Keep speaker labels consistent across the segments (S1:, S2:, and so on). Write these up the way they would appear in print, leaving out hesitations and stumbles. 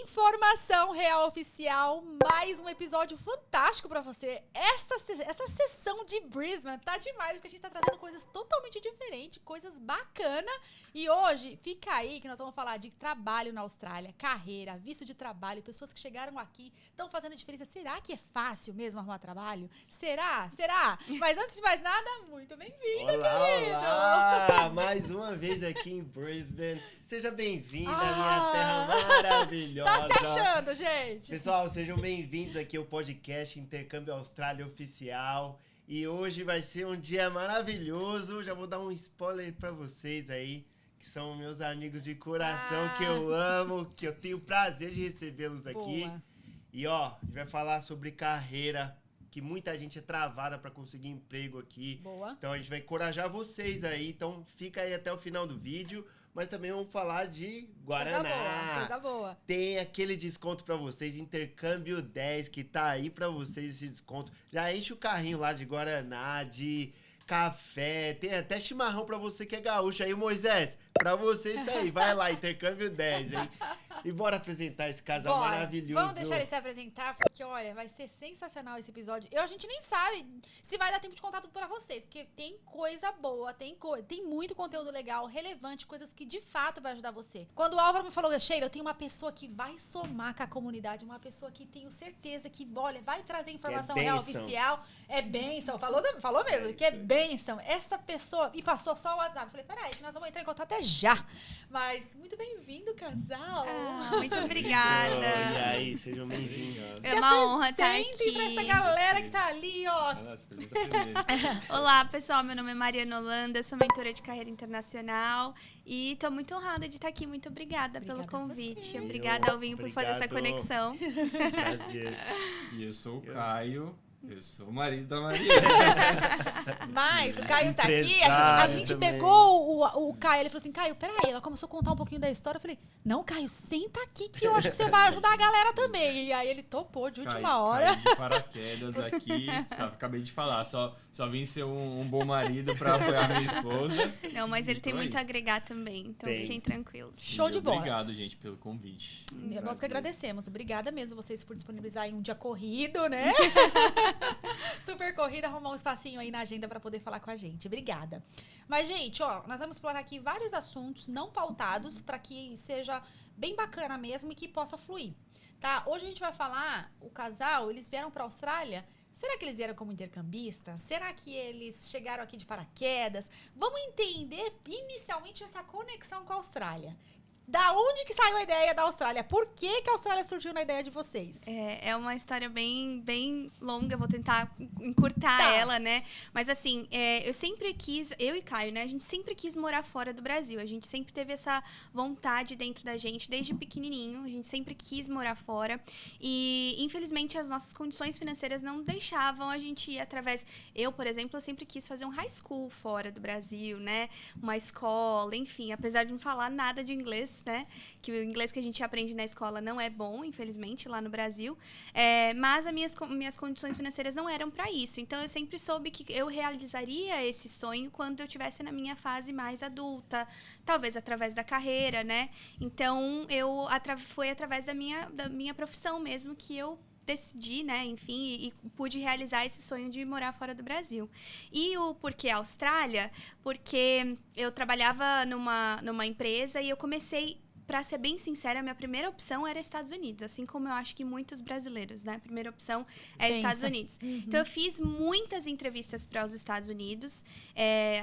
S1: Informação Real Oficial, mais um episódio fantástico pra você. Essa sessão de Brisbane tá demais, porque a gente tá trazendo coisas totalmente diferentes, coisas bacanas. E hoje, fica aí que nós vamos falar de trabalho na Austrália, carreira, visto de trabalho, pessoas que chegaram aqui, estão fazendo diferença. Será que é fácil mesmo arrumar trabalho? Será? Mas antes de mais nada, muito bem-vindo, querido!
S2: Olá! Mais uma vez aqui em Brisbane. Seja bem-vindo à minha terra maravilhosa.
S1: Tá se achando, gente?
S2: Pessoal, sejam bem-vindos aqui ao podcast Intercâmbio Austrália Oficial. E hoje vai ser um dia maravilhoso. Já vou dar um spoiler pra vocês aí, que são meus amigos de coração, que eu amo, que eu tenho o prazer de recebê-los aqui.
S1: Boa.
S2: E ó, a gente vai falar sobre carreira, que muita gente é travada pra conseguir emprego aqui.
S1: Boa.
S2: Então a gente vai encorajar vocês aí, então fica aí até o final do vídeo. Mas também vamos falar de Guaraná.
S1: Coisa boa.
S2: Tem aquele desconto pra vocês, Intercâmbio 10, que tá aí pra vocês esse desconto. Já enche o carrinho lá de Guaraná, de café, tem até chimarrão pra você que é gaúcho. Aí, Moisés, pra você isso aí, vai lá, Intercâmbio 10, hein? E bora apresentar esse casal maravilhoso.
S1: Vamos deixar ele se apresentar, porque, olha, vai ser sensacional esse episódio. A gente nem sabe se vai dar tempo de contar tudo pra vocês, porque tem coisa boa, tem muito conteúdo legal, relevante, coisas que de fato vai ajudar você. Quando o Álvaro me falou, Sheila, eu tenho uma pessoa que vai somar com a comunidade, uma pessoa que tenho certeza que, olha, vai trazer informação real oficial. É bênção. Falou mesmo, que é bênção. Essa pessoa, e passou só o WhatsApp. Eu falei, peraí, que nós vamos entrar em contato até já. Mas, muito bem-vindo, casal.
S3: Muito obrigada.
S2: E aí, sejam bem-vindos.
S3: É uma honra estar aqui.
S1: Pra essa galera que tá ali, ó.
S4: Se apresenta primeiro.
S3: Olá, pessoal. Meu nome é Mariana Holanda, sou mentora de carreira internacional e tô muito honrada de estar aqui. Muito obrigada pelo convite. Obrigada, Alvinho, por fazer essa conexão.
S2: Prazer.
S4: E eu sou o Caio, eu sou o marido da Maria.
S1: Mas o Caio tá aqui, a
S2: Empresário
S1: gente
S2: também.
S1: pegou o Caio, ele falou assim, Caio, peraí, ela começou a contar um pouquinho da história, eu falei, não, Caio, senta aqui que eu acho que você vai ajudar a galera também. E aí ele topou de última hora.
S4: Caí de paraquedas aqui, acabei de falar, só vim ser um bom marido pra apoiar minha esposa.
S3: Não, mas ele tem
S4: Então,
S3: muito a agregar também, então
S2: Tem.
S3: fiquem tranquilos.
S1: Show de bola.
S4: Obrigado, gente, pelo convite.
S1: Nós que
S4: Prazer.
S1: agradecemos. Obrigada mesmo vocês por disponibilizar aí um dia corrido, né? Super corrida, arrumar um espacinho aí na agenda pra poder falar com a gente. Obrigada. Mas, gente, ó, nós vamos explorar aqui vários assuntos não pautados pra que seja bem bacana mesmo e que possa fluir, tá? Hoje a gente vai falar, o casal, eles vieram pra Austrália. Será que eles vieram como intercambistas? Será que eles chegaram aqui de paraquedas? Vamos entender inicialmente essa conexão com a Austrália. Da onde que saiu a ideia da Austrália? Por que que a Austrália surgiu na ideia de vocês?
S3: É uma história bem longa, eu vou tentar encurtar ela, né? Mas assim, eu sempre quis, eu e Caio, né? A gente sempre quis morar fora do Brasil. A gente sempre teve essa vontade dentro da gente, desde pequenininho. A gente sempre quis morar fora. E, infelizmente, as nossas condições financeiras não deixavam a gente ir através... Eu, por exemplo, eu sempre quis fazer um high school fora do Brasil, né? Uma escola, enfim. Apesar de não falar nada de inglês, né? Que o inglês que a gente aprende na escola não é bom, infelizmente, lá no Brasil. Mas as minhas condições financeiras não eram para isso. Então, eu sempre soube que eu realizaria esse sonho quando eu estivesse na minha fase mais adulta. Talvez através da carreira, né? Então, foi através da minha profissão mesmo que eu decidi, né, enfim, e pude realizar esse sonho de morar fora do Brasil. E o porquê Austrália? Porque eu trabalhava numa empresa e eu comecei, para ser bem sincera, a minha primeira opção era Estados Unidos, assim como eu acho que muitos brasileiros, né? A primeira opção é Estados Unidos.
S1: Uhum.
S3: Então, eu fiz muitas entrevistas para os Estados Unidos,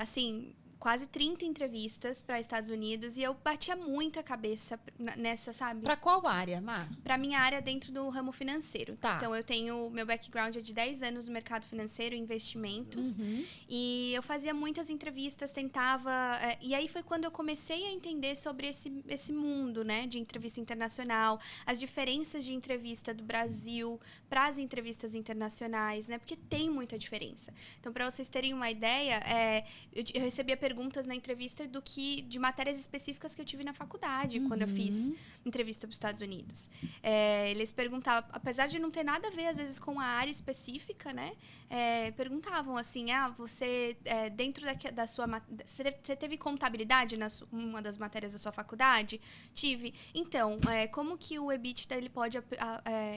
S3: assim... Quase 30 entrevistas para Estados Unidos e eu batia muito a cabeça nessa, sabe?
S1: Pra qual área, Mar?
S3: Para minha área dentro do ramo financeiro.
S1: Tá.
S3: Então, eu tenho... Meu background é de 10 anos no mercado financeiro, investimentos.
S1: Uhum.
S3: E eu fazia muitas entrevistas, tentava... e aí foi quando eu comecei a entender sobre esse mundo, né? De entrevista internacional, as diferenças de entrevista do Brasil para as entrevistas internacionais, né? Porque tem muita diferença. Então, para vocês terem uma ideia, eu recebia perguntas perguntas na entrevista do que de matérias específicas que eu tive na faculdade, quando eu fiz entrevista para os Estados Unidos. Eles perguntavam, apesar de não ter nada a ver, às vezes, com a área específica, né? Perguntavam assim, você, dentro da sua... Você teve contabilidade uma das matérias da sua faculdade? Tive. Então, como que o EBITDA ele pode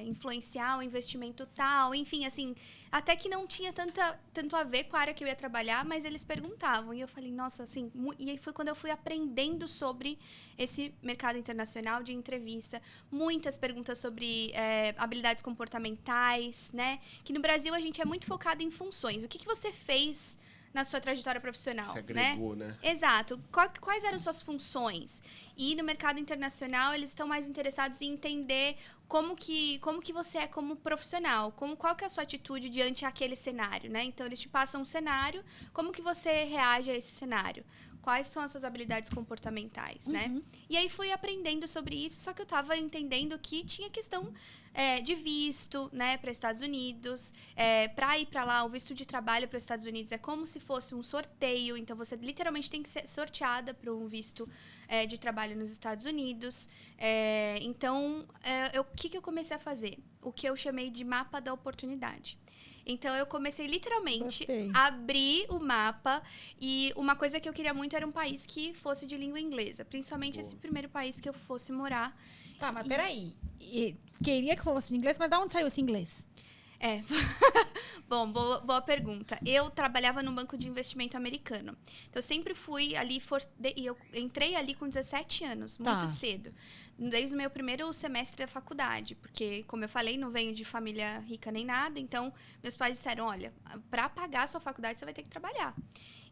S3: influenciar o investimento tal? Enfim, assim, até que não tinha tanto a ver com a área que eu ia trabalhar, mas eles perguntavam. E eu falei, nossa, assim... E aí foi quando eu fui aprendendo sobre esse mercado internacional de entrevista. Muitas perguntas sobre habilidades comportamentais, né? Que no Brasil a gente é muito focado em funções. O que você fez na sua trajetória profissional,
S2: Se agregou, né?
S3: Exato. Quais eram suas funções? E no mercado internacional, eles estão mais interessados em entender como que você é como profissional, qual que é a sua atitude diante aquele cenário, né? Então, eles te passam um cenário, como que você reage a esse cenário? Quais são as suas habilidades comportamentais, né? E aí, fui aprendendo sobre isso, só que eu estava entendendo que tinha questão de visto, né, para Estados Unidos. Para ir para lá, o visto de trabalho para os Estados Unidos é como se fosse um sorteio. Então, você literalmente tem que ser sorteada para um visto de trabalho nos Estados Unidos. Então, o que eu comecei a fazer? O que eu chamei de mapa da oportunidade. Então, eu comecei literalmente a abrir o mapa. E uma coisa que eu queria muito era um país que fosse de língua inglesa. Principalmente esse primeiro país que eu fosse morar.
S1: Tá, mas peraí. Queria que fosse em inglês, mas de onde saiu esse inglês?
S3: Bom, boa pergunta. Eu trabalhava num banco de investimento americano. Então, eu sempre fui ali... E eu entrei ali com 17 anos, muito cedo. Desde o meu primeiro semestre da faculdade. Porque, como eu falei, não venho de família rica nem nada. Então, meus pais disseram, olha, para pagar a sua faculdade, você vai ter que trabalhar.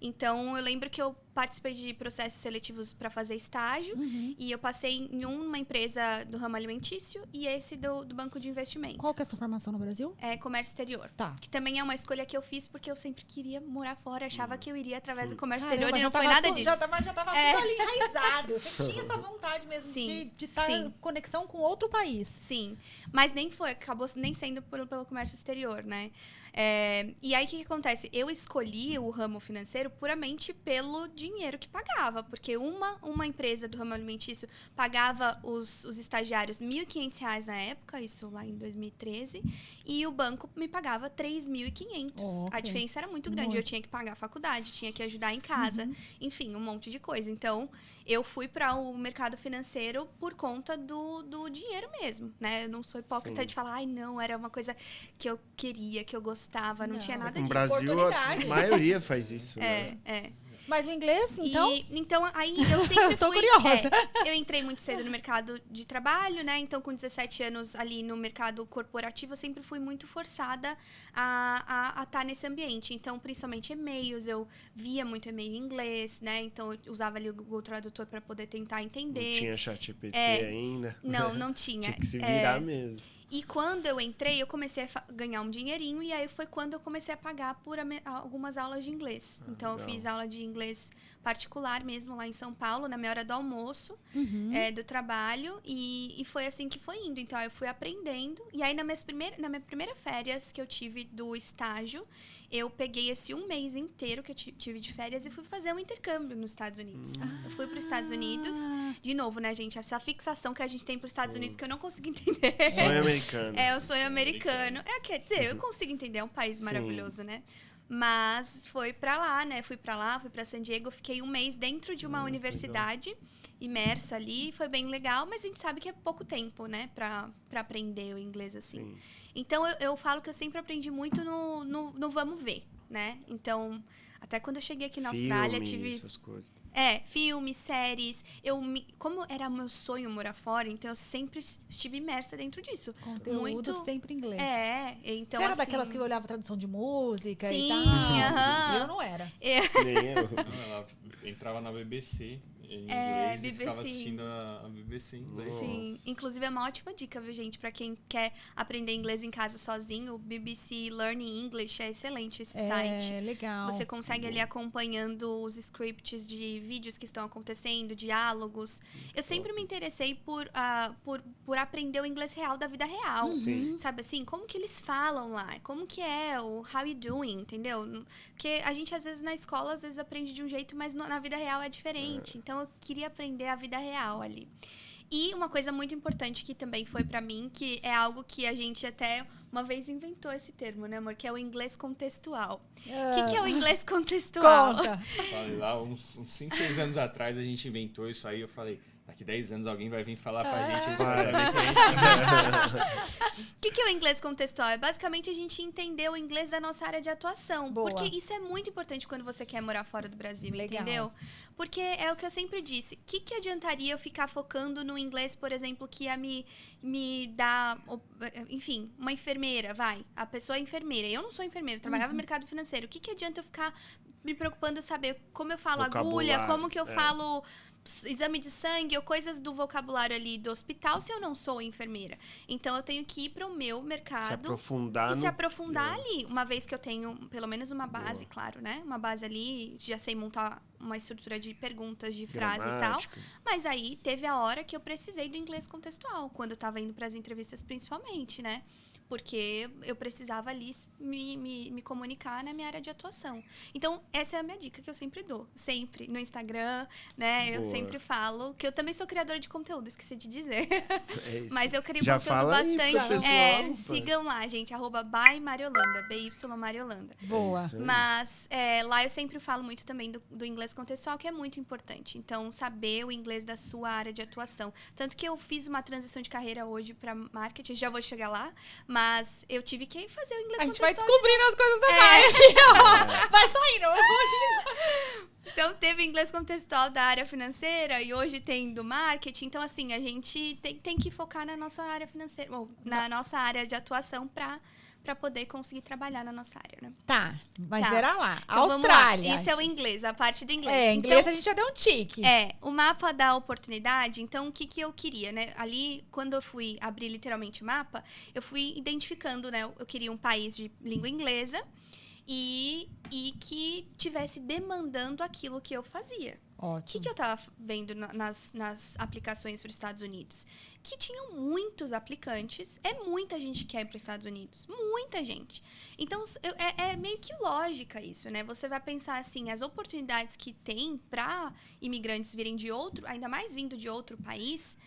S3: Então, eu lembro que eu participei de processos seletivos para fazer estágio. E eu passei em uma empresa do ramo alimentício e esse do banco de investimento.
S1: Qual que é a sua formação no Brasil?
S3: Comércio exterior.
S1: Tá.
S3: Que também é uma escolha que eu fiz porque eu sempre queria morar fora. Achava que eu iria através do comércio exterior e não foi nada disso.
S1: Já tava tudo ali enraizado. Você tinha essa vontade mesmo de estar em conexão com outro país.
S3: Sim. Mas nem foi. Acabou nem sendo pelo comércio exterior, né? E aí, o que acontece? Eu escolhi o ramo financeiro puramente pelo dinheiro que pagava. Porque uma empresa do ramo alimentício pagava os estagiários R$ 1.500 na época, isso lá em 2013, e o banco me pagava R$ 3.500. A diferença era muito grande. Eu tinha que pagar a faculdade, tinha que ajudar em casa, enfim, um monte de coisa. Então, eu fui para o mercado financeiro por conta do dinheiro mesmo, né? Eu não sou hipócrita de falar, não, era uma coisa que eu queria, que eu gostava, não tinha nada disso.
S2: No Brasil, a maioria faz isso, né?
S1: Mas o inglês, então?
S3: Então, aí eu sempre
S1: Tô
S3: fui...
S1: curiosa.
S3: Eu entrei muito cedo no mercado de trabalho, né? Então, com 17 anos ali no mercado corporativo, eu sempre fui muito forçada a estar nesse ambiente. Então, principalmente e-mails, eu via muito e-mail em inglês, né? Então, eu usava ali o Google Tradutor para poder tentar entender.
S2: Não tinha ChatGPT ainda.
S3: Não tinha.
S2: Tinha que se virar mesmo.
S3: E quando eu entrei, eu comecei a ganhar um dinheirinho e aí foi quando eu comecei a pagar por algumas aulas de inglês. Então, eu fiz aula de inglês particular mesmo lá em São Paulo, na minha hora do almoço, do trabalho. E foi assim que foi indo. Então, eu fui aprendendo. E aí, na minha primeira férias que eu tive do estágio, eu peguei esse um mês inteiro que eu tive de férias e fui fazer um intercâmbio nos Estados Unidos. Eu fui para os Estados Unidos. De novo, né, gente? Essa fixação que a gente tem para os Estados Unidos que eu não consigo entender.
S2: Sonho americano.
S3: O sonho americano. Quer dizer, eu consigo entender, é um país maravilhoso, né? Mas foi pra lá, né? Fui pra San Diego, fiquei um mês dentro de uma universidade, imersa ali, foi bem legal, mas a gente sabe que é pouco tempo, né? Pra aprender o inglês, assim. Então, eu falo que eu sempre aprendi muito no vamos ver, né? Então, até quando eu cheguei aqui na Austrália, tive...
S2: essas coisas.
S3: Filmes, séries. Como era meu sonho morar fora, então eu sempre estive imersa dentro disso.
S1: Conteúdo sempre em inglês.
S3: Então,
S1: você era
S3: assim,
S1: daquelas que olhava tradução de música
S3: sim,
S1: e tal? Eu não era.
S2: Nem eu.
S4: Ela entrava na BBC em inglês e ficava
S3: BBC.
S4: assistindo a BBC em inglês.
S3: Sim, inclusive é uma ótima dica, viu, gente? Pra quem quer aprender inglês em casa sozinho, o BBC Learning English é excelente esse site.
S1: É, legal.
S3: Você consegue ali acompanhando os scripts de vídeos que estão acontecendo, diálogos. Eu sempre me interessei por aprender o inglês real da vida real.
S2: Sim.
S3: Sabe assim, como que eles falam lá? Como que é o how you doing, entendeu? Porque a gente, às vezes, na escola, às vezes aprende de um jeito, mas na vida real é diferente. Então, eu queria aprender a vida real ali. E uma coisa muito importante que também foi pra mim, que é algo que a gente até uma vez inventou esse termo, né, amor? Que é o inglês contextual. O que é o inglês contextual?
S1: Conta.
S4: Falei lá, uns 5, 6 anos atrás a gente inventou isso aí. Eu falei, daqui 10 anos alguém vai vir falar pra gente, a gente vai saber que a gente...
S3: O que é o inglês contextual? É basicamente a gente entender o inglês da nossa área de atuação.
S1: Boa.
S3: Porque isso é muito importante quando você quer morar fora do Brasil,
S1: Legal.
S3: entendeu? Porque é o que eu sempre disse. O que adiantaria eu ficar focando no inglês, por exemplo, que ia me dar... Enfim, uma enfermeira, vai. A pessoa é enfermeira. Eu não sou enfermeira, eu trabalhava no mercado financeiro. O que adianta eu ficar me preocupando em saber como eu falo agulha,
S2: Vocabulário,
S3: como que eu falo exame de sangue ou coisas do vocabulário ali do hospital se eu não sou enfermeira. Então, eu tenho que ir para o meu
S2: Se
S3: mercado
S2: aprofundar
S3: e se
S2: no...
S3: aprofundar ali. Uma vez que eu tenho pelo menos uma base, claro, né? Uma base ali, já sei montar uma estrutura de perguntas, de frase e tal.
S2: Gramática.
S3: Mas aí, teve a hora que eu precisei do inglês contextual. Quando eu estava indo para as entrevistas, principalmente, né? Porque eu precisava ali me comunicar na minha área de atuação. Então, essa é a minha dica que eu sempre dou. Sempre. No Instagram, né? Eu
S2: Boa.
S3: sempre falo que eu também sou criadora de conteúdo, esqueci de dizer.
S2: É isso.
S3: Mas eu crio
S2: Já
S3: conteúdo
S2: fala aí pro
S3: bastante.
S2: pessoal,
S3: Sigam lá, gente. @bymariolanda. BY Mariolanda.
S1: Boa.
S2: isso aí.
S3: Mas lá eu sempre falo muito também do inglês contextual, que é muito importante. Então, saber o inglês da sua área de atuação. Tanto que eu fiz uma transição de carreira hoje para marketing, já vou chegar lá, mas eu tive que fazer o inglês
S1: A gente vai
S3: contextual.
S1: descobrindo as coisas da Mai aqui, ó. Vai saindo. Eu vou
S3: Então, teve inglês contextual da área financeira e hoje tem do marketing. Então, assim, a gente tem que focar na nossa área financeira, ou na nossa área de atuação para poder conseguir trabalhar na nossa área, né?
S1: Tá, mas
S3: Tá.
S1: verá lá.
S3: Então, vamos lá.
S1: Austrália.
S3: Isso é o inglês, a parte do inglês.
S1: É, inglês
S3: Então,
S1: a gente já deu um tique.
S3: o mapa da oportunidade. Então, o que eu queria, né? Ali, quando eu fui abrir literalmente o mapa, eu fui identificando, né? Eu queria um país de língua inglesa e que tivesse demandando aquilo que eu fazia. O
S1: Ótimo.
S3: que eu tava vendo nas aplicações para os Estados Unidos? Que tinham muitos aplicantes. É muita gente que quer ir para os Estados Unidos. Muita gente. Então, é meio que lógica isso, né? Você vai pensar assim, as oportunidades que tem para imigrantes virem de outro, ainda mais vindo de outro país,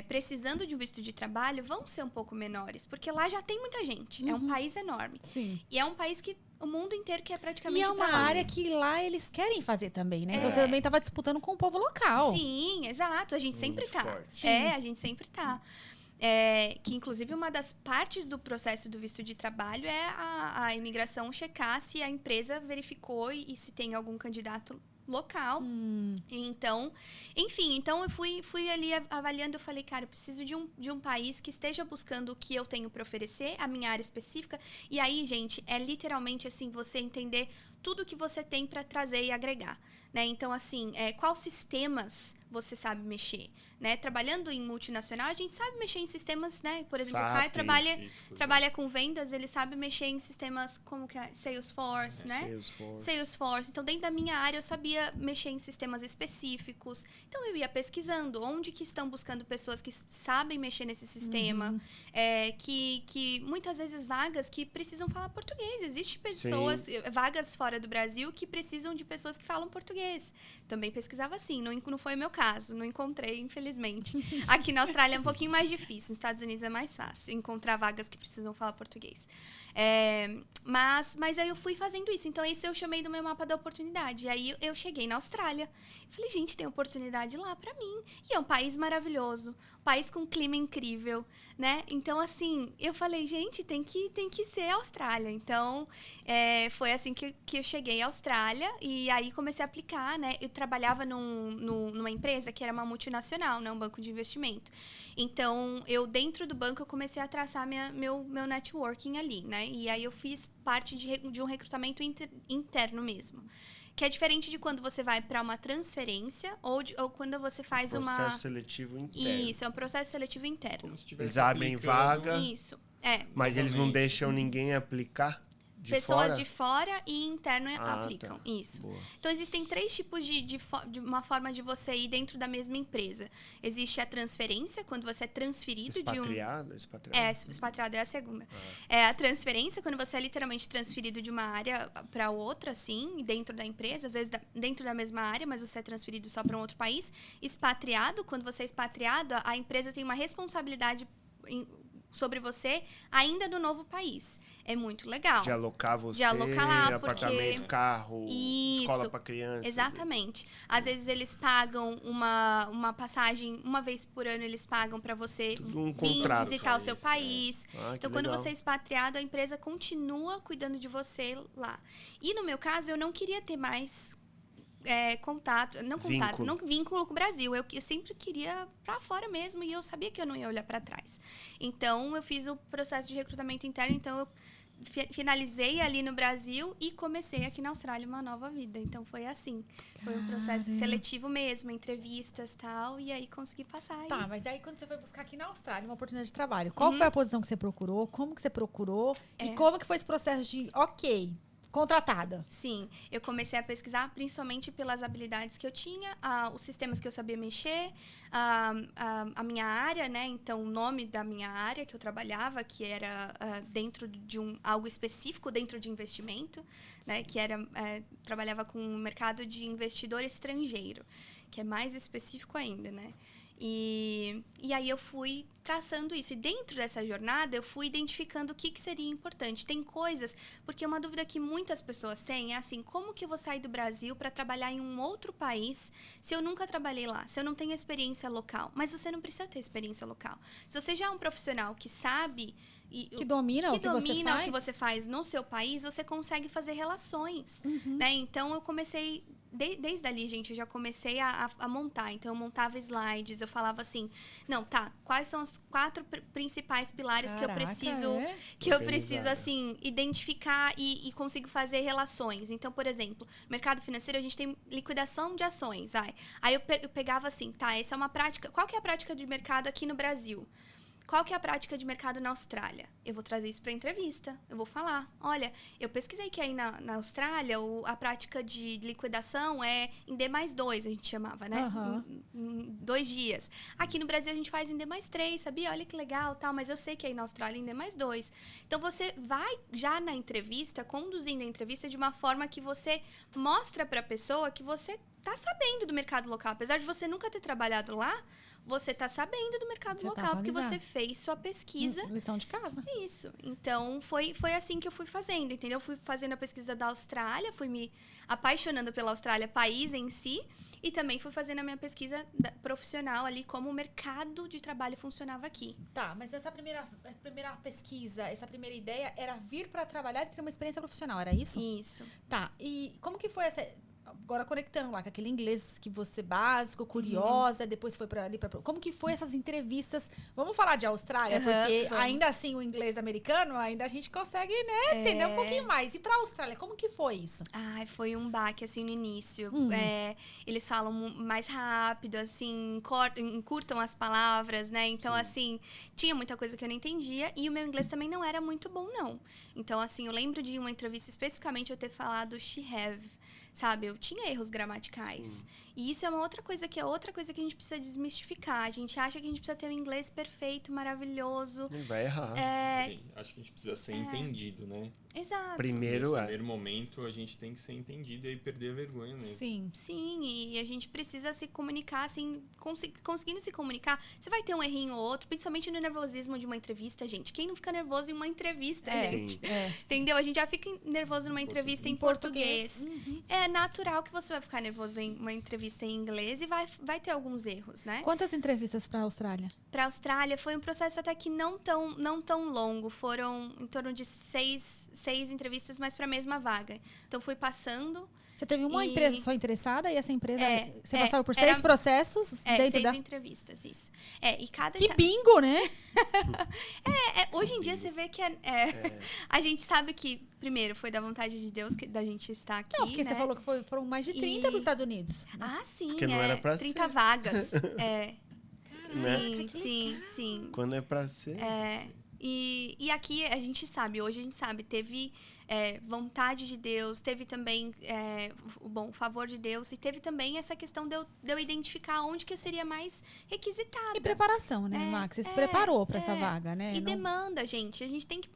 S3: precisando de um visto de trabalho, vão ser um pouco menores. Porque lá já tem muita gente. É um país enorme.
S1: Sim.
S3: E é um país que o mundo inteiro quer praticamente
S1: E é uma
S3: trabalho.
S1: área que lá eles querem fazer também, né? Então você também estava disputando com o povo local.
S3: Sim, exato. A gente sempre
S2: Muito
S3: tá.
S2: forte.
S1: Sim.
S3: A gente sempre tá. Que, inclusive, uma das partes do processo do visto de trabalho é a imigração checar se a empresa verificou e se tem algum candidato local. Então, enfim, então eu fui ali avaliando, eu falei, cara, eu preciso de um país que esteja buscando o que eu tenho para oferecer, a minha área específica. E aí, gente, é literalmente assim, você entender tudo que você tem para trazer e agregar, né? Então, assim, quais sistemas você sabe mexer, né? Trabalhando em multinacional, a gente sabe mexer em sistemas, né? Por exemplo, o Caio trabalha com vendas, ele sabe mexer em sistemas como que é Salesforce, né? Salesforce. Então, dentro da minha área, eu sabia mexer em sistemas específicos. Então, eu ia pesquisando onde que estão buscando pessoas que sabem mexer nesse sistema. Que muitas vezes vagas que precisam falar português. Existem pessoas, vagas fora do Brasil, que precisam de pessoas que falam português. Também pesquisava assim, não foi o meu caso, não encontrei, infelizmente. Aqui na Austrália é um pouquinho mais difícil, nos Estados Unidos é mais fácil encontrar vagas que precisam falar português. Mas aí eu fui fazendo isso, então isso eu chamei do meu mapa da oportunidade. E aí eu cheguei na Austrália, falei, gente, tem oportunidade lá pra mim. E é um país maravilhoso, um país com um clima incrível, né? Então, assim, eu falei, gente, tem que ser a Austrália. Então, foi assim que eu cheguei à Austrália e aí comecei a aplicar, né? Eu trabalhava numa empresa que era uma multinacional, né? Um banco de investimento. Então, dentro do banco, eu comecei a traçar meu networking ali, né? E aí eu fiz parte de um recrutamento interno mesmo. que é diferente de quando você vai para uma transferência ou quando você faz
S2: Processo seletivo interno.
S3: Isso, é um processo seletivo interno.
S4: Como se tivesse
S2: Eles abrem
S4: aplicando.
S2: vaga,
S3: Isso, é.
S2: mas eles não
S4: Novamente.
S2: deixam ninguém aplicar de
S3: Pessoas
S2: fora?
S3: de fora e interno
S2: Ah,
S3: aplicam.
S2: tá.
S3: Isso.
S2: Boa.
S3: Então, existem 3 tipos de uma forma de você ir dentro da mesma empresa. Existe a transferência, quando você é transferido de um...
S2: Expatriado?
S3: Expatriado é a segunda. É a transferência, quando você é literalmente transferido de uma área para outra, assim, dentro da empresa, às vezes dentro da mesma área, mas você é transferido só para um outro país. Expatriado, quando você é expatriado, a empresa tem uma responsabilidade sobre você ainda do novo país. É muito legal.
S2: De alocar você,
S3: De alocar lá,
S2: apartamento, carro, escola para crianças.
S3: Exatamente. Às vezes eles pagam uma passagem, uma vez por ano eles pagam para você
S2: Tudo um
S3: vir
S2: contrato.
S3: visitar o seu
S4: isso,
S3: país.
S2: Ah, que
S3: Então, quando
S2: legal.
S3: você é expatriado, a empresa continua cuidando de você lá. E no meu caso, eu não queria ter mais vínculo com o Brasil. Eu sempre queria pra fora mesmo e eu sabia que eu não ia olhar pra trás. Então, eu fiz o processo de recrutamento interno. Então, eu finalizei ali no Brasil e comecei aqui na Austrália uma nova vida. Então, foi assim. Foi um processo seletivo mesmo, entrevistas e tal. E aí, consegui passar.
S1: Tá, mas aí quando você foi buscar aqui na Austrália uma oportunidade de trabalho, qual foi a posição que você procurou? Como que você procurou? E como que foi esse processo de, contratada?
S3: Sim, eu comecei a pesquisar principalmente pelas habilidades que eu tinha, os sistemas que eu sabia mexer, a minha área, né? Então, o nome da minha área que eu trabalhava, que era dentro de algo específico dentro de investimento, né? Que era, trabalhava com o mercado de investidor estrangeiro, que é mais específico ainda, né? E aí eu fui traçando isso. E dentro dessa jornada, eu fui identificando o que seria importante. Tem coisas, porque uma dúvida que muitas pessoas têm é assim, como que eu vou sair do Brasil para trabalhar em um outro país se eu nunca trabalhei lá, se eu não tenho experiência local? Mas você não precisa ter experiência local. Se você já é um profissional que sabe...
S1: Que domina o que
S3: você faz no seu país, você consegue fazer relações, né? Então, eu comecei... Desde ali, gente, eu já comecei a montar. Então, eu montava slides, eu falava assim, não, tá, quais são os 4 principais pilares que eu preciso, assim, identificar e consigo fazer relações. Então, por exemplo, no mercado financeiro, a gente tem liquidação de ações. Aí eu pegava assim, tá, essa é uma prática... Qual que é a prática de mercado aqui no Brasil? Qual que é a prática de mercado na Austrália? Eu vou trazer isso para entrevista. Eu vou falar, olha, eu pesquisei que aí na Austrália a prática de liquidação é em D+2, a gente chamava, né? Em 2 dias. Aqui no Brasil a gente faz em D+3, sabia? Olha que legal, tal, mas eu sei que aí na Austrália é em D+2. Então você vai já na entrevista, conduzindo a entrevista de uma forma que você mostra para a pessoa que você tá sabendo do mercado local. Apesar de você nunca ter trabalhado lá, você tá sabendo do mercado local, porque você fez sua pesquisa.
S1: Lição de casa.
S3: Isso. Então, foi assim que eu fui fazendo, entendeu? Fui fazendo a pesquisa da Austrália, fui me apaixonando pela Austrália, país em si, e também fui fazendo a minha pesquisa profissional ali, como o mercado de trabalho funcionava aqui.
S1: Tá, mas essa primeira pesquisa, essa primeira ideia era vir para trabalhar e ter uma experiência profissional, era isso?
S3: Isso.
S1: Tá, e como que foi essa... Agora, conectando lá com aquele inglês que você básico, curiosa, depois foi para ali, como que foi essas entrevistas? Vamos falar de Austrália, porque ainda assim o inglês americano, ainda a gente consegue, né, entender um pouquinho mais. E para Austrália, como que foi isso?
S3: Ai, foi um baque, assim, no início. Eles falam mais rápido, assim, encurtam as palavras, né? Então, assim, tinha muita coisa que eu não entendia e o meu inglês também não era muito bom, não. Então, assim, eu lembro de uma entrevista, especificamente, eu ter falado she have, sabe? Eu tinha erros gramaticais. Sim. E isso é outra coisa que a gente precisa desmistificar. A gente acha que a gente precisa ter um inglês perfeito, maravilhoso.
S2: Não vai errar.
S4: Acho que a gente precisa ser entendido, né?
S3: Exato.
S2: Primeiro
S4: momento, a gente tem que ser entendido e aí perder a vergonha mesmo.
S1: Sim.
S3: Sim, e a gente precisa se comunicar, assim, conseguindo se comunicar. Você vai ter um errinho ou outro, principalmente no nervosismo de uma entrevista, gente. Quem não fica nervoso em uma entrevista, gente? Entendeu? A gente já fica nervoso numa entrevista em português. É natural que você vai ficar nervoso em uma entrevista em inglês e vai ter alguns erros, né?
S1: Quantas entrevistas para a Austrália?
S3: Para a Austrália foi um processo até que não tão longo. Foram em torno de 6 entrevistas, mas para a mesma vaga. Então, fui passando...
S1: Você teve uma empresa só interessada e essa empresa... você passaram por 6 processos dentro
S3: 6 entrevistas, isso. E cada
S1: que bingo, né?
S3: Hoje em dia você vê que a gente sabe que, primeiro, foi da vontade de Deus da gente estar aqui.
S1: Não, porque
S3: né?
S1: você falou que foram mais de 30 para os Estados Unidos.
S3: Ah, sim.
S2: Porque não era pra
S3: 30
S2: ser.
S3: vagas.
S2: Né?
S3: Sim.
S2: Quando é pra ser.
S3: E aqui a gente sabe, hoje a gente sabe, teve vontade de Deus, teve também o favor de Deus, e teve também essa questão de eu identificar onde que eu seria mais requisitada.
S1: E preparação, né, Max? Você se preparou para essa vaga, né?
S3: E demanda, gente. A gente tem que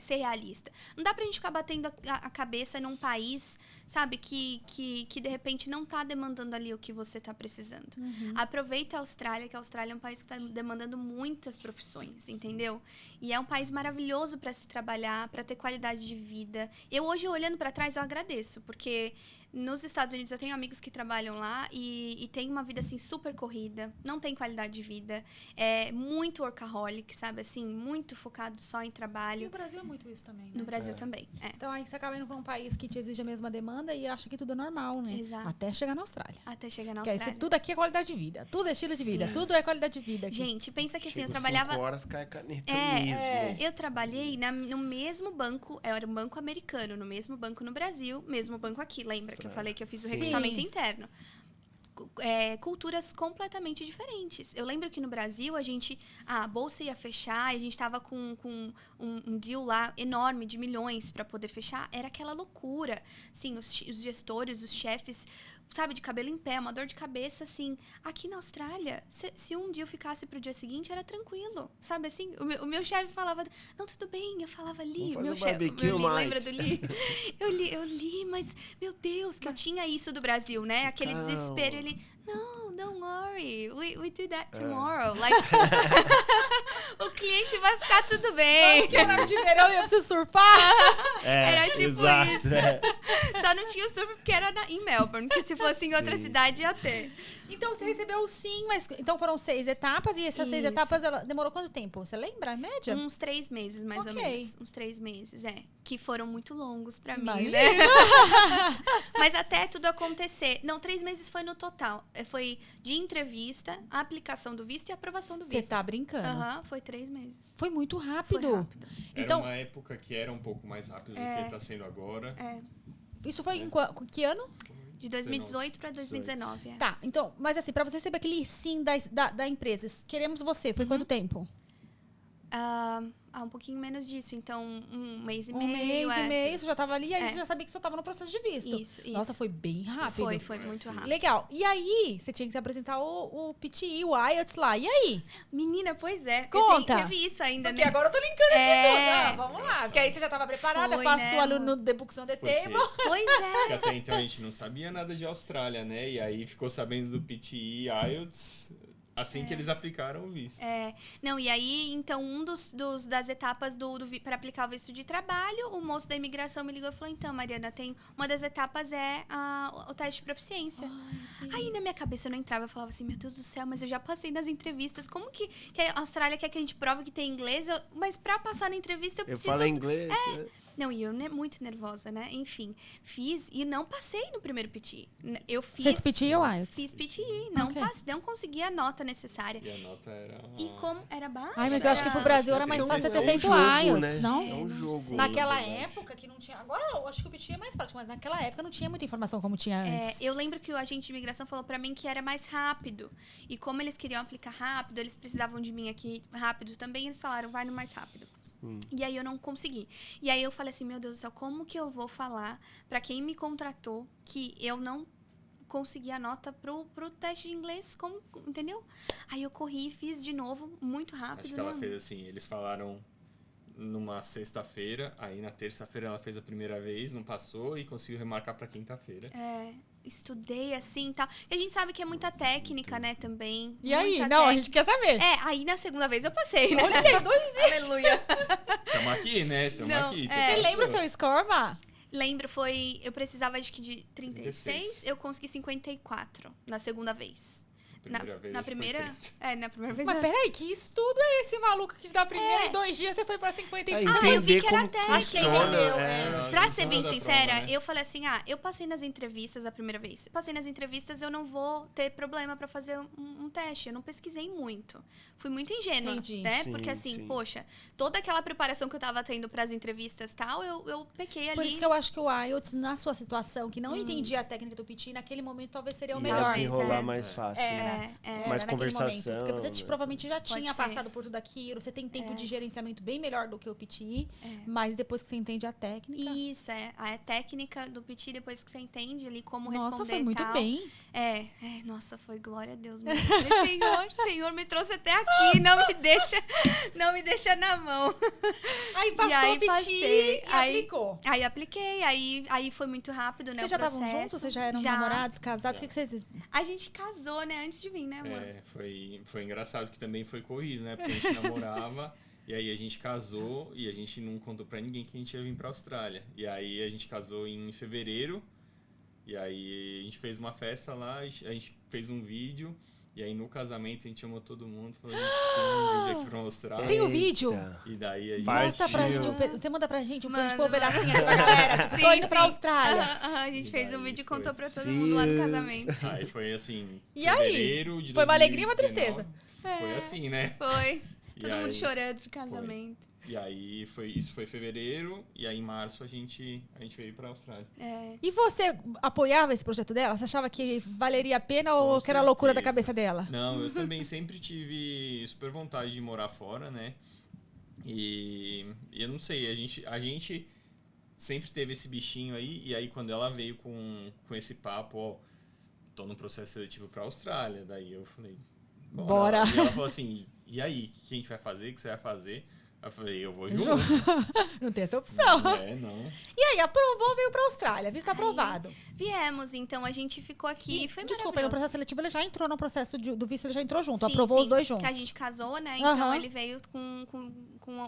S3: ser realista. Não dá pra gente ficar batendo a cabeça num país, sabe, que de repente não tá demandando ali o que você tá precisando. Aproveita a Austrália, que a Austrália é um país que tá demandando muitas profissões, entendeu? E é um país maravilhoso pra se trabalhar, pra ter qualidade de vida. Eu hoje, olhando pra trás, eu agradeço, porque nos Estados Unidos eu tenho amigos que trabalham lá e tem uma vida assim super corrida, não tem qualidade de vida, é muito workaholic, sabe, assim, muito focado só em trabalho.
S1: E o Brasil é muito isso também, né?
S3: No Brasil também,
S1: Então aí você acaba indo para um país que te exige a mesma demanda e acha que tudo é normal, né?
S3: Exato.
S1: Até chegar na Austrália.
S3: Até chegar na
S1: Porque aí
S3: Austrália.
S1: tudo aqui é qualidade de vida, tudo é estilo de vida, tudo é qualidade de vida aqui.
S3: Gente, pensa que assim, eu
S2: Chegou
S3: trabalhava...
S2: 5 horas, cai a caneta mesmo.
S3: Eu trabalhei no mesmo banco, era um banco americano, no mesmo banco no Brasil, mesmo banco aqui. Lembra que eu falei que eu fiz o
S1: Sim.
S3: recrutamento interno? Culturas completamente diferentes. Eu lembro que no Brasil a bolsa ia fechar, a gente estava com um deal lá enorme de milhões para poder fechar. Era aquela loucura. Sim, os gestores, os chefes, sabe, de cabelo em pé, uma dor de cabeça, assim. Aqui na Austrália, se um dia eu ficasse pro dia seguinte, era tranquilo, sabe, assim. O meu chefe falava, não, tudo bem. Eu falava, Li,
S2: Vamos
S3: meu
S2: fazer
S3: chefe,
S2: barbecue, Mike.
S3: lembra do Li? eu li, mas, meu Deus, que eu tinha isso do Brasil, né? Aquele
S2: Calma.
S3: desespero, ele, não, don't worry, we do that tomorrow. Like, o cliente vai ficar tudo bem.
S1: Que horário de verão eu preciso surfar.
S3: Era tipo
S2: exato,
S3: isso. Só não tinha o surf porque era em Melbourne, que se fosse em outra cidade ia ter.
S1: Então você recebeu o sim, mas então foram 6 etapas e essas 6
S3: Isso.
S1: etapas ela demorou quanto tempo? Você lembra a média?
S3: Uns 3 meses, mais ou
S1: Ok.
S3: menos. Uns 3 meses, que foram muito longos pra mim,
S1: Imagina.
S3: né? Mas até tudo acontecer. Não, 3 meses foi no total. Foi de entrevista, a aplicação do visto e a aprovação do
S1: Você
S3: visto.
S1: tá brincando?
S3: Aham, foi 3 meses.
S1: Foi muito
S3: Foi
S1: rápido.
S3: rápido.
S4: Era
S1: Então,
S4: uma época que era um pouco mais rápido do que está sendo agora.
S1: isso foi em que ano?
S3: De 2018 pra 2019.
S1: Tá, então, mas assim, pra você receber aquele sim da empresa, queremos você, foi quanto tempo?
S3: Um pouquinho menos disso. Então, um mês e
S1: Um
S3: meio.
S1: mês e meio, você já tava ali, e aí
S3: É.
S1: você já sabia que você tava no processo de visto.
S3: Isso.
S1: Nossa, foi bem rápido.
S3: Foi muito rápido.
S1: Legal. E aí, você tinha que se apresentar o PTE, o IELTS lá. E aí?
S3: Menina, pois é.
S1: Conta.
S3: Teve isso ainda,
S1: Porque
S3: né?
S1: agora eu tô linkando aqui tudo. Ah, vamos lá. Porque aí você já tava preparada,
S3: Foi,
S1: passou
S3: né,
S1: ali
S3: amor?
S1: no The Books on the
S4: Porque-
S1: Table.
S3: Pois
S4: Porque
S3: é.
S4: até então a gente não sabia nada de Austrália, né? E aí ficou sabendo do PTE IELTS assim que eles aplicaram o visto.
S3: Não, e aí, então, das etapas para aplicar o visto de trabalho, o moço da imigração me ligou e falou, então, Mariana, uma das etapas é o teste de proficiência. Aí, na minha cabeça, eu não entrava, eu falava assim, meu Deus do céu, mas eu já passei nas entrevistas, como que a Austrália quer que a gente prove que tem inglês? Mas para passar na entrevista, eu
S2: Eu
S3: preciso...
S2: falo inglês. né?
S3: Não, e eu muito nervosa, né? Enfim, fiz e não passei no primeiro PTE. Eu
S1: Fez PTE ou IELTS?
S3: Fiz PTE, não
S1: Ok.
S3: passei, não consegui a nota necessária.
S4: E a nota era...
S3: E como era baixa.
S1: Ai, mas eu acho que pro Brasil era mais fácil você ter feito IELTS, não?
S2: É um jogo.
S3: sei.
S1: Naquela
S2: na verdade.
S1: época que não tinha... Agora eu acho que o PTE é mais prático, mas naquela época não tinha muita informação como tinha antes.
S3: Eu lembro que o agente de imigração falou pra mim que era mais rápido. E como eles queriam aplicar rápido, eles precisavam de mim aqui rápido também, eles falaram, vai no mais rápido. E aí eu não consegui. E aí eu falei assim, meu Deus do céu, como que eu vou falar pra quem me contratou que eu não consegui a nota pro teste de inglês, entendeu? Aí eu corri e fiz de novo, muito rápido.
S4: Acho que ela
S3: né?
S4: fez assim, eles falaram numa sexta-feira, aí na terça-feira ela fez a primeira vez, não passou e conseguiu remarcar pra quinta-feira.
S3: Estudei assim e tal. E a gente sabe que é muita técnica, né, também.
S1: E aí?
S3: Muita
S1: Não, a
S3: técnica.
S1: gente quer saber.
S3: Aí na segunda vez eu passei, né?
S1: Olha aí, 2 dias.
S3: Aleluia.
S4: Tamo aqui, né? Tamo
S3: Não,
S4: aqui.
S1: Você lembra o seu score, Má?
S3: Lembro, eu precisava acho que de 36, eu consegui 54 na segunda vez.
S4: primeira vez.
S3: Na
S4: acho que foi
S3: primeira.
S4: 30.
S3: Na primeira vez.
S1: Mas peraí, que estudo é esse maluco que da primeira em 2 dias você foi pra 50 e pouco?
S3: eu vi que era
S2: como
S3: técnica.
S2: funciona,
S1: Entendeu?
S3: Pra ser bem
S4: da
S3: sincera,
S4: prova, né?
S3: eu falei assim, eu passei nas entrevistas a primeira vez. Passei nas entrevistas, eu não vou ter problema pra fazer um teste. Eu não pesquisei muito. Fui muito ingênua,
S1: Entendi.
S3: né?
S2: Sim,
S3: Porque assim,
S2: sim.
S3: poxa, toda aquela preparação que eu tava tendo pras entrevistas e tal, eu pequei ali.
S1: Por isso que eu acho que o IELTS, na sua situação, que não entendia a técnica do PT, naquele momento talvez seria o
S3: Talvez,
S1: melhor.
S2: desenrolar
S3: é.
S2: mais fácil.
S1: Era.
S2: Mais
S1: naquele
S2: conversação,
S1: momento. Porque você
S2: né?
S1: provavelmente já
S3: Pode
S1: tinha
S3: ser.
S1: passado por tudo aquilo, você tem tempo de gerenciamento bem melhor do que o PT, mas depois que você entende a técnica.
S3: Isso, a técnica do PT, depois que você entende ali como
S1: Nossa,
S3: responder
S1: foi
S3: e
S1: muito
S3: tal.
S1: bem.
S3: Nossa, foi glória a Deus. Meu Deus. Senhor, me trouxe até aqui, não me deixa na mão.
S1: Aí passou
S3: aí
S1: o PT
S3: passei.
S1: e
S3: Aí-
S1: aplicou.
S3: Aí apliquei, aí foi muito rápido, né?
S1: Vocês
S3: o
S1: já estavam
S3: processo.
S1: juntos? Vocês já eram
S3: Já.
S1: namorados, casados? O
S4: Já.
S1: que vocês...
S3: A gente casou, né? Antes de vir, né, amor?
S4: Foi engraçado que também foi corrido, né? Porque a gente namorava, e aí a gente casou, e a gente não contou pra ninguém que a gente ia vir pra Austrália. E aí a gente casou em fevereiro, e aí a gente fez uma festa lá, a gente fez um vídeo, e aí no casamento a gente chamou todo mundo, falou, a gente tem um vídeo aqui pra mostrar.
S1: Tem o vídeo?
S2: Eita.
S4: E daí a gente...
S1: Mostra pra
S2: Partiu.
S1: gente, você manda pra gente
S3: Manda,
S1: tipo, um pedacinho aqui pra galera, tipo, tô indo pra Austrália.
S3: A gente
S4: E
S3: fez um
S4: daí
S3: vídeo e
S4: foi.
S3: contou pra todo
S2: Sim.
S3: mundo lá no casamento.
S4: Aí foi assim,
S1: E aí?
S4: fevereiro de
S1: Foi uma alegria e uma
S4: 2019,
S1: tristeza?
S4: Foi assim, né?
S3: Foi.
S4: E
S3: Todo mundo
S4: aí-
S3: chorando do casamento.
S4: E aí isso foi fevereiro, e aí em março a gente veio pra Austrália.
S1: E você apoiava esse projeto dela? Você achava que valeria a pena ou
S4: Com
S1: que era loucura da
S4: certeza.
S1: cabeça dela?
S4: Não, eu também sempre tive super vontade de morar fora, né? E eu não sei, a gente sempre teve esse bichinho aí, e aí quando ela veio com esse papo, ó, tô no processo seletivo pra Austrália, daí eu falei,
S1: Bora.
S4: E ela falou assim, e aí, o que a gente vai fazer, o que você vai fazer? Eu falei, eu vou junto.
S1: Não tem essa opção.
S4: Não.
S1: E aí, aprovou, veio pra Austrália, visto aprovado.
S3: Viemos, então a gente ficou aqui.
S1: E,
S3: Foi
S1: desculpa, no
S3: maravilhoso.
S1: processo seletivo ele já entrou no processo do visto, ele já entrou junto,
S3: Sim,
S1: aprovou
S3: sim,
S1: os dois juntos.
S3: Que a gente casou, né? Então
S1: Aham.
S3: ele veio com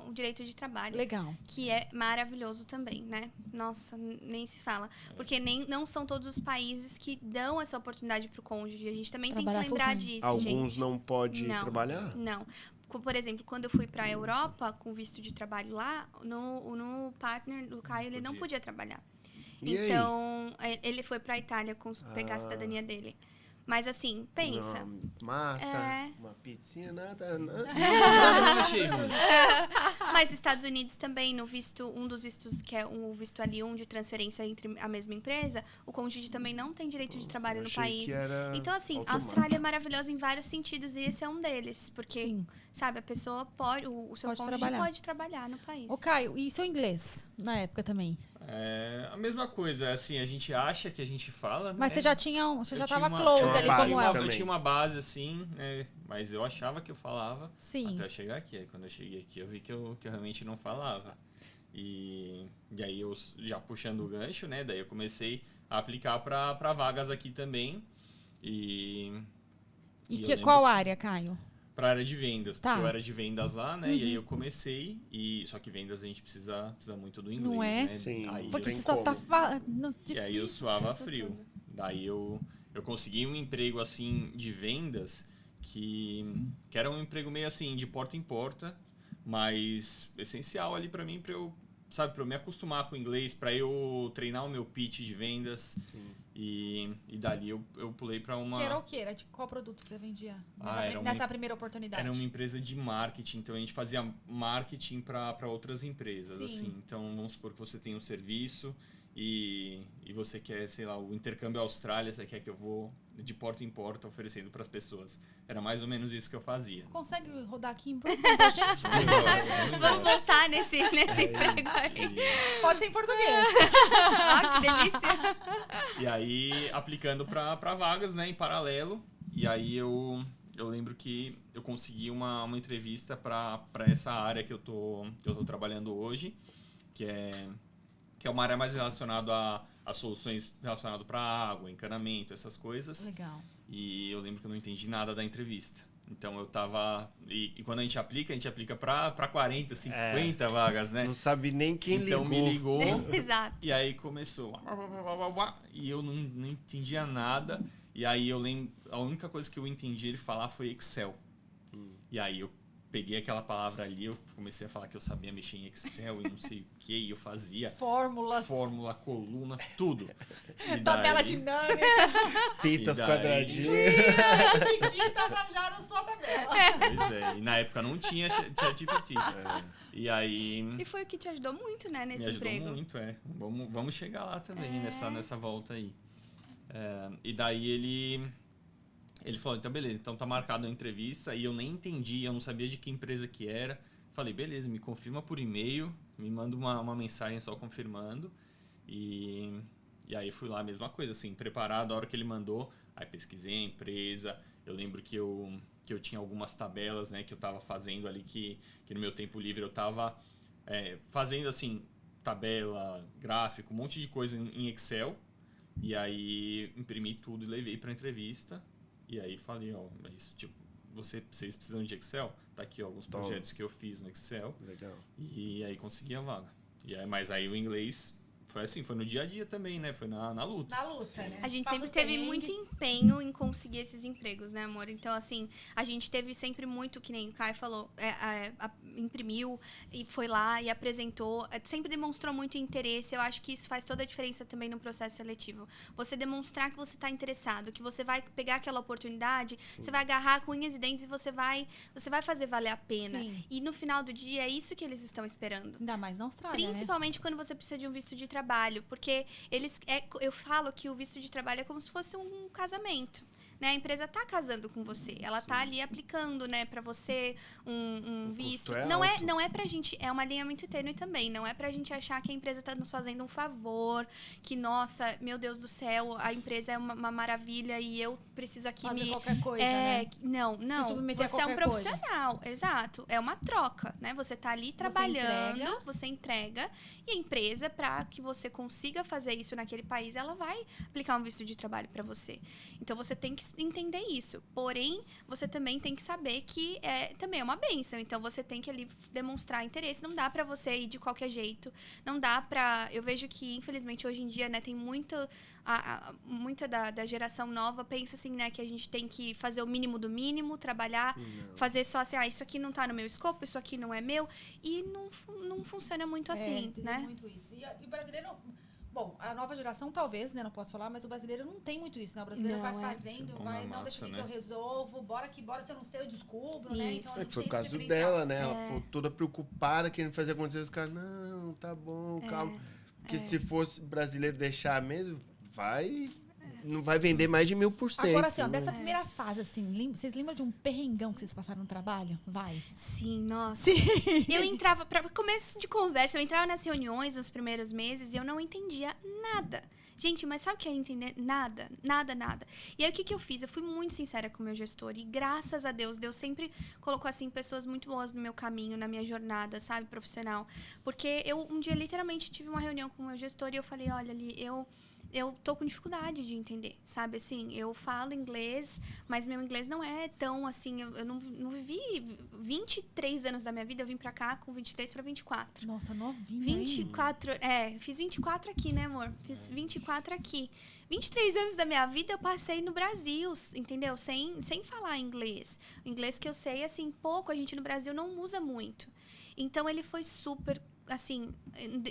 S3: o direito de trabalho.
S1: Legal.
S3: Que é maravilhoso também, né? Nossa, nem se fala. Porque não são todos os países que dão essa oportunidade pro cônjuge. A gente também
S1: Trabalhar
S3: tem que lembrar
S1: full-time.
S3: disso,
S2: Alguns
S3: gente.
S2: não podem
S3: Não.
S2: trabalhar?
S3: Não. Por exemplo, quando eu fui pra Europa com visto de trabalho lá, no partner do Caio, ele não podia trabalhar.
S2: E aí?
S3: Então, ele foi pra Itália pegar a
S2: Ah.
S3: cidadania dele. Mas assim, pensa.
S2: Não, massa,
S3: É.
S2: uma pizzinha, nada.
S4: Eu achei ruim.
S3: Mas Estados Unidos também, no visto, um dos vistos, que é o visto L1 de transferência entre a mesma empresa, o cônjuge também não tem direito de trabalho
S2: eu
S3: no
S2: achei
S3: país.
S2: que era
S3: Então, assim, a
S2: automático.
S3: Austrália é maravilhosa em vários sentidos e esse é um deles. Porque,
S1: Sim.
S3: sabe, a pessoa pode, o seu
S1: Pode
S3: cônjuge
S1: trabalhar.
S3: pode trabalhar no país.
S1: Ô, Caio, e seu inglês? Na época também.
S4: É a mesma coisa, assim, a gente acha que a gente fala,
S1: Mas
S4: né?
S1: você já tinha, você já
S4: Eu
S1: tava
S4: tinha
S1: close
S2: uma
S1: ali
S2: base
S1: como ela.
S2: também.
S4: Eu tinha uma base, assim, né? Mas eu achava que eu falava
S1: Sim.
S4: até eu chegar aqui. Aí quando eu cheguei aqui, eu vi que eu realmente não falava. E aí eu, já puxando o gancho, né? Daí eu comecei a aplicar para vagas aqui também. E eu lembro-
S1: Qual área, Caio?
S4: Pra área de vendas,
S1: Tá.
S4: porque eu era de vendas lá, né? E aí eu comecei, só que vendas a gente precisa muito do inglês,
S1: Não é?
S4: né?
S2: Sim,
S4: Aí
S1: Porque
S2: tem
S1: você só
S2: como.
S1: tá falando.
S4: E aí eu suava frio. Daí eu consegui um emprego, assim, de vendas, que era um emprego meio assim, de porta em porta, mas essencial ali pra mim, pra eu me acostumar com o inglês, pra eu treinar o meu pitch de vendas.
S2: Sim.
S4: E dali eu pulei pra uma...
S1: Que era o quê? Era de qual produto que você vendia?
S4: Era
S1: Nessa primeira oportunidade.
S4: Era uma empresa de marketing, então a gente fazia marketing para outras empresas,
S1: Sim.
S4: assim. Então, vamos supor que você tem um serviço e você quer, sei lá, o intercâmbio Austrália, você quer que eu vou de porta em porta oferecendo para as pessoas. Era mais ou menos isso que eu fazia.
S1: Consegue rodar aqui em Brisbane pra gente?
S3: Vamos voltar nesse emprego aí.
S1: Pode ser em português.
S3: Ah, que delícia.
S4: E aí, aplicando para vagas, né, em paralelo. E aí eu lembro que eu consegui uma entrevista para essa área que eu tô trabalhando hoje, que é uma área mais relacionada a soluções relacionadas para água, encanamento, essas coisas.
S1: Legal.
S4: E eu lembro que eu não entendi nada da entrevista. Então eu tava... E quando a gente aplica para 40, 50 vagas, né?
S2: Não sabe nem quem
S4: Então
S2: ligou.
S4: me ligou
S3: Exato.
S4: e aí começou. E eu não entendia nada. E aí eu lembro, a única coisa que eu entendi ele falar foi Excel. E aí eu peguei aquela palavra ali, eu comecei a falar que eu sabia mexer em Excel e não sei o que, e eu fazia
S1: Fórmula,
S4: coluna, tudo. E
S1: tabela
S4: daí-
S1: dinâmica.
S2: Pintas
S4: E daí-
S2: quadradinhos.
S1: Repetir, tava já na sua tabela.
S4: Pois é, e na época não tinha ChatGPT. E aí
S3: E foi o que te ajudou muito, né, nesse
S4: me ajudou
S3: emprego.
S4: muito, Vamos chegar lá também, nessa volta aí. E daí ele falou, então beleza, então tá marcado a entrevista, e eu nem entendi, eu não sabia de que empresa que era. Falei, beleza, me confirma por e-mail, me manda uma mensagem só confirmando. E aí fui lá, a mesma coisa, assim, preparado, a hora que ele mandou, aí pesquisei a empresa. Eu lembro que eu tinha algumas tabelas, né, que eu tava fazendo ali, que no meu tempo livre eu tava fazendo, assim, tabela, gráfico, um monte de coisa em Excel. E aí imprimi tudo e levei pra entrevista. E aí falei, ó, é isso, tipo, vocês precisam de Excel? Tá aqui ó, alguns
S2: Toma.
S4: projetos que eu fiz no Excel.
S2: Legal.
S4: E aí consegui a vaga. Mas aí o inglês foi assim, foi no dia a dia também, né? Foi na luta.
S1: Na luta, né?
S3: A gente
S1: Passa
S3: sempre
S1: os
S3: teve
S1: perrengues.
S3: muito empenho em conseguir esses empregos, né, amor? Então, assim, a gente teve sempre muito, que nem o Caio falou, imprimiu e foi lá e apresentou, sempre demonstrou muito interesse. Eu acho que isso faz toda a diferença também no processo seletivo. Você demonstrar que você está interessado, que você vai pegar aquela oportunidade, você vai agarrar com unhas e dentes e você vai fazer valer a pena.
S1: Sim.
S3: E no final do dia, é isso que eles estão esperando.
S1: Ainda mais na Austrália, né?
S3: Principalmente quando você precisa de um visto de trabalho, porque eu falo que o visto de trabalho é como se fosse um casamento, né? A empresa tá casando com você, ela tá ali aplicando, né, para você um
S2: O
S3: visto.
S2: custo é
S3: Não
S2: alto.
S3: não é pra gente, é uma linha muito tênue também, não é pra gente achar que a empresa tá nos fazendo um favor, que nossa, meu Deus do céu, a empresa é uma maravilha e eu preciso aqui
S1: Fazer
S3: me
S1: qualquer coisa, né?
S3: Não,
S1: submeter a
S3: você é um
S1: qualquer coisa.
S3: profissional, exato. É uma troca, né? Você tá ali trabalhando, você entrega, e a empresa, para que você consiga fazer isso naquele país, ela vai aplicar um visto de trabalho para você. Então você tem que entender isso. Porém, você também tem que saber que também é uma bênção. Então você tem que ali demonstrar interesse. Não dá para você ir de qualquer jeito. Não dá para. Eu vejo que, infelizmente, hoje em dia, né, tem muita da geração nova pensa assim, né, que a gente tem que fazer o mínimo do mínimo, trabalhar, fazer só assim, isso aqui não tá no meu escopo, isso aqui não é meu, e não funciona muito assim,
S1: tem
S3: né?
S1: muito isso. E o brasileiro... Bom, a nova geração talvez, né? Não posso falar, mas o brasileiro não tem muito isso, né? O brasileiro
S3: Não,
S1: vai fazendo,
S4: Mão
S1: vai,
S4: na
S1: não, deixa
S4: massa,
S1: que eu
S4: né?
S1: resolvo, bora que bora, se eu não sei, eu descubro, né?
S3: Isso.
S1: Então,
S2: É
S1: não
S2: que foi o
S1: tem esse
S2: caso
S1: diferencial.
S2: dela, né? Ela ficou toda preocupada, querendo fazer acontecer. Os caras, não, tá bom, calma. Porque se fosse brasileiro deixar mesmo, não vai vender mais de 1000%.
S1: Agora, assim, ó,
S2: né?
S1: dessa primeira fase, assim, vocês lembram de um perrengão que vocês passaram no trabalho? Vai.
S3: Sim, nossa.
S1: Sim.
S3: Eu entrava, para começo de conversa, eu entrava nas reuniões nos primeiros meses e eu não entendia nada. Gente, mas sabe o que é entender? Nada, nada, nada. E aí, o que eu fiz? Eu fui muito sincera com o meu gestor e, graças a Deus, Deus sempre colocou, assim, pessoas muito boas no meu caminho, na minha jornada, sabe, profissional. Porque eu, um dia, literalmente, tive uma reunião com o meu gestor e eu falei, olha, ali, eu tô com dificuldade de entender, sabe? Assim, eu falo inglês, mas meu inglês não é tão, assim... Eu não vivi 23 anos da minha vida, eu vim pra cá com 23 para 24.
S1: Nossa, novinha,
S3: 24... fiz 24 aqui, né, amor? Fiz 24 aqui. 23 anos da minha vida eu passei no Brasil, entendeu? Sem falar inglês. O inglês que eu sei, assim, pouco. A gente no Brasil não usa muito. Então, ele foi super... assim,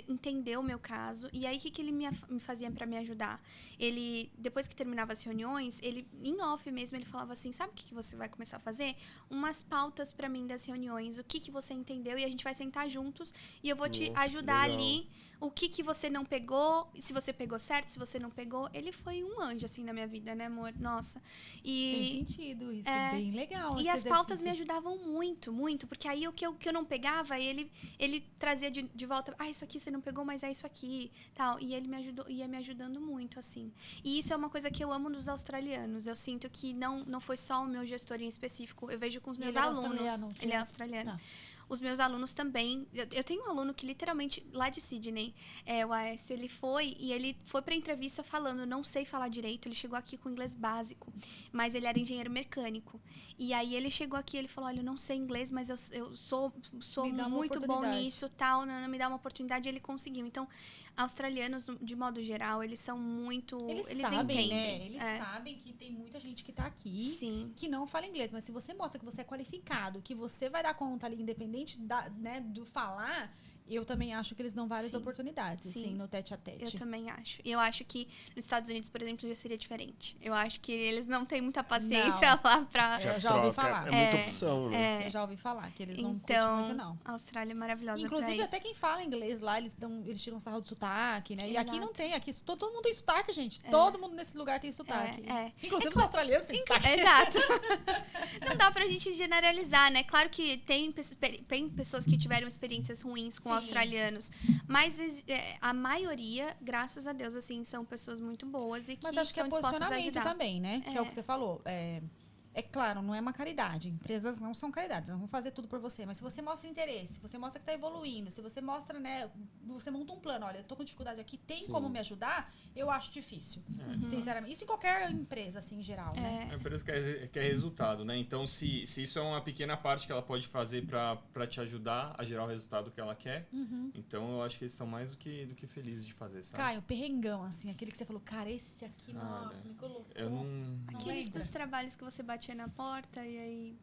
S3: entendeu o meu caso. E aí, o que ele me fazia para me ajudar? Ele, depois que terminava as reuniões, ele, em off mesmo, ele falava assim, sabe o que você vai começar a fazer? Umas pautas para mim das reuniões, o que você entendeu, e a gente vai sentar juntos, e eu vou te ajudar
S2: legal.
S3: ali, o que você não pegou, se você pegou certo, se você não pegou. Ele foi um anjo, assim, na minha vida, né, amor? Nossa.
S1: Tem sentido isso, bem legal.
S3: E
S1: esse
S3: as pautas
S1: exercício.
S3: me ajudavam muito, muito. Porque aí o que eu não pegava, ele trazia de volta. Isso aqui você não pegou, mas é isso aqui. Tal. E ele me ajudou, ia me ajudando muito, assim. E isso é uma coisa que eu amo nos australianos. Eu sinto que não foi só o meu gestor em específico. Eu vejo com os meus
S1: Ele é
S3: alunos.
S1: australiano?
S3: Ele é australiano.
S1: Não.
S3: os meus alunos também. Eu tenho um aluno que literalmente, lá de Sydney, o Aécio, ele foi pra entrevista falando, não sei falar direito, ele chegou aqui com inglês básico, mas ele era engenheiro mecânico. E aí ele chegou aqui, ele falou, olha, eu não sei inglês, mas eu sou muito bom nisso, tal, não me dá uma oportunidade, e ele conseguiu. Então, australianos, de modo geral, eles são muito... Eles
S1: sabem,
S3: entendem.
S1: né? Eles sabem que tem muita gente que tá aqui que não fala inglês. Mas se você mostra que você é qualificado, que você vai dar conta ali, independente do falar... Eu também acho que eles dão várias oportunidades, assim, no tete-a-tete.
S3: Eu também acho. E eu acho que nos Estados Unidos, por exemplo, já seria diferente. Eu acho que eles não têm muita paciência lá pra...
S1: Eu já ouvi falar.
S2: É muita opção, né?
S1: Eu já ouvi falar que eles não curtem muito, não.
S3: A Austrália é maravilhosa.
S1: Inclusive, até quem fala inglês lá, eles tiram sarro do sotaque, né? E
S3: Exato.
S1: aqui não tem. Aqui todo mundo tem sotaque, gente. Todo mundo nesse lugar tem sotaque. Inclusive os australianos têm sotaque.
S3: Exato. Não dá pra gente generalizar, né? Claro que tem pessoas que tiveram experiências ruins com australianos, mas a maioria, graças a Deus, assim, são pessoas muito boas e que
S1: Mas acho que é
S3: estão dispostas a
S1: posicionamento
S3: ajudar.
S1: também, né? Que é o que você falou. É claro, não é uma caridade. Empresas não são caridades, não vão fazer tudo por você. Mas se você mostra interesse, se você mostra que tá evoluindo, se você mostra, né? Você monta um plano, olha, eu tô com dificuldade aqui, tem como me ajudar? Eu acho difícil. Sinceramente. Isso em qualquer empresa, assim, em geral, né?
S4: A empresa quer resultado, né? Então, se isso é uma pequena parte que ela pode fazer para te ajudar a gerar o resultado que ela quer, então eu acho que eles estão mais do que felizes de fazer, sabe?
S1: Caio, perrengão, assim, aquele que você falou, cara, esse aqui, nossa, me colocou.
S4: Eu não...
S3: Aqueles dos trabalhos que você batia na porta e aí...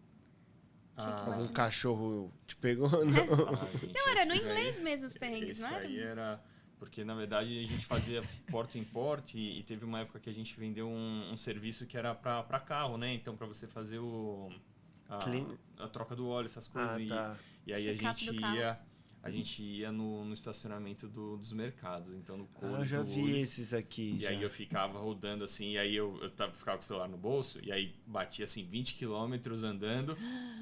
S2: Um cachorro te pegou?
S4: Gente,
S3: Não, era no inglês mesmo os perrengues, não era?
S4: Isso aí era... Porque, na verdade, a gente fazia porta em porta e teve uma época que a gente vendeu um serviço que era para carro, né? Então, para você fazer a troca do óleo, essas coisas. E aí a gente ia no estacionamento dos mercados. Então, no Coles,
S2: eu já vi esses aqui.
S4: E aí eu ficava rodando assim, e aí eu ficava com o celular no bolso, e aí batia assim 20 quilômetros andando,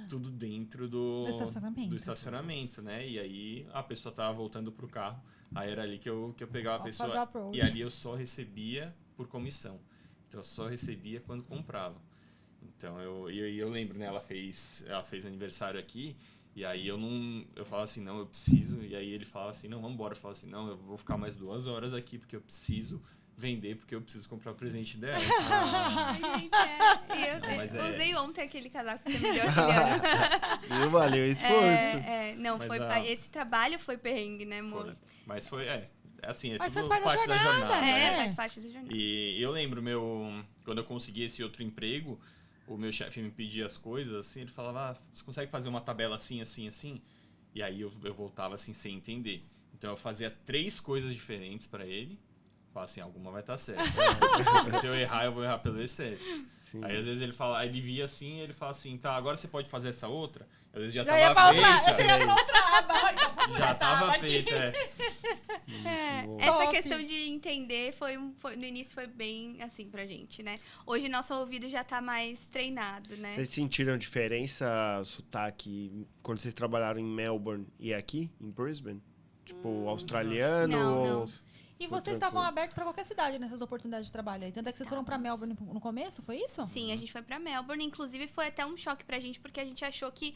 S4: tudo dentro do estacionamento, né? E aí a pessoa tava voltando pro carro, aí era ali que eu pegava a pessoa, e ali eu só recebia por comissão. Então eu só recebia quando comprava. Então eu lembro, né? Ela fez aniversário aqui. E aí eu falava assim, não, eu preciso. E aí ele falava assim, não, vamos embora. Eu falava assim, não, eu vou ficar mais 2 horas aqui porque eu preciso vender, porque eu preciso comprar o presente dela.
S3: Gente, eu usei ontem aquele casaco que você me deu aquele ano.
S2: Valeu o esforço.
S3: Não, esse trabalho foi perrengue, né, amor?
S4: Mas foi, assim,
S1: mas
S4: tudo
S1: faz parte da jornada.
S3: Né? Faz parte da jornada.
S4: E eu lembro, quando eu consegui esse outro emprego, o meu chefe me pedia as coisas, assim, ele falava, você consegue fazer uma tabela assim, assim, assim? E aí eu voltava assim, sem entender. Então eu fazia 3 coisas diferentes para ele. Falava assim, alguma vai estar certa. Se eu errar, eu vou errar pelo excesso. Sim. Aí às vezes ele via assim, ele fala assim, tá, agora você pode fazer essa outra? Às vezes já tava feita.
S1: Você ia pra outra aba, então
S4: já tava feita,
S3: Essa questão de entender no início foi bem assim pra gente, né? Hoje nosso ouvido já tá mais treinado, né?
S2: Vocês sentiram diferença, sotaque, quando vocês trabalharam em Melbourne e aqui, em Brisbane? Tipo, australiano?
S3: Não.
S1: E vocês estavam abertos para qualquer cidade nessas oportunidades de trabalho aí? Tanto é que vocês foram para Melbourne no começo, foi isso?
S3: Sim, a gente foi para Melbourne. Inclusive, foi até um choque pra gente, porque a gente achou que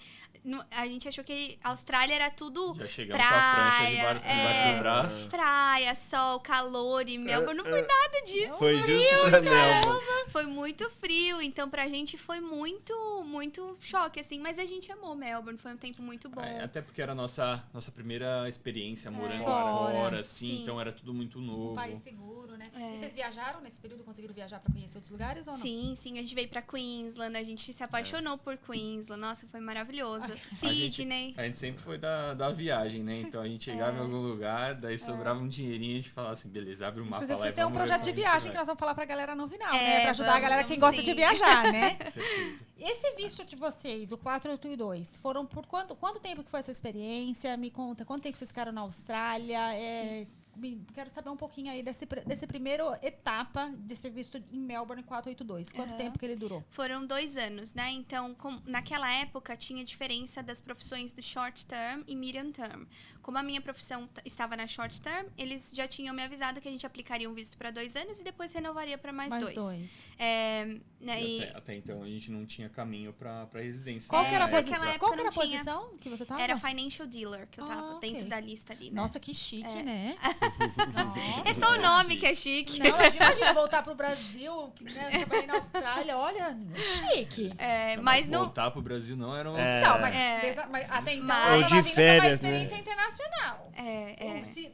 S3: a Austrália era tudo
S4: já chegamos com a prancha debaixo do braço.
S3: Praia, sol, calor. E Melbourne não foi nada disso.
S2: Foi justo pra Melbourne.
S3: Foi muito frio. Então, pra gente foi muito, muito choque, assim. Mas a gente amou Melbourne. Foi um tempo muito bom.
S4: Até porque era a nossa primeira experiência morando fora, assim. Sim. Então, era tudo muito novo.
S1: Um país seguro, né? E vocês viajaram nesse período? Conseguiram viajar pra conhecer outros lugares ou não?
S3: Sim. A gente veio pra Queensland. A gente se apaixonou por Queensland. Nossa, foi maravilhoso. Sydney.
S4: A gente sempre foi da viagem, né? Então, a gente chegava em algum lugar, daí sobrava um dinheirinho e a gente falava assim, beleza, abre o mapa lá.
S1: Vocês têm um projeto de viagem que nós vamos falar pra galera no final, né? Pra ajudar a galera que gosta de viajar, né?
S4: Com certeza.
S1: Esse visto de vocês, o 482, foram por quanto tempo que foi essa experiência? Me conta, quanto tempo vocês ficaram na Austrália? quero saber um pouquinho aí desse primeiro etapa de ser visto em Melbourne 482. Quanto tempo que ele durou?
S3: Foram 2 anos, né? Então, naquela época, tinha diferença das profissões do short term e medium term. Como a minha profissão estava na short term, eles já tinham me avisado que a gente aplicaria um visto para 2 anos e depois renovaria para mais 2.
S4: Até então, a gente não tinha caminho para residência.
S1: Qual que era a
S3: naquela
S1: posição?
S3: época
S1: Qual que era a
S3: não tinha.
S1: posição que você tava?
S3: Era financial dealer, que eu tava
S1: ok.
S3: dentro da lista ali, né?
S1: Nossa, que chique, né?
S3: É só o nome que é chique.
S1: Não, mas imagina voltar pro Brasil, né? Eu trabalhei na Austrália, olha, chique.
S3: Mas não...
S4: Voltar pro Brasil não era uma
S1: Não, mas até então ela
S2: Ou
S1: tava
S2: de
S1: vindo com uma
S2: férias,
S1: experiência
S2: né?
S1: internacional.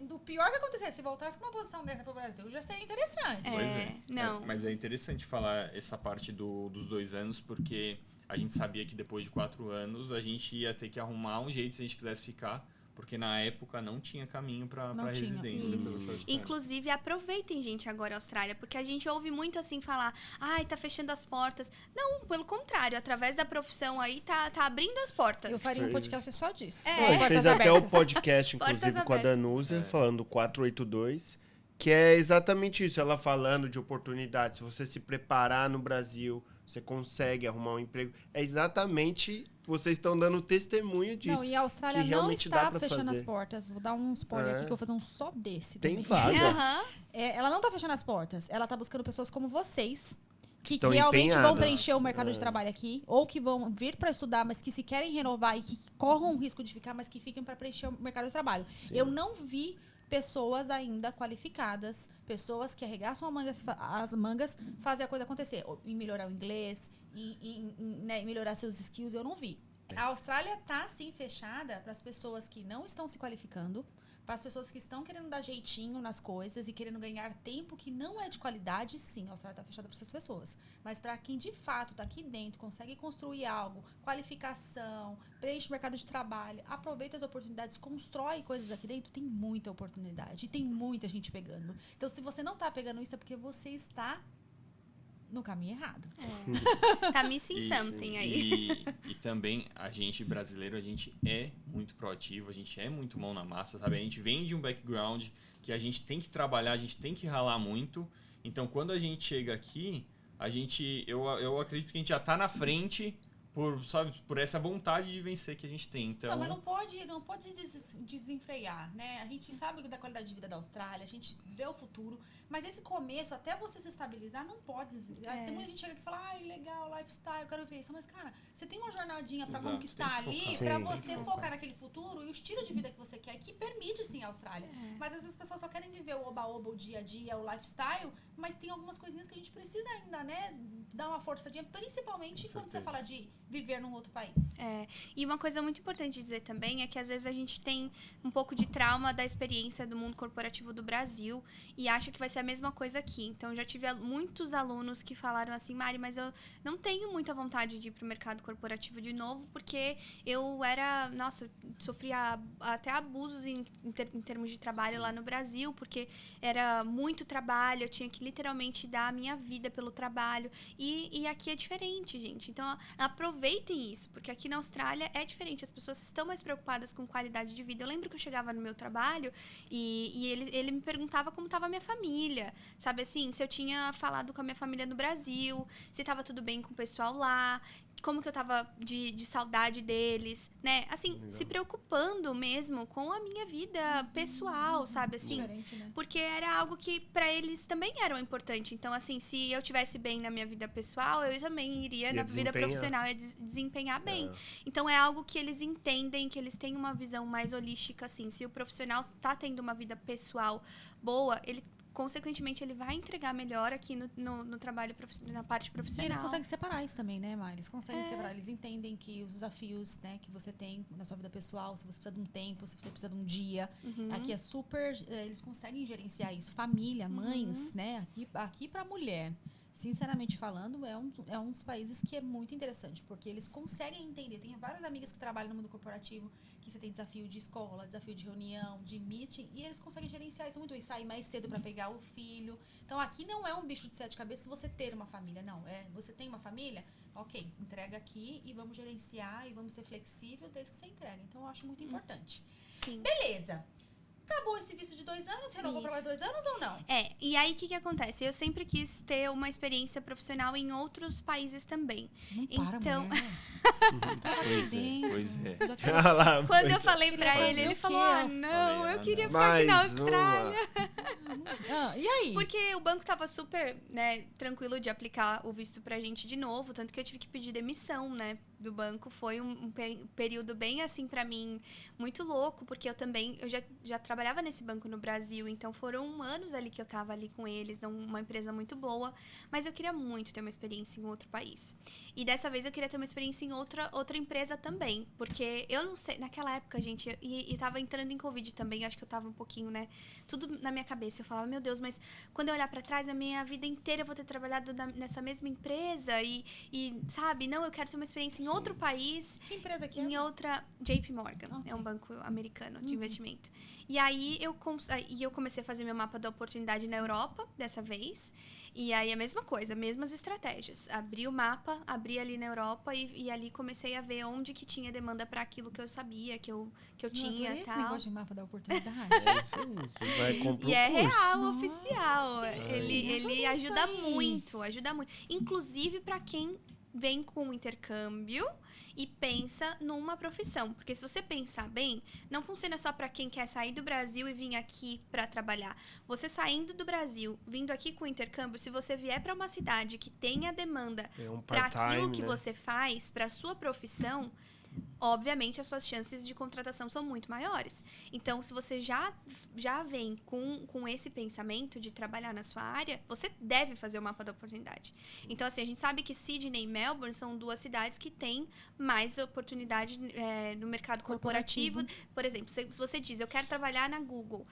S1: Do pior que acontecesse, se voltasse com uma posição dessa pro Brasil, já seria interessante.
S4: Pois é.
S3: Não.
S4: Mas é interessante falar essa parte dos 2 anos, porque a gente sabia que depois de 4 anos a gente ia ter que arrumar um jeito se a gente quisesse ficar, porque na época não tinha caminho para residência pelo short term.
S3: Inclusive, aproveitem, gente, agora a Austrália, porque a gente ouve muito assim falar, ai, tá fechando as portas. Não, pelo contrário, através da profissão aí, tá abrindo as portas.
S1: Eu faria um podcast só disso.
S2: A gente fez até o podcast, inclusive, com a Danusa, falando 482, que é exatamente isso. Ela falando de oportunidades. Se você se preparar no Brasil, você consegue arrumar um emprego. É exatamente... Vocês estão dando testemunho disso.
S1: Não, e a Austrália
S2: que
S1: não
S2: realmente dá
S1: está
S2: pra
S1: fechando
S2: fazer.
S1: as portas. Vou dar um spoiler aqui, que eu vou fazer um só desse
S2: Tem
S1: também.
S2: vaga.
S1: Ela não tá fechando as portas. Ela tá buscando pessoas como vocês, que
S2: Estão
S1: realmente vão
S2: empenhadas.
S1: preencher o mercado de trabalho aqui, ou que vão vir para estudar, mas que se querem renovar e que corram o risco de ficar, mas que fiquem para preencher o mercado de trabalho.
S2: Sim.
S1: Eu não vi pessoas ainda qualificadas, pessoas que arregaçam as mangas, fazem a coisa acontecer, em melhorar o inglês, né, em melhorar seus skills, eu não vi. A Austrália tá, sim, fechada para as pessoas que não estão se qualificando, para as pessoas que estão querendo dar jeitinho nas coisas e querendo ganhar tempo que não é de qualidade, sim, a Austrália tá fechada para essas pessoas. Mas para quem, de fato, tá aqui dentro, consegue construir algo, qualificação, preenche o mercado de trabalho, aproveita as oportunidades, constrói coisas aqui dentro, tem muita oportunidade. E tem muita gente pegando. Então, se você não tá pegando isso, é porque você está no caminho errado.
S3: Tá missing something aí.
S4: E também, a gente brasileiro, a gente é muito proativo, a gente é muito mão na massa, sabe? A gente vem de um background que a gente tem que trabalhar, a gente tem que ralar muito. Então, quando a gente chega aqui, eu acredito que a gente já tá na frente por essa vontade de vencer que a gente tem. Então...
S1: Não, mas não pode desenfrear, né? A gente sabe da qualidade de vida da Austrália, a gente vê o futuro, mas esse começo, até você se estabilizar, não pode. Tem muita gente que chega aqui e fala, ai, legal, lifestyle, eu quero ver isso. Mas, cara, você tem uma jornadinha pra conquistar ali, pra você focar naquele futuro e o estilo de vida que você quer, que permite, sim, a Austrália. Mas às vezes as pessoas só querem viver o oba-oba, o dia a dia, o lifestyle, mas tem algumas coisinhas que a gente precisa ainda, né, dar uma forçadinha, principalmente quando você fala de viver num outro país.
S3: E uma coisa muito importante de dizer também é que às vezes a gente tem um pouco de trauma da experiência do mundo corporativo do Brasil e acha que vai ser a mesma coisa aqui. Então, eu já tive muitos alunos que falaram assim, Mari, mas eu não tenho muita vontade de ir pro mercado corporativo de novo, porque eu sofria até abusos em termos de trabalho lá no Brasil, porque era muito trabalho, eu tinha que literalmente dar a minha vida pelo trabalho. E aqui é diferente, gente. Então, aproveitem isso, porque aqui na Austrália é diferente. As pessoas estão mais preocupadas com qualidade de vida. Eu lembro que eu chegava no meu trabalho e ele me perguntava como estava a minha família. Sabe assim, se eu tinha falado com a minha família no Brasil, se estava tudo bem com o pessoal lá, como que eu tava de saudade deles, né? Assim, se preocupando mesmo com a minha vida pessoal, sabe? Assim,
S1: Diferente, né?
S3: porque era algo que pra eles também era importante. Então, assim, se eu tivesse bem na minha vida pessoal, eu também iria na vida profissional e desempenhar bem. Então, é algo que eles entendem, que eles têm uma visão mais holística, assim. Se o profissional tá tendo uma vida pessoal boa, consequentemente, ele vai entregar melhor aqui no trabalho, na parte
S1: E
S3: profissional.
S1: eles conseguem separar isso também, né, Mari? Eles conseguem separar. Eles entendem que os desafios, né, que você tem na sua vida pessoal, se você precisa de um tempo, se você precisa de um dia. Aqui é super... Eles conseguem gerenciar isso. Família, mães, né? Aqui pra mulher, sinceramente falando, é um dos países que é muito interessante, porque eles conseguem entender. Tenho várias amigas que trabalham no mundo corporativo, que você tem desafio de escola, desafio de reunião, de meeting, e eles conseguem gerenciar isso muito bem, sair mais cedo para pegar o filho. Então, aqui não é um bicho de 7 cabeças você ter uma família, não. Você tem uma família? Ok, entrega aqui e vamos gerenciar e vamos ser flexível desde que você entrega. Então, eu acho muito importante.
S3: Sim.
S1: Beleza. acabou esse visto de 2 anos, renovou
S3: Isso.
S1: pra mais 2 anos ou não?
S3: E aí o que acontece? Eu sempre quis ter uma experiência profissional em outros países também.
S1: Não para,
S3: Então-
S1: mulher.
S4: Pois é.
S1: Já quero-
S2: Olha lá,
S3: Quando
S2: pois
S3: eu
S2: é.
S3: falei
S1: Queria
S3: pra
S1: fazer
S3: ele,
S1: o
S3: ele
S1: quê?
S3: falou: ah, não,
S4: Falei,
S3: eu
S4: ah,
S3: queria
S4: não.
S3: ficar aqui na
S2: Mais
S3: Austrália.
S1: E aí?
S3: Porque o banco tava super, né, tranquilo de aplicar o visto pra gente de novo, tanto que eu tive que pedir demissão, né, do banco. Foi um período bem, assim, pra mim, muito louco, porque eu já trabalhava nesse banco no Brasil, então foram anos ali que eu tava ali com eles, uma empresa muito boa, mas eu queria muito ter uma experiência em outro país. E dessa vez eu queria ter uma experiência em outra empresa também, porque eu não sei, naquela época, gente, e tava entrando em Covid também, acho que eu tava um pouquinho, né, tudo na minha cabeça. Eu falava, meu Deus, mas quando eu olhar pra trás, a minha vida inteira eu vou ter trabalhado nessa mesma empresa e, sabe, não, eu quero ter uma experiência em outro país,
S1: Que empresa que é?
S3: em outra... JP Morgan,
S1: Ok.
S3: é um banco americano de investimento. E aí eu comecei a fazer meu mapa da oportunidade na Europa, dessa vez. E aí a mesma coisa, mesmas estratégias. Abri o mapa, abri ali na Europa e ali comecei a ver onde que tinha demanda para aquilo que eu sabia, que eu tinha e
S1: esse
S3: tal.
S1: negócio de mapa da oportunidade.
S2: É isso aí. Você vai comprar
S3: E é
S2: curso.
S3: real,
S1: Nossa,
S3: oficial. Ele
S1: tudo isso
S3: ajuda
S1: aí.
S3: muito, ajuda muito. Inclusive para quem vem com intercâmbio e pensa numa profissão. Porque se você pensar bem, não funciona só para quem quer sair do Brasil e vir aqui para trabalhar. Você saindo do Brasil, vindo aqui com intercâmbio, se você vier para uma cidade que tenha demanda
S2: É um
S3: para aquilo
S2: part-time,
S3: que
S2: né?
S3: você faz, para sua profissão, obviamente as suas chances de contratação são muito maiores. Então, se você já vem com esse pensamento de trabalhar na sua área, você deve fazer o mapa da oportunidade. Então, assim, a gente sabe que Sydney e Melbourne são 2 cidades que têm mais oportunidade no mercado corporativo. Por exemplo, se você diz, eu quero trabalhar na Google,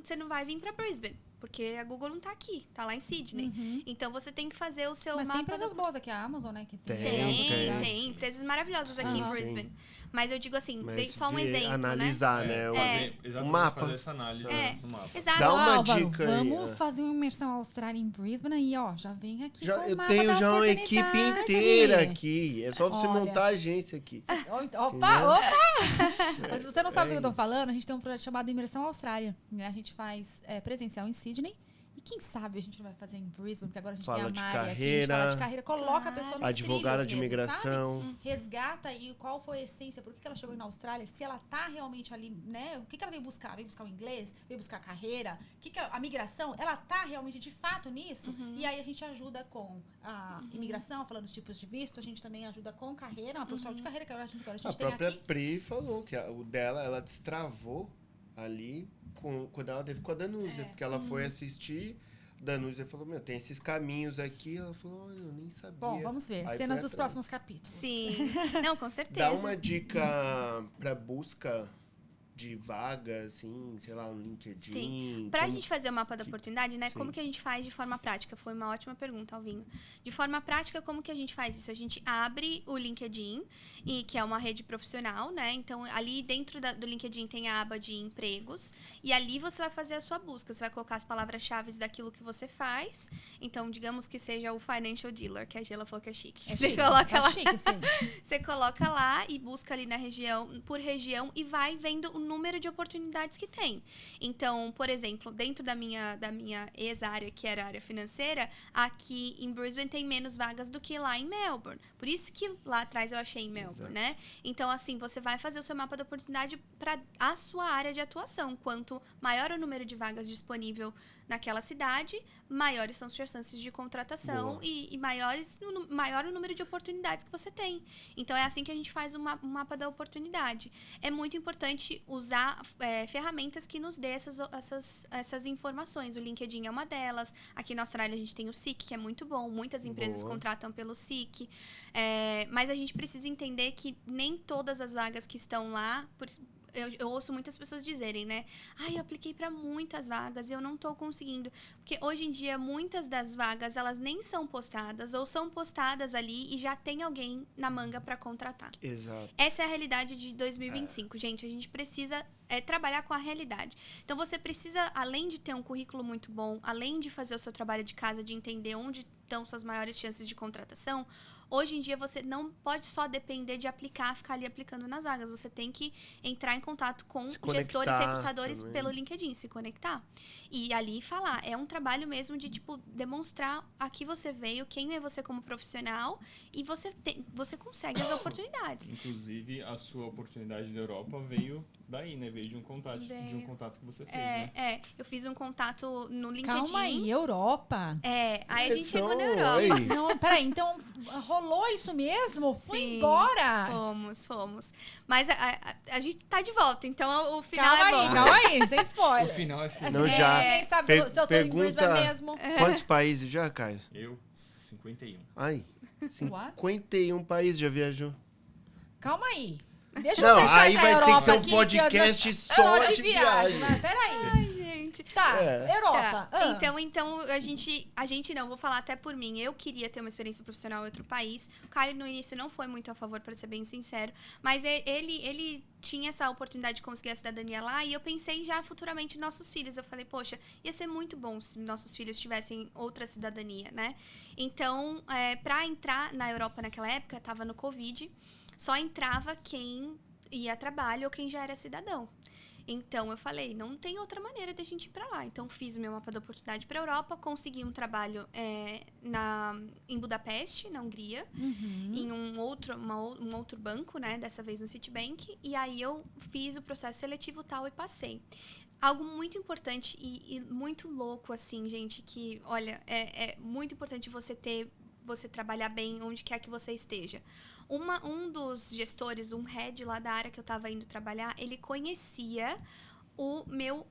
S3: você não vai vir para Brisbane, porque a Google não tá aqui, tá lá em Sydney. Então, você tem que fazer o seu
S1: Mas
S3: mapa
S1: tem empresas boas aqui, a Amazon, né? Que
S3: Tem empresas maravilhosas aqui em
S1: Aham.
S3: Brisbane. Mas eu digo assim,
S2: Mas
S3: dei só um
S2: de
S3: exemplo,
S2: analisar, né?
S4: Exatamente
S2: mapa.
S4: fazer essa análise no mapa.
S3: Exato.
S2: Dá uma
S1: Álvaro,
S2: dica aí,
S1: vamos fazer uma imersão Austrália em Brisbane e, ó, já vem aqui com o
S2: Eu
S1: mapa
S2: tenho
S1: da
S2: já uma equipe
S1: oportunidade.
S2: inteira aqui. É só você
S1: Olha.
S2: montar a agência aqui.
S1: Opa! Mas se você não sabe do que eu tô falando, a gente tem um projeto chamado Imersão Austrália. Né? A gente faz presencial em Sydney. E quem sabe a gente não vai fazer em Brisbane, porque agora a gente
S2: Fala
S1: tem a
S2: de
S1: Mari aqui, a gente fala
S2: carreira.
S1: de carreira, coloca a pessoa nos
S2: Advogada
S1: trilhos
S2: de
S1: mesmo,
S2: imigração.
S1: sabe? Resgata aí qual foi a essência, por que ela chegou na Austrália, se ela tá realmente ali, né? O que ela veio buscar? Veio buscar o inglês? Veio buscar a carreira? A migração, ela tá realmente de fato nisso? E aí a gente ajuda com a imigração, falando dos tipos de visto, a gente também ajuda com carreira, uma profissional de carreira que agora a gente
S2: A
S1: tem
S2: própria
S1: aqui.
S2: Pri falou que o dela, ela destravou ali quando ela teve com a Danúzia, porque ela foi assistir. Danúzia falou, tem esses caminhos aqui. Ela falou, olha, eu nem sabia.
S1: Bom, vamos ver.
S2: Aí
S1: Cenas
S2: foi
S1: dos
S2: atrás.
S1: próximos capítulos.
S3: Sim. Não, com certeza.
S2: Dá uma dica pra busca de vaga, assim, sei lá, no LinkedIn.
S3: Sim. Pra
S2: como-
S3: gente fazer o mapa da oportunidade, né?
S2: Sim.
S3: Como que a gente faz de forma prática? Foi uma ótima pergunta, Alvinho. De forma prática, como que a gente faz isso? A gente abre o LinkedIn, que é uma rede profissional, né? Então, ali dentro do LinkedIn tem a aba de empregos. E ali você vai fazer a sua busca. Você vai colocar as palavras-chave daquilo que você faz. Então, digamos que seja o Financial Dealer, que a Gela falou que é chique.
S1: É
S3: Você
S1: chique,
S3: coloca lá.
S1: chique isso aí.
S3: Você coloca lá e busca ali na região, por região, e vai vendo o número de oportunidades que tem. Então, por exemplo, dentro da minha ex-área, que era a área financeira, aqui em Brisbane tem menos vagas do que lá em Melbourne. Por isso que lá atrás eu achei em Melbourne, né? Então, assim, você vai fazer o seu mapa da oportunidade para a sua área de atuação. Quanto maior o número de vagas disponível naquela cidade, maiores são suas chances de contratação e maior o número de oportunidades que você tem. Então, é assim que a gente faz um mapa da oportunidade. É muito importante usar ferramentas que nos dê essas informações. O LinkedIn é uma delas. Aqui na Austrália, a gente tem o Seek, que é muito bom. Muitas empresas contratam pelo Seek. Mas a gente precisa entender que nem todas as vagas que estão lá... Eu ouço muitas pessoas dizerem, né? Eu apliquei para muitas vagas e eu não tô conseguindo. Porque hoje em dia, muitas das vagas, elas nem são postadas ou são postadas ali e já tem alguém na manga para contratar.
S2: Exato.
S3: Essa é a realidade de 2025, gente. A gente precisa trabalhar com a realidade. Então, você precisa, além de ter um currículo muito bom, além de fazer o seu trabalho de casa, de entender onde estão suas maiores chances de contratação, hoje em dia você não pode só depender de aplicar, ficar ali aplicando nas vagas. Você tem que entrar em contato com
S2: Se
S3: gestores,
S2: conectar
S3: recrutadores
S2: também.
S3: pelo LinkedIn, se conectar. E ali falar. É um trabalho mesmo de, tipo, demonstrar a que você veio, quem é você como profissional, e você consegue as oportunidades.
S4: Inclusive, a sua oportunidade da Europa veio daí, né? Veio de um contato que você fez, né?
S3: Eu fiz um contato no LinkedIn.
S1: Calma aí, Europa.
S3: Aí a gente chegou na
S2: Oi.
S3: Europa.
S1: Não, peraí, então rolou isso mesmo? Foi
S3: Sim,
S1: embora?
S3: Fomos. Mas a gente tá de volta, então o final é bom.
S1: Calma aí, sem
S4: O
S1: spoiler.
S4: final é final.
S2: Não,
S1: Assim,
S2: já.
S1: ninguém sabe se eu tô em Brisbane
S2: Pergunta-
S1: mesmo.
S2: Quantos países já, Caio?
S4: Eu, 51.
S2: Ai,
S1: What?
S2: 51 países já viajou.
S1: Calma aí. Deixa
S2: Não,
S1: eu fechar
S2: aí
S1: essa
S2: vai ter
S1: Europa
S2: que ser um
S1: aqui,
S2: podcast
S1: só
S2: só
S1: de
S2: de
S1: viagem.
S2: viagem.
S1: Mas peraí.
S3: Ai, gente.
S1: Tá,
S2: É.
S1: Europa.
S3: Tá. Então a gente não, vou falar até por mim. Eu queria ter uma experiência profissional em outro país. O Caio no início não foi muito a favor, para ser bem sincero, mas ele tinha essa oportunidade de conseguir a cidadania lá e eu pensei já futuramente em nossos filhos. Eu falei, poxa, ia ser muito bom se nossos filhos tivessem outra cidadania, né? Então, para entrar na Europa naquela época, tava no Covid, só entrava quem ia a trabalho ou quem já era cidadão. Então, eu falei, não tem outra maneira de a gente ir para lá. Então, fiz o meu mapa da oportunidade para a Europa, consegui um trabalho em Budapeste, na Hungria, em um outro banco, né? Dessa vez no Citibank. E aí, eu fiz o processo seletivo tal e passei. Algo muito importante e muito louco, assim, gente, que, olha, é muito importante você trabalhar bem onde quer que você esteja. Um dos gestores, um head lá da área que eu estava indo trabalhar, ele conhecia o meu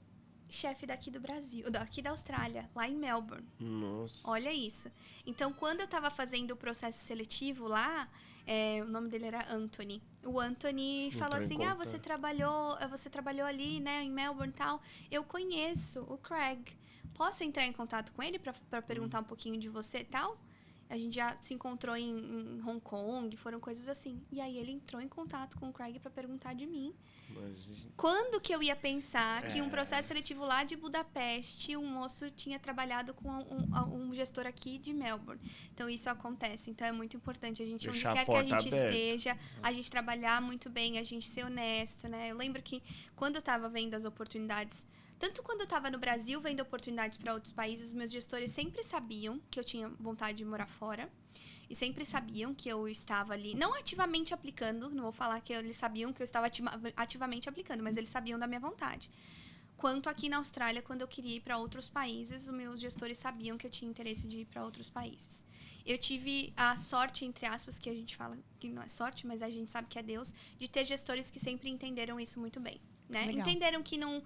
S3: chefe daqui do Brasil, daqui da Austrália, lá em Melbourne.
S2: Nossa.
S3: Olha isso. Então, quando eu estava fazendo o processo seletivo lá, o nome dele era Anthony. O Anthony falou
S2: Entrou em
S3: assim,
S2: contato.
S3: você trabalhou ali, né, em Melbourne e tal. Eu conheço o Craig. Posso entrar em contato com ele para perguntar um pouquinho de você e tal? A gente já se encontrou em Hong Kong, foram coisas assim. E aí ele entrou em contato com o Craig para perguntar de mim. Quando que eu ia pensar que um processo seletivo lá de Budapeste, um moço tinha trabalhado com um gestor aqui de Melbourne. Então isso acontece. Então é muito importante a gente,
S2: Deixar
S3: onde
S2: a
S3: quer que a
S2: porta
S3: gente
S2: aberta.
S3: esteja, a gente trabalhar muito bem, a gente ser honesto, né? Eu lembro que quando eu estava vendo as oportunidades, tanto quando eu estava no Brasil vendo oportunidades para outros países, os meus gestores sempre sabiam que eu tinha vontade de morar fora. E sempre sabiam que eu estava ali, não ativamente aplicando, não vou falar que eles sabiam que eu estava ativamente aplicando, mas eles sabiam da minha vontade. Quanto aqui na Austrália, quando eu queria ir para outros países, os meus gestores sabiam que eu tinha interesse de ir para outros países. Eu tive a sorte, entre aspas, que a gente fala que não é sorte, mas a gente sabe que é Deus, de ter gestores que sempre entenderam isso muito bem. Né? Entenderam que não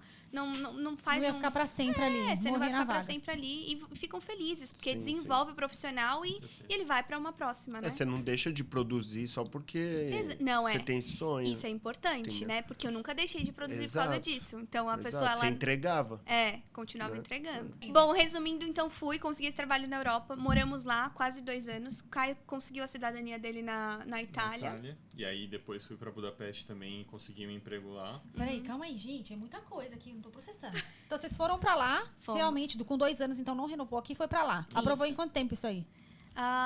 S3: faz
S1: Não ia ficar pra sempre ali.
S3: você não vai
S1: morrer na
S3: ficar pra
S1: vaga.
S3: sempre ali e ficam felizes, porque
S2: Sim,
S3: desenvolve o profissional e ele vai pra uma próxima, né?
S2: Você não deixa de produzir só porque
S3: Não,
S2: você tem esse sonho.
S3: Isso é importante,
S2: Entendeu?
S3: né? Porque eu nunca deixei de produzir por causa
S2: Exato.
S3: disso. Então, a
S2: Exato,
S3: pessoa,
S2: você
S3: ela...
S2: entregava.
S3: continuava
S2: Né?
S3: entregando. Bom, resumindo, então, consegui esse trabalho na Europa. Moramos lá quase 2 anos. O Caio conseguiu a cidadania dele na Itália.
S4: E aí depois fui pra Budapeste também e consegui um emprego lá.
S1: Peraí, calma aí, gente. É muita coisa aqui, não tô processando. Então, vocês foram pra lá,
S3: Fomos.
S1: realmente, com 2 anos, então não renovou aqui, foi pra lá. Aprovou
S3: Isso.
S1: em quanto tempo isso aí?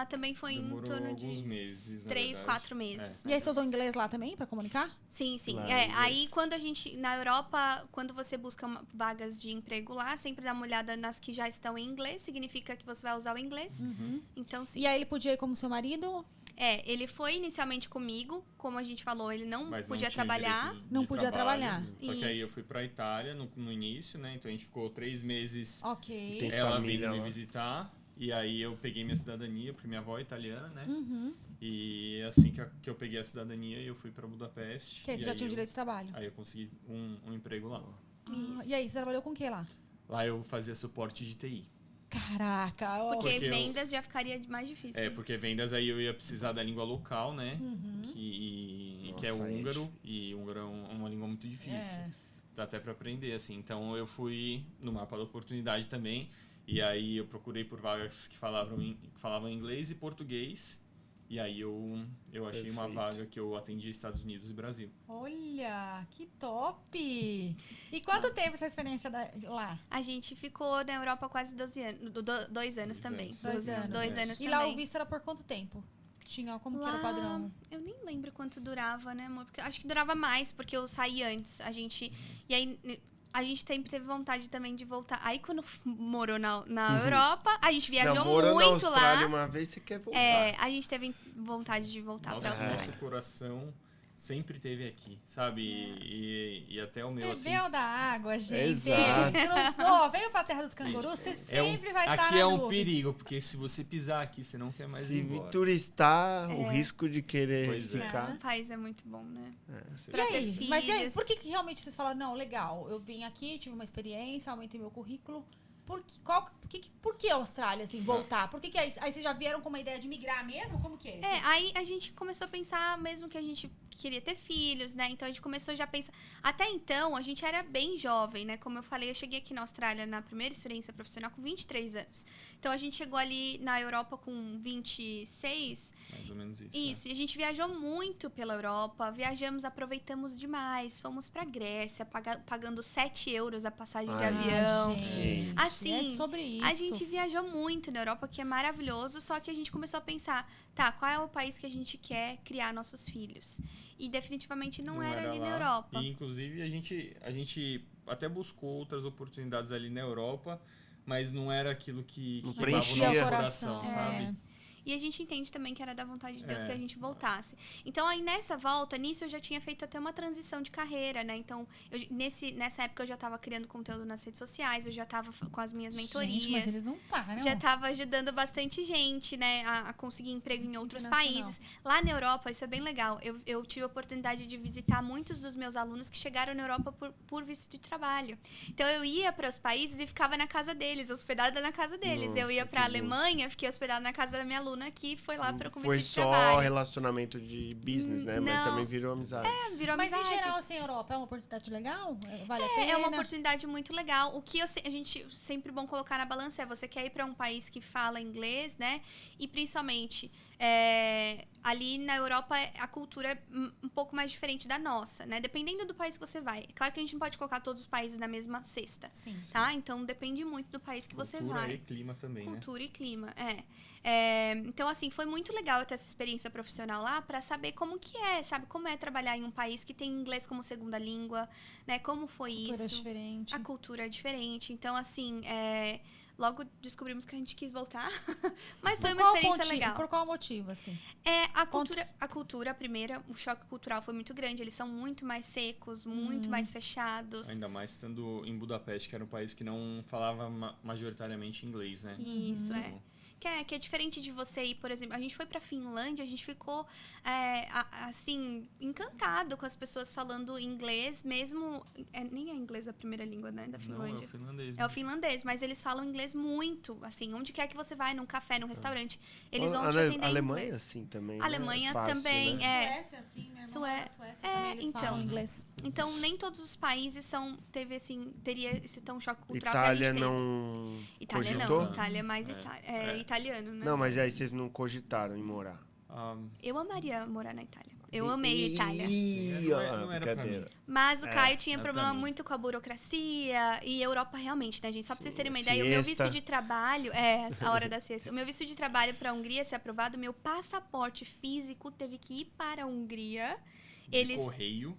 S3: Também foi
S4: Demorou
S3: em torno
S4: alguns
S3: de
S4: meses, na
S3: 3,
S4: verdade.
S3: 4 meses.
S1: E aí, você usou inglês lá também, pra comunicar?
S3: Sim.
S2: Lá,
S3: Aí, quando a gente... Na Europa, quando você busca vagas de emprego lá, sempre dá uma olhada nas que já estão em inglês. Significa que você vai usar o inglês. Então, sim.
S1: E aí, ele podia ir como seu marido?
S3: Ele foi inicialmente comigo. Como a gente falou, ele não
S4: Mas
S3: podia
S4: tinha
S3: trabalhar.
S4: direito de
S1: Não podia
S4: trabalho.
S1: trabalhar.
S4: Só que aí
S3: Isso.
S4: eu fui pra Itália no início, né? Então a gente ficou 3 meses
S1: Ok.
S2: Tem
S4: ela
S2: família
S4: vindo me
S2: lá.
S4: visitar. E aí eu peguei minha cidadania, porque minha avó é italiana, né?
S1: Uhum.
S4: E assim que eu peguei a cidadania, eu fui pra Budapeste.
S1: Que aí, você
S4: e
S1: já
S4: aí
S1: tinha o
S4: eu-
S1: direito de trabalho.
S4: Aí eu consegui um emprego lá.
S1: Ah, e aí, você trabalhou com o que lá?
S4: Lá eu fazia suporte de TI.
S1: Caraca, ó.
S3: Porque
S4: Porque eu-
S3: vendas já ficaria mais difícil.
S4: Porque vendas aí eu ia precisar da língua local, né?
S1: Uhum.
S4: Que é o
S2: Nossa, aí é
S4: húngaro.
S2: difícil.
S4: E húngaro é uma língua muito difícil.
S1: É.
S4: Dá até pra aprender, assim. Então eu fui no mapa da oportunidade também. E aí eu procurei por vagas que falavam inglês e português. E aí eu achei uma
S2: Perfeito.
S4: vaga que eu atendia Estados Unidos e Brasil.
S1: Olha, que top! E quanto tempo essa experiência lá?
S3: A gente ficou na Europa quase 12 anos. 2 anos também.
S4: anos.
S1: 2 anos.
S3: 2 anos
S1: E
S3: também.
S1: lá o visto era por quanto tempo? tinha? Como que era o padrão?
S3: Eu nem lembro quanto durava, né, amor? Porque acho que durava mais, porque eu saí antes. E aí, a gente sempre teve vontade também de voltar. Aí, quando morou na Europa, a gente viajou
S2: morou na
S3: muito
S2: Austrália
S3: lá.
S2: uma vez, você quer voltar.
S3: A gente teve vontade de voltar pra
S4: Nossa,
S3: Austrália.
S4: nosso coração sempre teve aqui, sabe? E até o meu, assim...
S1: Bebeu da água, gente.
S2: Exato.
S1: Cruzou, veio pra terra dos cangurus,
S4: Gente,
S1: você sempre vai estar
S4: aqui
S1: na
S4: é um
S1: nuvem.
S4: perigo, porque se você pisar aqui, você não quer mais
S2: Se
S4: ir embora.
S2: turistar, o risco de querer
S4: Pois é.
S2: ficar.
S3: O país é muito bom, né?
S2: Você-
S1: E
S3: Pra ter
S1: aí? Mas e aí,
S3: filhos.
S1: por que realmente vocês falaram, não, legal, eu vim aqui, tive uma experiência, aumentei meu currículo. Por que a Austrália, assim, voltar? Por que aí vocês já vieram com uma ideia de migrar mesmo? Como que é?
S3: Aí a gente começou a pensar mesmo que a gente queria ter filhos, né? Então a gente começou já a pensar. Até então, a gente era bem jovem, né? Como eu falei, eu cheguei aqui na Austrália na primeira experiência profissional com 23 anos. Então a gente chegou ali na Europa com 26.
S4: Mais ou menos isso.
S3: Isso, e a gente viajou muito pela Europa, viajamos, aproveitamos demais. Fomos pra Grécia, pagando 7 euros a passagem de
S2: Ai,
S3: avião.
S1: Gente,
S3: Assim,
S1: é sobre isso.
S3: A gente viajou muito na Europa, que é maravilhoso, só que a gente começou a pensar, tá, qual é o país que a gente quer criar nossos filhos? E definitivamente não era ali
S4: lá.
S3: na Europa.
S4: E, inclusive, a gente até buscou outras oportunidades ali na Europa, mas não era aquilo que
S2: Não
S4: queimava o
S2: preenchia
S4: nosso
S2: o
S4: coração,
S1: coração,
S4: sabe?
S3: E a gente entende também que era da vontade de Deus
S4: É.
S3: que a gente voltasse. Então, aí nessa volta, nisso eu já tinha feito até uma transição de carreira, né? Então, nessa época eu já estava criando conteúdo nas redes sociais, eu já estava com as minhas mentorias.
S1: Gente, mas eles não param.
S3: Já estava ajudando bastante gente, né, a conseguir emprego em outros
S1: Internacional.
S3: países. Lá na Europa, isso é bem legal. Eu tive a oportunidade de visitar muitos dos meus alunos que chegaram na Europa por visto de trabalho. Então, eu ia para os países e ficava na casa deles, hospedada na casa deles.
S2: Nossa,
S3: eu ia para a
S2: que bom.
S3: Alemanha, fiquei hospedada na casa da minha aluna que foi lá para com
S2: Foi
S3: visto de
S2: só
S3: trabalho.
S2: relacionamento de business, né? Mas
S3: Não.
S2: também virou amizade.
S3: Virou
S1: Mas em
S3: amizade.
S1: geral, assim, a Europa é uma oportunidade legal? Vale a pena?
S3: É uma oportunidade muito legal. O que a gente sempre bom colocar na balança é você quer ir para um país que fala inglês, né? E principalmente ali na Europa a cultura é um pouco mais diferente da nossa, né? Dependendo do país que você vai. Claro que a gente não pode colocar todos os países na mesma cesta,
S1: Sim.
S3: tá? Então depende muito do país que você
S4: Cultura
S3: vai.
S4: e clima também, né?
S3: Cultura e clima, então, assim, foi muito legal eu ter essa experiência profissional lá pra saber como que é, sabe? Como é trabalhar em um país que tem inglês como segunda língua, né? Como foi
S1: Cultura
S3: isso?
S1: diferente.
S3: A cultura é diferente. Então, assim, logo descobrimos que a gente quis voltar. Mas foi uma experiência legal.
S1: Por qual motivo, assim?
S3: A cultura, primeira, o choque cultural foi muito grande. Eles são muito mais secos, muito mais fechados.
S4: Ainda mais estando em Budapeste, que era um país que não falava majoritariamente inglês, né?
S3: Isso,
S4: Então,
S3: Que é diferente de você ir, por exemplo, a gente foi pra Finlândia, a gente ficou, assim, encantado com as pessoas falando inglês, mesmo... nem é inglês a primeira língua, né, da
S4: não, é
S3: Finlândia.
S4: o finlandês.
S3: É o finlandês, mas eles falam inglês muito, assim, onde quer que você vai, num café, num restaurante, eles vão te atender
S2: A
S3: em
S2: Alemanha,
S3: inglês.
S2: assim, também.
S3: A Alemanha
S2: é fácil,
S3: também,
S2: né?
S1: Suécia, assim, minha irmã mora na Suécia também, eles
S3: então.
S1: falam inglês.
S3: Então, nem todos os países teria esse tão choque cultural
S2: Itália
S3: que a gente
S2: não
S3: teve. Itália
S2: cogitou?
S3: não, Itália é mais italiano, né?
S2: Não, mas aí vocês não cogitaram em morar.
S3: Eu amaria morar na Itália. Eu amei a Itália.
S2: Ih,
S4: Não era pra
S2: brincadeira.
S4: mim.
S3: Mas o Caio tinha
S4: não é pra
S3: problema
S4: mim.
S3: muito com a burocracia e Europa realmente, né, gente? Só pra vocês terem uma
S2: Siesta.
S3: ideia, o meu visto de trabalho... a hora da siesta. O meu visto de trabalho pra Hungria ser aprovado, meu passaporte físico teve que ir para a Hungria.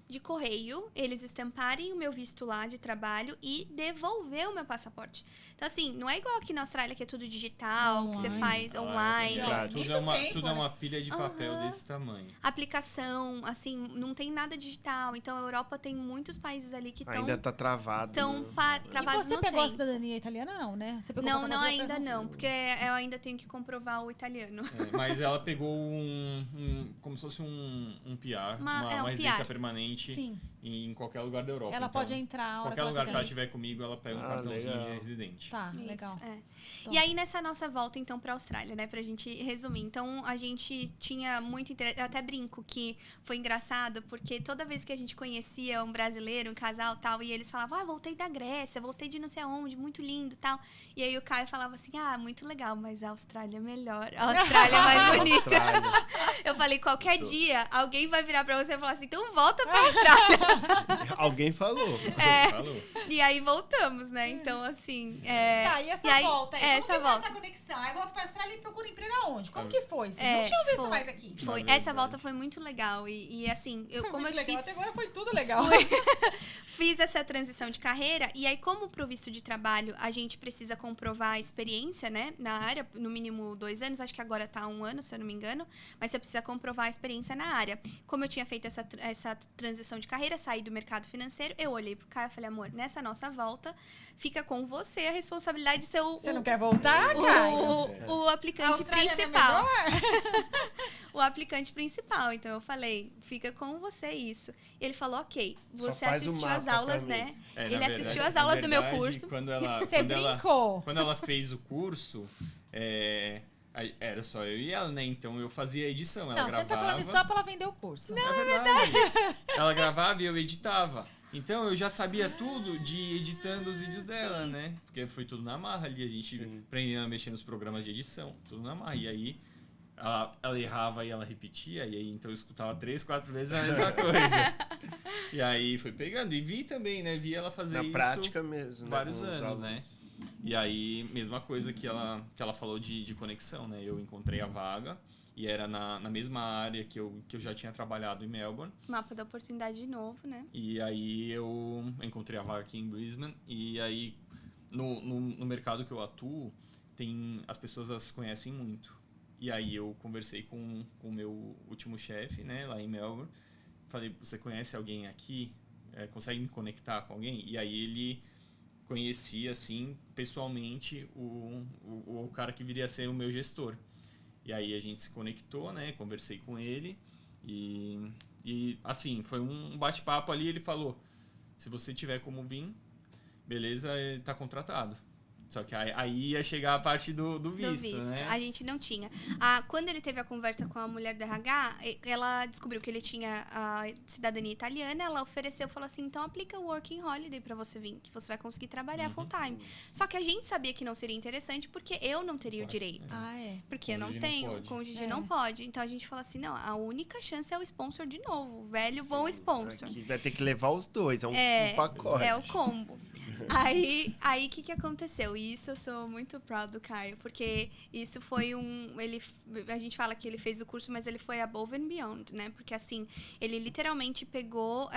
S3: De correio, eles estamparem o meu visto lá de trabalho e devolver o meu passaporte. Então, assim, não é igual aqui na Austrália, que é tudo digital, que você
S1: Online.
S3: faz online.
S2: verdade.
S4: Tudo, tudo é uma pilha de papel desse tamanho.
S3: Aplicação, assim, não tem nada digital. Então, a Europa tem muitos países ali que estão
S2: Ainda tá travado. né?
S1: E
S3: travados
S1: você
S3: no
S1: pegou a
S3: trem.
S1: cidadania italiana, não, né? Você pegou
S3: Não,
S1: passaporte
S3: ainda
S1: europeu?
S3: não, porque eu ainda tenho que comprovar o italiano.
S4: Mas ela pegou como se fosse um PR, uma residência
S3: PR.
S4: permanente
S1: Sim.
S4: em qualquer lugar da Europa.
S1: Ela
S4: Então,
S1: pode entrar a hora
S4: qualquer lugar que ela
S1: quiser.
S4: estiver comigo, ela pega um
S2: Ah,
S4: cartãozinho
S2: legal.
S4: de residente.
S1: Tá,
S3: Isso,
S1: legal.
S3: E aí, nessa nossa volta, então, pra Austrália, né? Pra gente resumir. Então, a gente tinha muito interesse... Eu até brinco que foi engraçado, porque toda vez que a gente conhecia um brasileiro, um casal e tal, e eles falavam, voltei da Grécia, voltei de não sei aonde, muito lindo e tal. E aí, o Caio falava assim, muito legal, mas a Austrália é melhor. A Austrália é mais bonita.
S2: Austrália.
S3: Eu falei, qualquer dia, alguém vai virar pra você e falar assim, então volta pra Austrália.
S2: Alguém falou.
S4: Falou.
S3: E aí voltamos, né? Então, assim.
S1: Tá, e essa volta aí? Como
S3: essa
S1: que foi
S3: volta.
S1: essa conexão? Aí volta pra Austrália e procura emprego aonde? Como que foi? Vocês
S3: É,
S1: não tinham visto
S3: foi.
S1: mais aqui?
S3: Foi.
S4: Na
S3: Essa
S4: verdade.
S3: volta foi muito legal. E assim,
S1: Foi
S3: como
S1: muito
S3: eu
S1: legal.
S3: fiz.
S1: Até agora foi tudo legal.
S3: Fiz essa transição de carreira e aí, como pro visto de trabalho a gente precisa comprovar a experiência, né, na área, no mínimo 2 anos, acho que agora tá 1 ano, se eu não me engano, mas você precisa comprovar a experiência na área. Como eu tinha feito essa transição de carreira, saí do mercado financeiro, eu olhei pro Caio e falei, amor, nessa nossa volta, fica com você a responsabilidade de ser
S1: Você não quer voltar, Caio?
S3: o aplicante
S1: Austrália
S3: principal.
S1: não é melhor?
S3: O aplicante principal. Então eu falei, fica com você isso. E ele falou, ok,
S2: Só
S3: você
S2: faz o
S3: assistiu as
S2: mapa
S3: aulas,
S2: pra mim.
S3: né?
S4: É,
S3: Ele
S4: na
S3: assistiu
S4: verdade-
S3: as aulas
S4: na
S3: do meu
S4: verdade,
S3: curso.
S4: Quando ela,
S1: Você
S4: quando ela-
S1: brincou?
S4: quando ela fez o curso, era só eu e ela, né? Então eu fazia a edição. Ela
S1: Não, você
S4: gravava.
S1: tá falando isso só pra ela vender o curso.
S4: É verdade. Ela gravava e eu editava. Então eu já sabia tudo de editando os vídeos dela, né? Porque foi tudo na marra ali, a gente
S2: Sim.
S4: aprendendo a mexer nos programas de edição, tudo na marra. E aí ela errava e ela repetia, e aí então eu escutava 3, 4 vezes a mesma coisa. E aí foi pegando. E vi também, né? Vi ela fazer
S2: Na
S4: isso
S2: prática mesmo, né?
S4: vários
S2: com os
S4: anos,
S2: alunos.
S4: né? E aí, mesma coisa que ela falou de conexão, né? Eu encontrei a vaga e era na mesma área que eu já tinha trabalhado em Melbourne.
S3: Mapa da oportunidade de novo, né?
S4: E aí eu encontrei a vaga aqui em Brisbane. E aí, no mercado que eu atuo, as pessoas as conhecem muito. E aí eu conversei com o meu último chefe, né, lá em Melbourne. Falei, você conhece alguém aqui? Consegue me conectar com alguém? E aí ele conhecia, assim, pessoalmente o cara que viria a ser o meu gestor. E aí a gente se conectou, né, conversei com ele e assim, foi um bate-papo ali. Ele falou, se você tiver como vir, beleza, tá contratado. Só que aí ia chegar a parte do visto, né?
S3: A gente não tinha. Quando ele teve a conversa com a mulher do RH, ela descobriu que ele tinha a cidadania italiana, ela ofereceu, falou assim, então aplica o Working Holiday pra você vir, que você vai conseguir trabalhar full time. Só que a gente sabia que não seria interessante porque eu não teria o direito.
S1: Ah, é.
S3: Porque eu não
S4: Cônjuge não
S3: tenho,
S4: pode.
S3: com o Gigi
S1: É.
S3: não pode. Então a gente falou assim, não, a única chance é o sponsor de novo, o velho bom sponsor.
S2: Aqui vai ter que levar os dois, um pacote.
S3: É o combo. Aí o que aconteceu? E isso eu sou muito proud do Caio, porque isso foi a gente fala que ele fez o curso, mas ele foi above and beyond, né? Porque assim, ele literalmente pegou,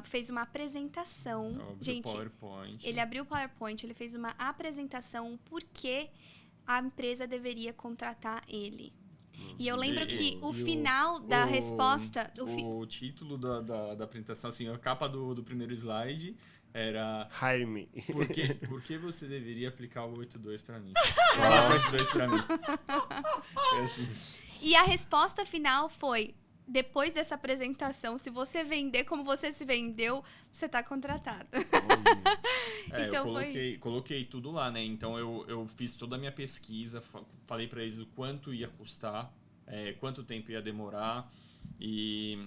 S3: fez uma apresentação.
S4: Abriu
S3: Gente,
S4: PowerPoint.
S3: ele abriu o PowerPoint, ele fez uma apresentação por que a empresa deveria contratar ele. E eu lembro que o final da resposta...
S4: O título da apresentação, assim, a capa do primeiro slide era...
S2: Hire me.
S4: Por que você deveria aplicar o 82 pra mim? Coloca o 82 pra mim. É assim.
S3: E a resposta final foi... Depois dessa apresentação, se você vender como você se vendeu, você tá contratado. Então
S4: eu coloquei tudo lá, né? Então eu fiz toda a minha pesquisa, falei para eles o quanto ia custar, quanto tempo ia demorar e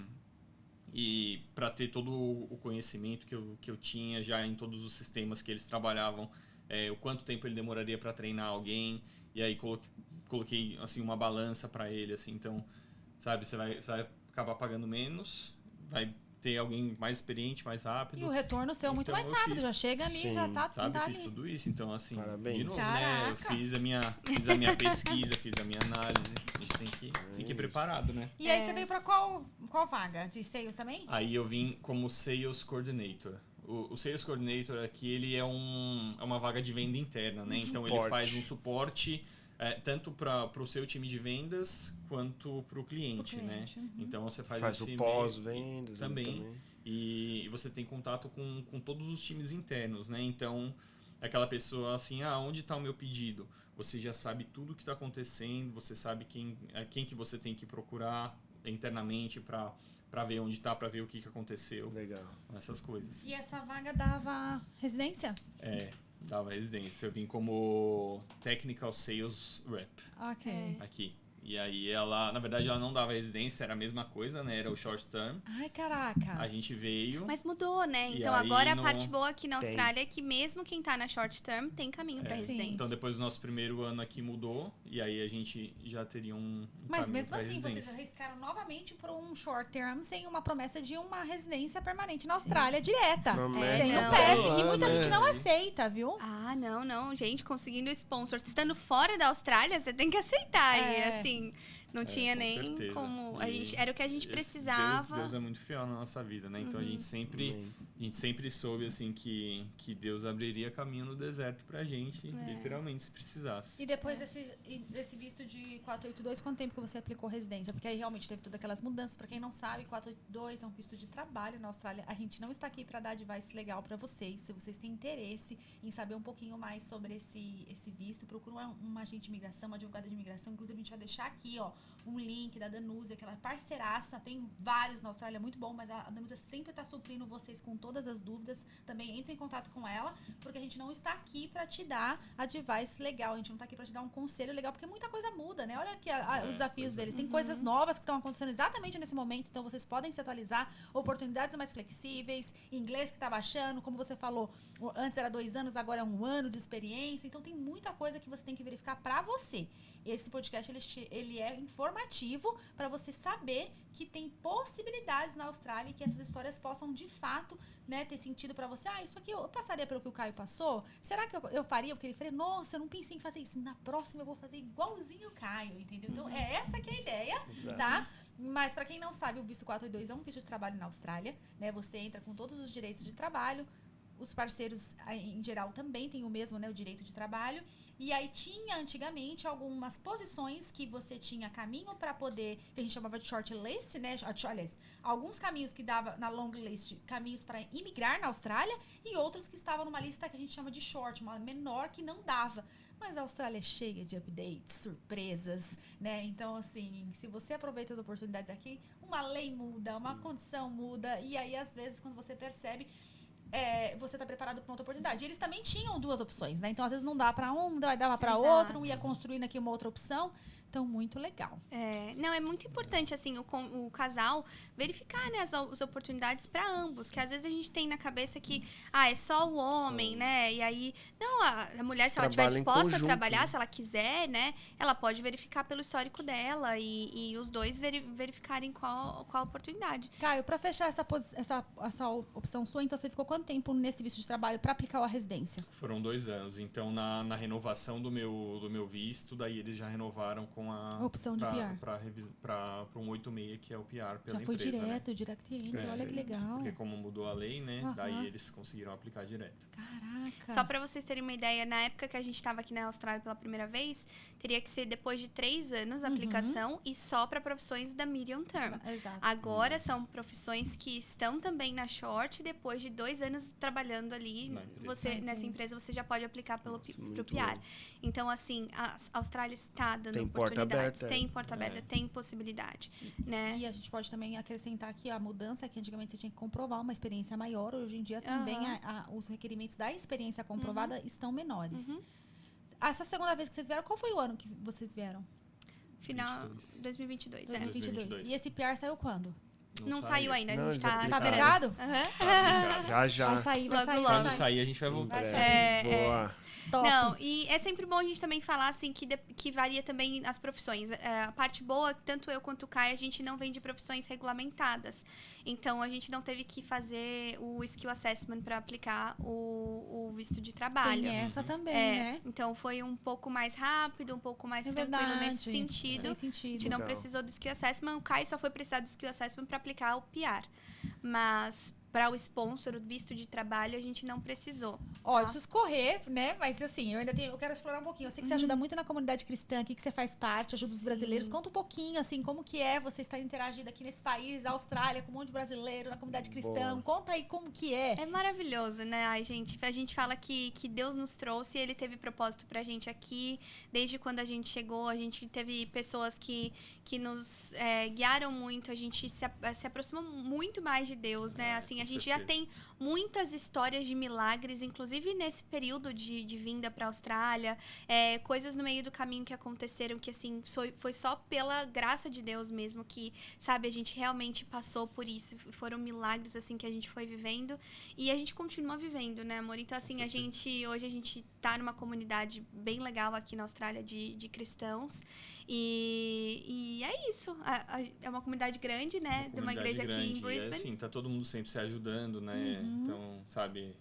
S4: para ter todo o conhecimento que eu tinha já em todos os sistemas que eles trabalhavam, o quanto tempo ele demoraria para treinar alguém, e aí coloquei assim uma balança para ele, assim, então, sabe, você vai acabar pagando menos, vai ter alguém mais experiente, mais rápido.
S1: E o retorno seu é muito
S4: Então,
S1: mais
S4: eu
S1: rápido,
S4: fiz.
S1: já chega ali,
S2: Sim,
S1: já tá,
S4: Sabe,
S1: tá
S4: fiz
S1: ali.
S4: tudo isso, então assim,
S2: Parabéns.
S4: de novo, né? Eu
S1: Caraca.
S4: fiz a minha pesquisa, fiz a minha análise. A gente tem que ir preparado, né?
S1: E aí você veio pra qual vaga? De sales também?
S4: Aí eu vim como Sales Coordinator. O Sales Coordinator aqui, ele é uma vaga de venda interna, né? Então ele
S2: Suporte.
S4: faz um suporte tanto para o seu time de vendas quanto para o cliente, né?
S1: uhum.
S4: Então você faz
S2: Faz
S4: esse
S2: o
S4: meio-
S2: pós-vendas
S4: também. E você tem contato com todos os times internos, né? Então, aquela pessoa assim, onde está o meu pedido? Você já sabe tudo o que está acontecendo, você sabe quem que você tem que procurar internamente para ver onde está, para ver o que aconteceu,
S2: Legal.
S4: essas coisas.
S1: E essa vaga dava residência?
S4: Dava residência. Eu vim como Technical Sales Rep
S1: Ok.
S3: É.
S4: aqui. E aí ela, na verdade, ela não dava residência, era a mesma coisa, né? Era o short term.
S1: Ai, caraca.
S4: A gente veio.
S3: Mas mudou, né?
S4: E
S3: Então
S4: aí
S3: agora a
S4: no-
S3: parte boa aqui na
S2: Tem.
S3: Austrália é que mesmo quem tá na short term tem caminho pra
S4: É.
S3: residência.
S4: Então depois do nosso primeiro ano aqui mudou. E aí a gente já teria um
S1: Mas
S4: caminho
S1: mesmo
S4: pra
S1: assim, vocês
S4: residência.
S1: arriscaram novamente por um short term sem uma promessa de uma residência permanente na Austrália direta.
S2: Promessa
S1: Sem
S3: não.
S1: o PEF.
S2: boa,
S1: E muita
S2: né?
S1: gente não aceita, viu?
S3: Ah, não, gente, conseguindo sponsor. Estando fora da Austrália, você tem que aceitar.
S1: É.
S3: E assim, não tinha
S4: com
S3: nem
S4: certeza.
S3: como.
S4: E
S3: Era o que a gente
S4: Esse
S3: precisava.
S4: Deus é muito fiel na nossa vida, né? Então a gente sempre soube assim que Deus abriria caminho no deserto pra gente, literalmente, se precisasse.
S1: E depois desse visto de 482, quanto tempo que você aplicou residência? Porque aí realmente teve todas aquelas mudanças. Pra quem não sabe, 482 é um visto de trabalho na Austrália. A gente não está aqui pra dar advice legal pra vocês. Se vocês têm interesse em saber um pouquinho mais sobre esse visto, procura um agente de imigração, uma advogada de imigração. Inclusive, a gente vai deixar aqui, ó, um link da Danúzia, aquela parceiraça. Tem vários na Austrália, muito bom, mas a Danúzia sempre tá suprindo vocês com todas as dúvidas. Também entre em contato com ela, porque a gente não está aqui pra te dar advice legal. A gente não tá aqui pra te dar um conselho legal, porque muita coisa muda, né? Olha aqui os desafios deles. Tem coisas novas que estão acontecendo exatamente nesse momento, então vocês podem se atualizar. Oportunidades mais flexíveis, inglês que tá baixando, como você falou, antes era 2 anos, agora é 1 ano de experiência. Então tem muita coisa que você tem que verificar pra você. Esse podcast ele é informativo para você saber que tem possibilidades na Austrália e que essas histórias possam de fato, né, ter sentido para você. Ah, isso aqui eu passaria pelo que o Caio passou? Será que eu faria? Porque ele falou, nossa, eu não pensei em fazer isso. Na próxima eu vou fazer igualzinho o Caio, entendeu? Então é essa que é a ideia,
S2: Exato.
S1: tá? Mas para quem não sabe, o visto 482 é um visto de trabalho na Austrália, né? Você entra com todos os direitos de trabalho. Os parceiros, em geral, também têm o mesmo, né, o direito de trabalho. E aí tinha, antigamente, algumas posições que você tinha caminho para poder, que a gente chamava de shortlist, né? Aliás, alguns caminhos que dava na long list, caminhos para imigrar na Austrália, e outros que estavam numa lista que a gente chama de short, uma menor que não dava. Mas a Austrália é cheia de updates, surpresas, né? Então, assim, se você aproveita as oportunidades aqui, uma lei muda, uma condição muda, e aí, às vezes, quando você percebe, você tá preparado para outra oportunidade. E eles também tinham 2 opções, né? Então, às vezes, não dá para um, dava para
S3: Exato.
S1: outro, um ia construindo aqui uma outra opção. Então, muito legal.
S3: Não, é muito importante, assim, o casal verificar, né, as oportunidades para ambos. Que às vezes a gente tem na cabeça que, é só o homem, né? E aí, não, a mulher, se ela estiver
S2: Trabalha em
S3: disposta
S2: conjunto,
S3: a trabalhar,
S2: né?
S3: se ela quiser, né? Ela pode verificar pelo histórico dela e os dois verificarem qual a oportunidade.
S1: Caio, para fechar essa opção sua, então, você ficou quanto tempo nesse visto de trabalho para aplicar a residência?
S4: Foram 2 anos. Então, na renovação do meu visto, daí eles já renovaram com a
S1: Opção de PR.
S4: para um 86, que é o PR pela
S1: Já foi
S4: empresa,
S1: direto,
S4: né?
S1: direct entry,
S4: É,
S1: olha que legal.
S4: Porque como mudou a lei, né?
S1: Aham.
S4: Daí eles conseguiram aplicar direto.
S1: Caraca.
S3: Só para vocês terem uma ideia, na época que a gente estava aqui na Austrália pela primeira vez, teria que ser depois de 3 anos a aplicação e só para profissões da medium term.
S1: Exato.
S3: Agora são profissões que estão também na short, depois de 2 anos trabalhando ali,
S4: Na empresa.
S3: nessa empresa você já pode aplicar pro
S2: muito
S3: PR.
S2: bom.
S3: Então, assim, a Austrália está dando
S2: Tem porta
S3: oportunidades,
S2: aberta,
S3: tem porta aberta, tem possibilidade, né?
S1: E a gente pode também acrescentar aqui a mudança, que antigamente você tinha que comprovar uma experiência maior, hoje em dia também os requerimentos da experiência comprovada estão menores. Essa segunda vez que vocês vieram, qual foi o ano que vocês vieram?
S3: Final
S4: 22.
S3: 2022,
S1: 2022. E esse PR saiu quando?
S3: Não saiu ainda, a
S2: Não,
S3: gente
S2: já
S3: tá
S2: aplicaram.
S1: Tá
S3: esperando.
S1: obrigado?
S3: Aham.
S2: Já.
S1: Vai sair, vai
S3: Logo,
S1: sair,
S3: logo.
S1: vai
S4: Quando
S1: sair.
S4: sair, a gente vai voltar.
S1: Vai
S3: sair.
S2: Boa.
S1: Top.
S3: Não, e é sempre bom a gente também falar, assim, que varia também as profissões. A parte boa, tanto eu quanto o Caio, a gente não vem de profissões regulamentadas. Então, a gente não teve que fazer o skill assessment para aplicar o visto de trabalho.
S1: Tem essa também, né?
S3: Então, foi um pouco mais rápido, um pouco mais
S1: É
S3: tranquilo
S1: verdade.
S3: nesse sentido.
S1: Tem
S3: A
S1: sentido.
S3: gente não
S2: Legal.
S3: precisou do skill assessment. O Caio só foi precisar do skill assessment para aplicar o PR. Mas para o sponsor, o visto de trabalho, a gente não precisou.
S1: Ó, eu preciso correr, né? Mas assim, eu quero explorar um pouquinho. Eu sei que você ajuda muito na comunidade cristã aqui, que você faz parte, ajuda os brasileiros. Conta um pouquinho, assim, como que é você estar interagindo aqui nesse país, Austrália, com um monte de brasileiro, na comunidade cristã.
S2: Boa.
S1: Conta aí como que é.
S3: É maravilhoso, né? A gente fala que Deus nos trouxe, Ele teve propósito pra gente aqui. Desde quando a gente chegou, a gente teve pessoas que nos guiaram muito. A gente se aproximou muito mais de Deus, né? Assim, a
S4: com
S3: gente já
S4: certeza.
S3: tem muitas histórias de milagres, inclusive inclusive nesse período de vinda para a Austrália, coisas no meio do caminho que aconteceram que, assim, foi só pela graça de Deus mesmo que, sabe, a gente realmente passou por isso. Foram milagres, assim, que a gente foi vivendo e a gente continua vivendo, né, amor? Então, assim, hoje a gente tá numa comunidade bem legal aqui na Austrália de cristãos e é isso. É uma comunidade grande, né, de uma igreja
S4: grande,
S3: aqui em Brisbane.
S4: Assim, tá todo mundo sempre se ajudando, né? Então, sabe,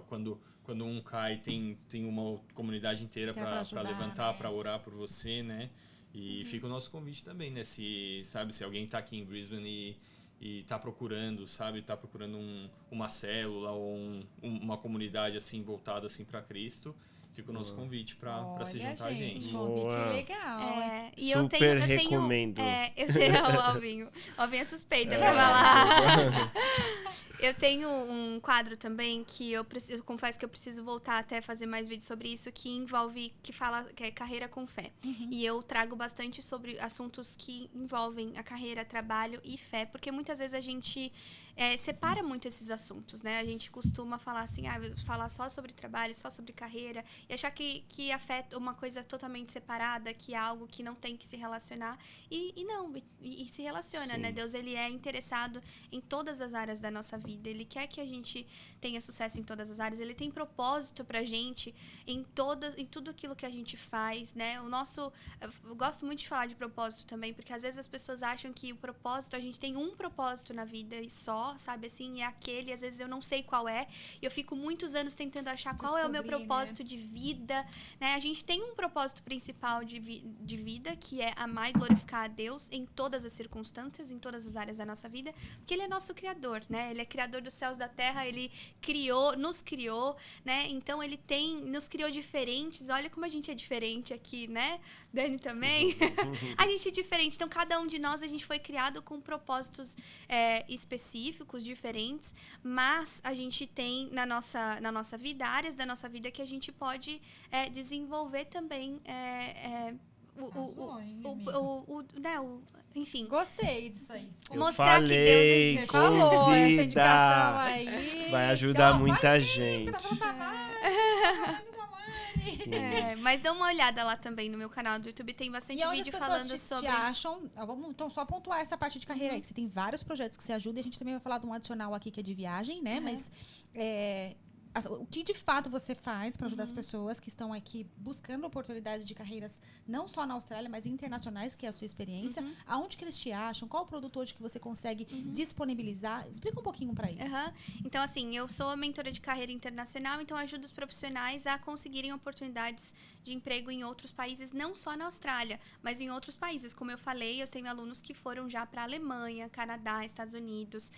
S4: quando um cai, tem uma comunidade inteira para levantar,
S1: né?
S4: para orar por você, né? E fica o nosso convite também, né? Se alguém tá aqui em Brisbane e tá procurando, sabe? Tá procurando uma célula ou uma comunidade, assim, voltada, assim, para Cristo, fica o nosso convite para se juntar a gente.
S1: Convite legal.
S3: E
S2: Super recomendo.
S3: Eu tenho o Alvinho. O Alvinho é suspeita pra falar. Eu tenho um quadro também que eu confesso que eu preciso voltar até fazer mais vídeos sobre isso, que envolve, que é carreira com fé. E eu trago bastante sobre assuntos que envolvem a carreira, trabalho e fé, porque muitas vezes a gente separa muito esses assuntos, né? A gente costuma falar assim, falar só sobre trabalho, só sobre carreira, e achar que a fé é uma coisa totalmente separada, que é algo que não tem que se relacionar, e não, se relaciona,
S2: Sim.
S3: né? Deus, ele é interessado em todas as áreas da nossa vida, ele quer que a gente tenha sucesso em todas as áreas, ele tem propósito pra gente em tudo aquilo que a gente faz, né? Eu gosto muito de falar de propósito também, porque às vezes as pessoas acham que o propósito, a gente tem um propósito na vida e só, sabe, assim, é aquele, às vezes eu não sei qual é, e eu fico muitos anos tentando achar qual é o meu propósito, né, de vida, né? A gente tem um propósito principal de vida, que é amar e glorificar a Deus em todas as circunstâncias, em todas as áreas da nossa vida, porque ele é nosso criador, né? Ele é criador dos céus, da terra, ele nos criou, né? Então ele nos criou diferentes. Olha como a gente é diferente aqui, né? Dani também. A gente é diferente. Então cada um de nós, a gente foi criado com propósitos específicos, diferentes, mas a gente tem na nossa vida, áreas da nossa vida que a gente pode desenvolver também enfim.
S1: Gostei disso aí.
S3: Mostrar que Deus
S1: existe. Falou essa indicação aí.
S2: Vai ajudar muita gente.
S3: Mas dá uma olhada lá também no meu canal do YouTube, tem bastante vídeo falando sobre...
S1: te acham, vamos então só pontuar essa parte de carreira aí, que você tem vários projetos que você ajuda, e a gente também vai falar de um adicional aqui que é de viagem, né? Mas o que de fato você faz para ajudar as pessoas que estão aqui buscando oportunidades de carreiras não só na Austrália, mas internacionais, que é a sua experiência. Aonde que eles te acham? Qual o produto hoje que você consegue disponibilizar? Explica um pouquinho para eles.
S3: Então, assim, eu sou mentora de carreira internacional, então ajudo os profissionais a conseguirem oportunidades de emprego em outros países, não só na Austrália, mas em outros países. Como eu falei, eu tenho alunos que foram já para a Alemanha, Canadá, Estados Unidos,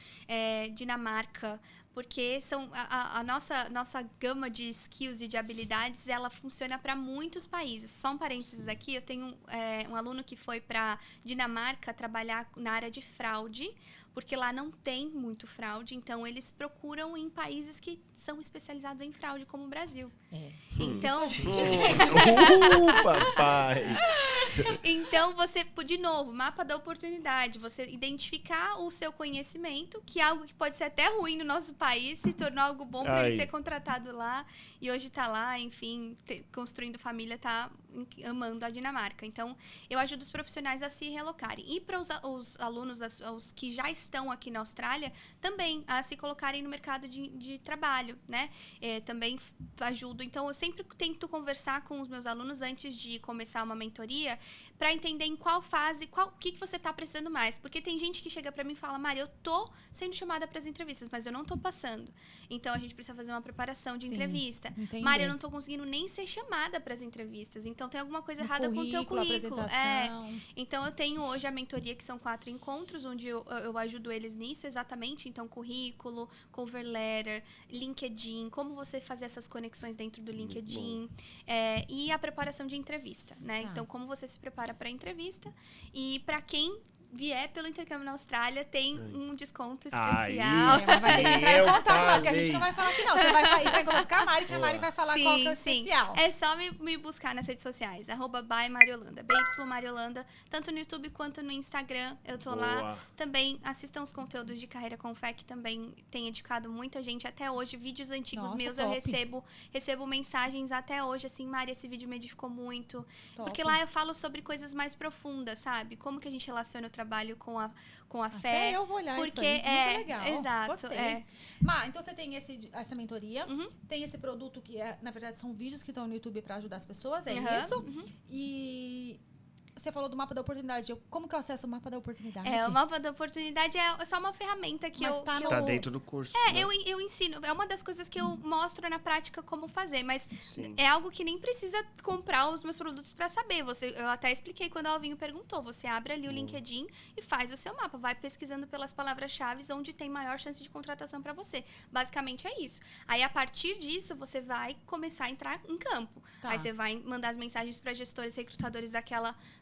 S3: Dinamarca, porque são a nossa gama de skills e de habilidades, ela funciona para muitos países. Só um parênteses aqui, eu tenho um aluno que foi para Dinamarca trabalhar na área de fraude, porque lá não tem muito fraude, então eles procuram em países que são especializados em fraude, como o Brasil. Então...
S2: papai!
S3: Então, você, de novo, mapa da oportunidade, você identificar o seu conhecimento, que é algo que pode ser até ruim no nosso país, se tornou algo bom para ele ser contratado lá, e hoje tá lá, enfim, construindo família, tá amando a Dinamarca. Então, eu ajudo os profissionais a se relocarem. E para os alunos, os que já estão aqui na Austrália, também a se colocarem no mercado de trabalho, né? Também ajudo. Então, eu sempre tento conversar com os meus alunos antes de começar uma mentoria, para entender em qual fase, o que você está precisando mais. Porque tem gente que chega para mim e fala, Mari, eu tô sendo chamada para as entrevistas, mas eu não tô passando. Então, a gente precisa fazer uma preparação de entrevista.
S1: Entendi.
S3: Mari, eu não tô conseguindo nem ser chamada para as entrevistas. Então, tem alguma coisa errada com o teu currículo. Então, eu tenho hoje a mentoria, que são 4 encontros, onde eu ajudo eles nisso, exatamente. Então, currículo, cover letter, LinkedIn, como você fazer essas conexões dentro do LinkedIn, e a preparação de entrevista, né? Então, como você se prepara para a entrevista, e para quem vier pelo intercâmbio na Austrália, tem um desconto
S2: Aí,
S3: especial.
S1: Mas vai ter que entrar em
S2: eu
S1: contato lá, porque a
S2: falei.
S1: gente não vai falar que não. Você vai entrar em contato com a Mari, que a Mari vai falar qual que é o especial.
S3: É só me buscar nas redes sociais, @bymariolanda, BY tanto no YouTube quanto no Instagram, eu tô lá.
S2: Boa.
S3: Também assistam os conteúdos de Carreira com Fé, que também tem edificado muita gente até hoje. Vídeos antigos
S1: Nossa,
S3: meus
S1: top.
S3: eu recebo mensagens até hoje, assim, Mari, esse vídeo me edificou muito.
S1: Top.
S3: Porque lá eu falo sobre coisas mais profundas, sabe? Como que a gente relaciona o trabalho com a
S1: Até
S3: fé.
S1: eu vou olhar isso
S3: Porque
S1: aí. Muito legal.
S3: exato,
S1: Gostei.
S3: é.
S1: Má, então você tem essa mentoria,
S3: Uhum.
S1: tem esse produto que, na verdade, são vídeos que estão no YouTube para ajudar as pessoas, é
S3: Uhum,
S1: isso?
S3: uhum.
S1: E você falou do mapa da oportunidade. Como que eu acesso o mapa da oportunidade?
S3: O mapa da oportunidade é só uma ferramenta que
S1: Mas
S3: eu...
S1: tá
S3: que
S1: no-
S2: Tá dentro do curso. né?
S3: eu ensino. É uma das coisas que eu mostro na prática como fazer, mas
S2: Sim.
S3: é algo que nem precisa comprar os meus produtos para saber. Eu até expliquei quando a Alvinho perguntou. Você abre ali o LinkedIn e faz o seu mapa. Vai pesquisando pelas palavras-chave onde tem maior chance de contratação para você. Basicamente é isso. Aí, a partir disso, você vai começar a entrar em campo.
S1: Tá.
S3: Aí você vai mandar as mensagens para gestores, recrutadores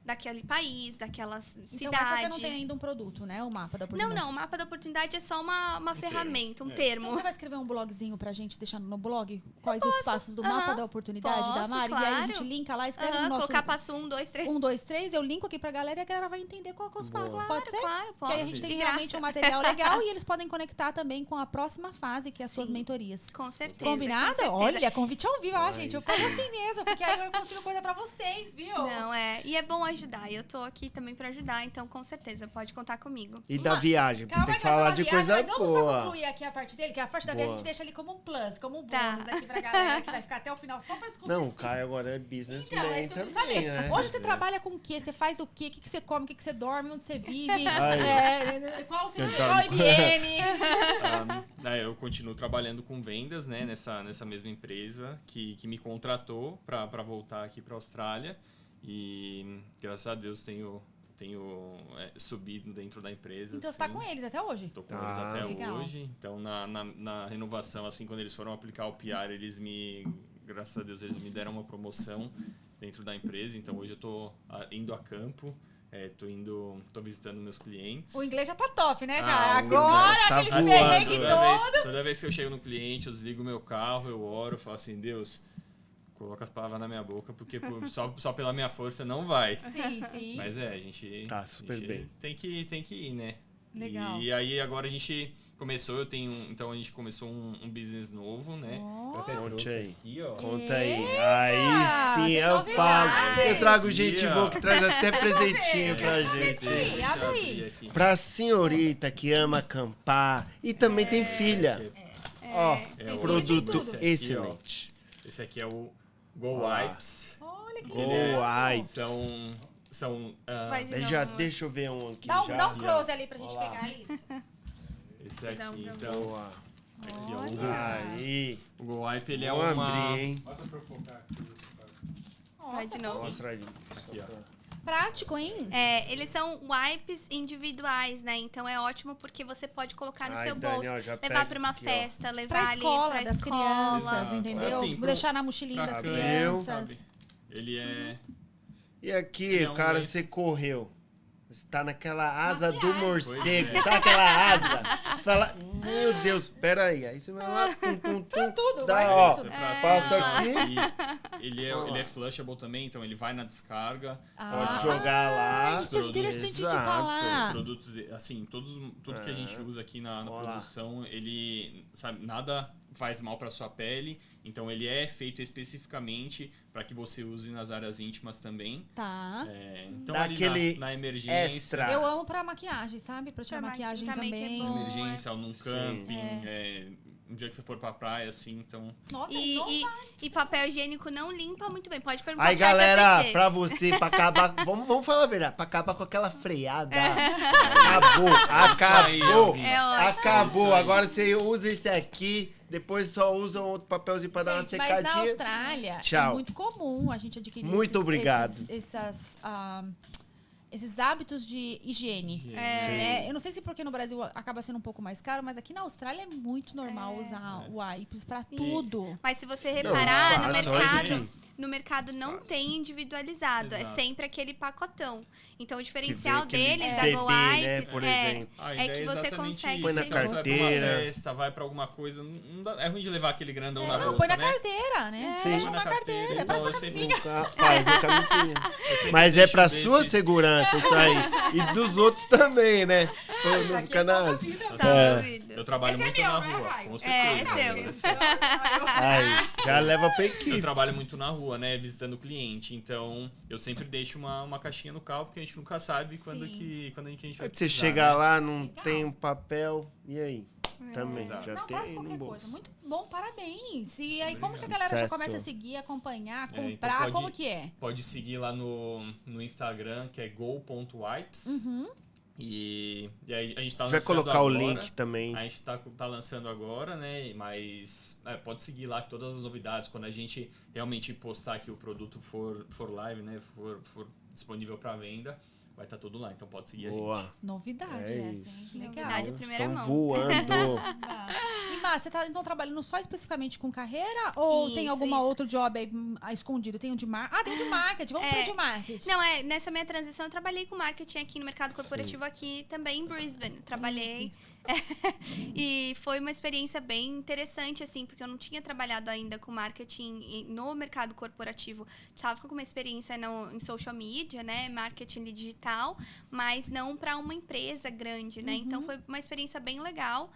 S3: daquele país, daquela cidade.
S1: Então, mas você não tem ainda um produto, né? O mapa da oportunidade.
S3: Não, o mapa da oportunidade é só uma ferramenta, um
S4: termo.
S3: termo.
S1: Então você vai escrever um blogzinho pra gente, deixando no blog quais os passos do mapa da oportunidade da
S3: Posso,
S1: Mari? E aí a
S3: claro.
S1: gente linka lá, escreve no nosso...
S3: Colocar passo 1, 2, 3.
S1: 1, 2, 3, eu linko aqui pra galera e a galera vai entender qual que é os
S2: Boa.
S1: passos. Pode ser?
S3: Claro,
S1: Que
S3: posso.
S1: aí a gente
S3: De
S1: tem
S3: graça.
S1: realmente um material legal e eles podem conectar também com a próxima fase, que é as suas
S3: Sim.
S1: mentorias.
S3: Com certeza.
S1: Combinado?
S3: com certeza.
S1: Olha, convite ao vivo,
S2: Ai,
S1: gente. Eu faço assim mesmo, porque aí eu consigo coisa pra vocês, viu?
S3: Não, e é bom ajudar. Eu tô aqui também pra ajudar, então com certeza pode contar comigo.
S2: E da viagem,
S1: Calma
S2: tem
S1: aí
S2: que
S1: que nós
S2: falar
S1: vamos
S2: de
S1: na viagem,
S2: coisa
S1: mas vamos só
S2: boa.
S1: concluir aqui a parte dele, que a parte da
S2: Boa.
S1: viagem a gente deixa ali como um plus, como um
S3: Tá.
S1: bônus aqui pra galera que vai ficar até o final só pra escutar.
S2: Não, o Caio agora é businessman
S1: Então, é isso que eu preciso
S2: também,
S1: saber.
S2: né?
S1: Hoje você trabalha com o quê? Você faz o quê? O que que você come? O que que você dorme? Onde você vive?
S2: Ai.
S1: Qual o seu
S2: Então-
S1: qual IBM?
S4: Eu continuo trabalhando com vendas, né, nessa mesma empresa que me contratou para voltar aqui para a Austrália. E graças a Deus tenho subido dentro da empresa.
S1: Então você tá
S4: assim.
S1: com eles até hoje?
S4: Tô com eles até
S1: legal.
S4: hoje. Então, na renovação, assim, quando eles foram aplicar o PR, graças a Deus, eles me deram uma promoção dentro da empresa. Então, hoje eu tô indo a campo, tô visitando meus clientes.
S1: O inglês já tá top, né,
S2: Ah,
S1: cara?
S2: o
S1: Agora,
S2: inglês tá
S1: aquele
S2: voando,
S1: perrengue
S2: né?
S1: todo.
S4: Toda vez que eu chego no cliente, eu desligo meu carro, eu oro, falo assim, Deus, coloca as palavras na minha boca, porque só pela minha força não vai.
S1: Sim, sim.
S4: Mas a gente...
S2: Tá super
S4: a gente
S2: bem.
S4: Tem que ir, né?
S1: Legal.
S4: E aí agora a gente começou, então a gente começou um business novo, né? Eu até
S2: Conte
S4: trouxe
S2: aí.
S4: aqui, ó.
S2: Conta aí.
S1: Eita,
S2: Aí sim,
S1: tem
S2: eu
S1: novidades.
S2: falo. Eu trago
S4: Aqui,
S2: gente
S4: ó.
S2: boa que traz até presentinho
S1: eu
S2: pra
S1: quero saber
S2: gente.
S1: disso aí.
S4: Deixa eu
S1: abre aí.
S4: abrir aqui.
S2: Pra senhorita que ama acampar e também tem filha. Ó,
S4: É o
S2: produto
S1: esse
S4: aqui, ó.
S2: excelente.
S4: Esse aqui é o Go
S2: Ó.
S4: Wipes.
S1: Olha que
S2: Go
S1: legal.
S2: Wipes.
S4: São
S3: Vai de
S2: Já,
S3: novo.
S2: deixa eu ver um aqui
S1: Dá um
S2: já.
S1: close ali pra gente
S2: Olha lá.
S1: pegar isso.
S4: esse aqui,
S3: Não, não.
S4: então.
S2: Boa.
S4: Aqui, ó.
S1: Olha.
S2: Aí.
S4: O Go Wipe, ele é
S2: Vamos
S4: uma...
S2: abrir, hein?
S5: Mostra pra eu focar aqui.
S3: Vai
S1: Nossa,
S3: de novo.
S2: Mostra aí.
S4: Aqui, ó.
S1: prático, hein?
S3: Eles são wipes individuais, né? Então é ótimo porque você pode colocar no
S2: Ai,
S3: seu
S2: Dani,
S3: bolso,
S2: ó, já
S3: levar
S2: pega
S3: pra uma
S2: aqui, ó.
S3: festa, levar
S1: Pra
S3: ali
S1: escola
S3: pra
S1: das
S3: escola.
S1: crianças,
S4: Exato.
S1: entendeu?
S4: Assim,
S1: Vou
S4: pro-
S1: deixar na mochilinha
S4: pra
S1: das
S2: cabelo,
S1: crianças.
S4: sabe? Ele é...
S2: E aqui,
S4: Ele é um
S2: cara,
S4: lenço.
S2: você correu. Você tá naquela asa do
S1: Maquiagem.
S2: morcego.
S4: Pois é.
S2: Sabe aquela asa? Você fala, meu Deus, pera aí. Aí você vai lá,
S1: Tudo,
S2: dá,
S1: vai
S2: ó,
S1: tudo.
S2: passa aqui.
S4: E ele
S2: Ó.
S4: é flushable também, então ele vai na descarga.
S1: Ah,
S2: Pode jogar lá.
S1: isso é interessante de
S2: Exato.
S4: Os
S1: falar.
S4: produtos, assim, tudo que a gente usa aqui na
S2: Ó lá.
S4: produção, ele, sabe, nada faz mal para sua pele, então ele é feito especificamente para que você use nas áreas íntimas também.
S1: Tá.
S4: Então
S2: Dá
S4: ali
S2: aquele
S4: na emergência,
S2: extra.
S1: Eu amo pra maquiagem, sabe? Pra tirar
S3: Pra
S1: maquiagem
S3: também, que é
S1: também.
S3: bom.
S4: na emergência, ou num
S2: Sim.
S4: camping, um dia que você for pra praia, assim, então...
S1: Nossa,
S3: E,
S1: não
S3: e,
S1: vai.
S3: e papel higiênico não limpa muito bem. Pode perguntar
S2: Aí,
S3: pro chat
S2: galera,
S3: GPT.
S2: pra você, pra acabar. Vamos falar a verdade, pra acabar com aquela freada. Acabou,
S4: aí,
S2: acabou.
S4: Alvin.
S3: É ótimo.
S2: Acabou.
S4: Isso aí.
S2: Agora você usa esse aqui, depois só usa um outro papelzinho pra dar uma
S1: Gente, mas na
S2: secadinha.
S1: Austrália
S2: Tchau.
S1: é muito comum a gente adquirir
S2: Muito obrigado.
S1: esses hábitos de higiene.
S2: Sim.
S1: Eu não sei se porque no Brasil acaba sendo um pouco mais caro, mas aqui na Austrália é muito normal usar wipes pra tudo.
S3: Mas se você
S2: Não,
S3: reparar no
S2: fácil,
S3: mercado,
S2: olha aqui.
S3: no mercado não tem individualizado. É
S4: Exato.
S3: sempre aquele pacotão. Então, o diferencial
S2: aquele
S3: deles, da
S2: bebê,
S3: Go
S2: né,
S3: Wipes,
S2: por
S3: é
S2: exemplo.
S4: A
S3: é
S4: ideia
S3: que você
S4: exatamente
S3: consegue
S4: isso.
S2: Põe na
S3: chegar.
S4: Então, você vai pra uma
S2: carteira.
S4: festa, vai pra alguma coisa, não dá- é ruim de levar aquele grandão na
S1: Não,
S4: bolsa,
S1: põe na
S4: né?
S1: carteira, né?
S2: Sim.
S1: Deixa
S4: Põe
S1: uma
S4: na carteira,
S1: carteira.
S4: então
S1: Parece uma
S4: eu sempre-
S1: camisinha.
S2: Faz uma camisinha.
S4: Eu sempre
S2: Mas é
S4: deixo
S2: pra
S4: ver
S2: sua
S4: se-
S2: segurança isso aí. E dos outros também, né? Pra
S1: Isso
S2: não
S1: aqui
S2: ficar
S1: é
S2: na-
S1: salva-vidas.
S3: Salva-vidas.
S4: Eu trabalho
S1: Esse é
S4: muito
S1: meu,
S4: na
S1: né,
S4: rua,
S1: Caio?
S4: com
S3: É,
S4: certeza.
S3: é
S4: mas
S3: seu.
S2: Aí, já leva pra
S4: Eu
S2: equipe.
S4: trabalho muito na rua, né, visitando o cliente, então eu sempre deixo uma caixinha no carro, porque a gente nunca sabe quando
S1: Sim.
S4: a gente vai
S2: Aí você
S4: precisar,
S2: chega
S4: né?
S2: lá, não
S1: Legal.
S2: tem um papel, e aí?
S3: É.
S2: Também,
S4: Exato.
S2: já
S1: Não,
S2: tem
S1: pode
S2: aí
S1: qualquer
S2: no
S1: coisa.
S2: bolso.
S1: Muito bom, parabéns. E aí, como que a
S4: Obrigado.
S1: galera já
S2: Sucesso.
S1: começa a seguir, acompanhar,
S4: então
S1: comprar?
S4: pode-
S1: Como que é?
S4: Pode seguir lá no Instagram, que é go.wipes,
S1: Uhum.
S4: e aí a gente tá
S2: Vai
S4: lançando
S2: colocar o
S4: agora.
S2: link também.
S4: A gente tá lançando agora, né? Mas pode seguir lá todas as novidades. Quando a gente realmente postar que o produto for live, né? For disponível para venda, vai estar tudo lá. Então pode seguir a gente.
S2: Boa.
S1: Novidade
S2: É
S1: essa,
S2: isso.
S1: hein? Legal.
S3: Novidade. em primeira
S2: Estão
S3: mão.
S2: voando.
S1: E Má, você tá então trabalhando só especificamente com carreira? Ou tem
S3: Isso,
S1: alguma
S3: isso.
S1: outro job aí escondido? Tem um de marketing? Ah, tem um de marketing. Vamos pro de marketing.
S3: Não, nessa minha transição eu trabalhei com marketing aqui no mercado corporativo aqui também em Brisbane. Trabalhei. E foi uma experiência bem interessante, assim, porque eu não tinha trabalhado ainda com marketing no mercado corporativo. Estava com uma experiência em social media, né? Marketing digital, mas não para uma empresa grande, né? Então foi uma experiência bem legal.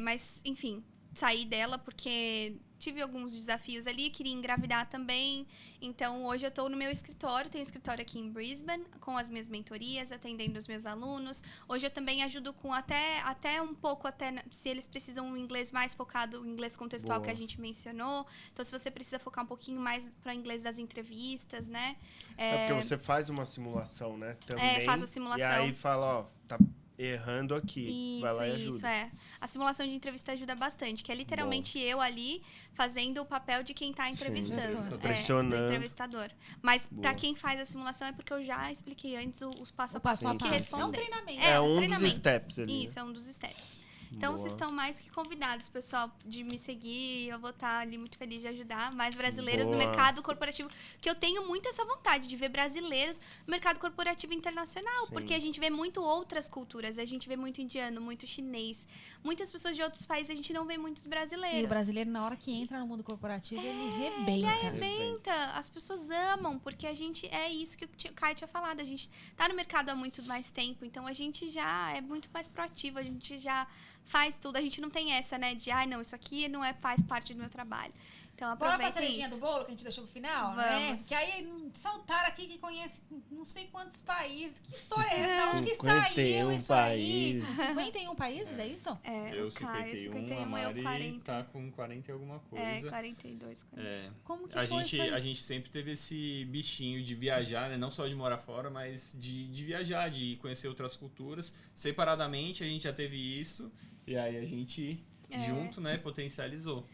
S3: Mas, enfim, saí dela porque tive alguns desafios ali, queria engravidar também. Então, hoje eu estou no meu escritório, tenho um escritório aqui em Brisbane, com as minhas mentorias, atendendo os meus alunos. Hoje eu também ajudo com até um pouco, se eles precisam um inglês mais focado, o inglês contextual
S2: Boa.
S3: que a gente mencionou. Então, se você precisa focar um pouquinho mais para o inglês das entrevistas, né?
S2: É porque você faz uma simulação, né? Também.
S3: faço a simulação.
S2: E aí fala, ó, tá errando aqui. Vai lá e ajuda.
S3: Isso, é. A simulação de entrevista ajuda bastante, que é literalmente eu ali fazendo o papel de quem tá entrevistando.
S1: Sim,
S2: pressionando.
S3: Do entrevistador. Mas
S2: Boa.
S3: pra quem faz a simulação é porque eu já expliquei antes os passo a
S1: O passo a
S2: Sim,
S3: que
S1: passo.
S2: sim,
S3: responder.
S1: É um treinamento.
S2: É um
S3: treinamento.
S2: dos steps ali.
S3: Isso, é um dos steps. Então,
S2: Boa.
S3: vocês estão mais que convidados, pessoal, de me seguir. Eu vou estar ali muito feliz de ajudar mais brasileiros no
S2: Boa.
S3: mercado corporativo. Que eu tenho muito essa vontade de ver brasileiros no mercado corporativo internacional.
S2: Sim.
S3: Porque a gente vê muito outras culturas. A gente vê muito indiano, muito chinês. Muitas pessoas de outros países, a gente não vê muitos brasileiros.
S1: E o brasileiro, na hora que entra no mundo corporativo, ele rebenta.
S3: Arrebenta. As pessoas amam, porque a gente é isso que o Caio tinha falado. A gente tá no mercado há muito mais tempo, então a gente já é muito mais proativo, a gente já faz tudo. A gente não tem essa, né, de não, isso aqui não faz parte do meu trabalho. Então
S1: Bora pra
S3: aproveitem
S1: cerejinha do
S3: isso.
S1: bolo que a gente deixou pro final, né?
S3: Vamos.
S1: Que aí saltaram aqui que conhece não sei quantos países. Que história é essa? Da onde que saiu
S2: 51
S1: isso aí?
S2: países.
S1: 51 países, é isso?
S4: Eu
S3: O Caio,
S4: 51, a Mari
S3: eu 40.
S4: tá com 40 e alguma coisa.
S3: 42. 40.
S1: Como que
S4: A
S1: foi
S4: gente,
S1: isso aí?
S4: a gente sempre teve esse bichinho de viajar, né? Não só de morar fora, mas de viajar, de conhecer outras culturas. Separadamente, a gente já teve isso. E aí a gente, junto, né, potencializou.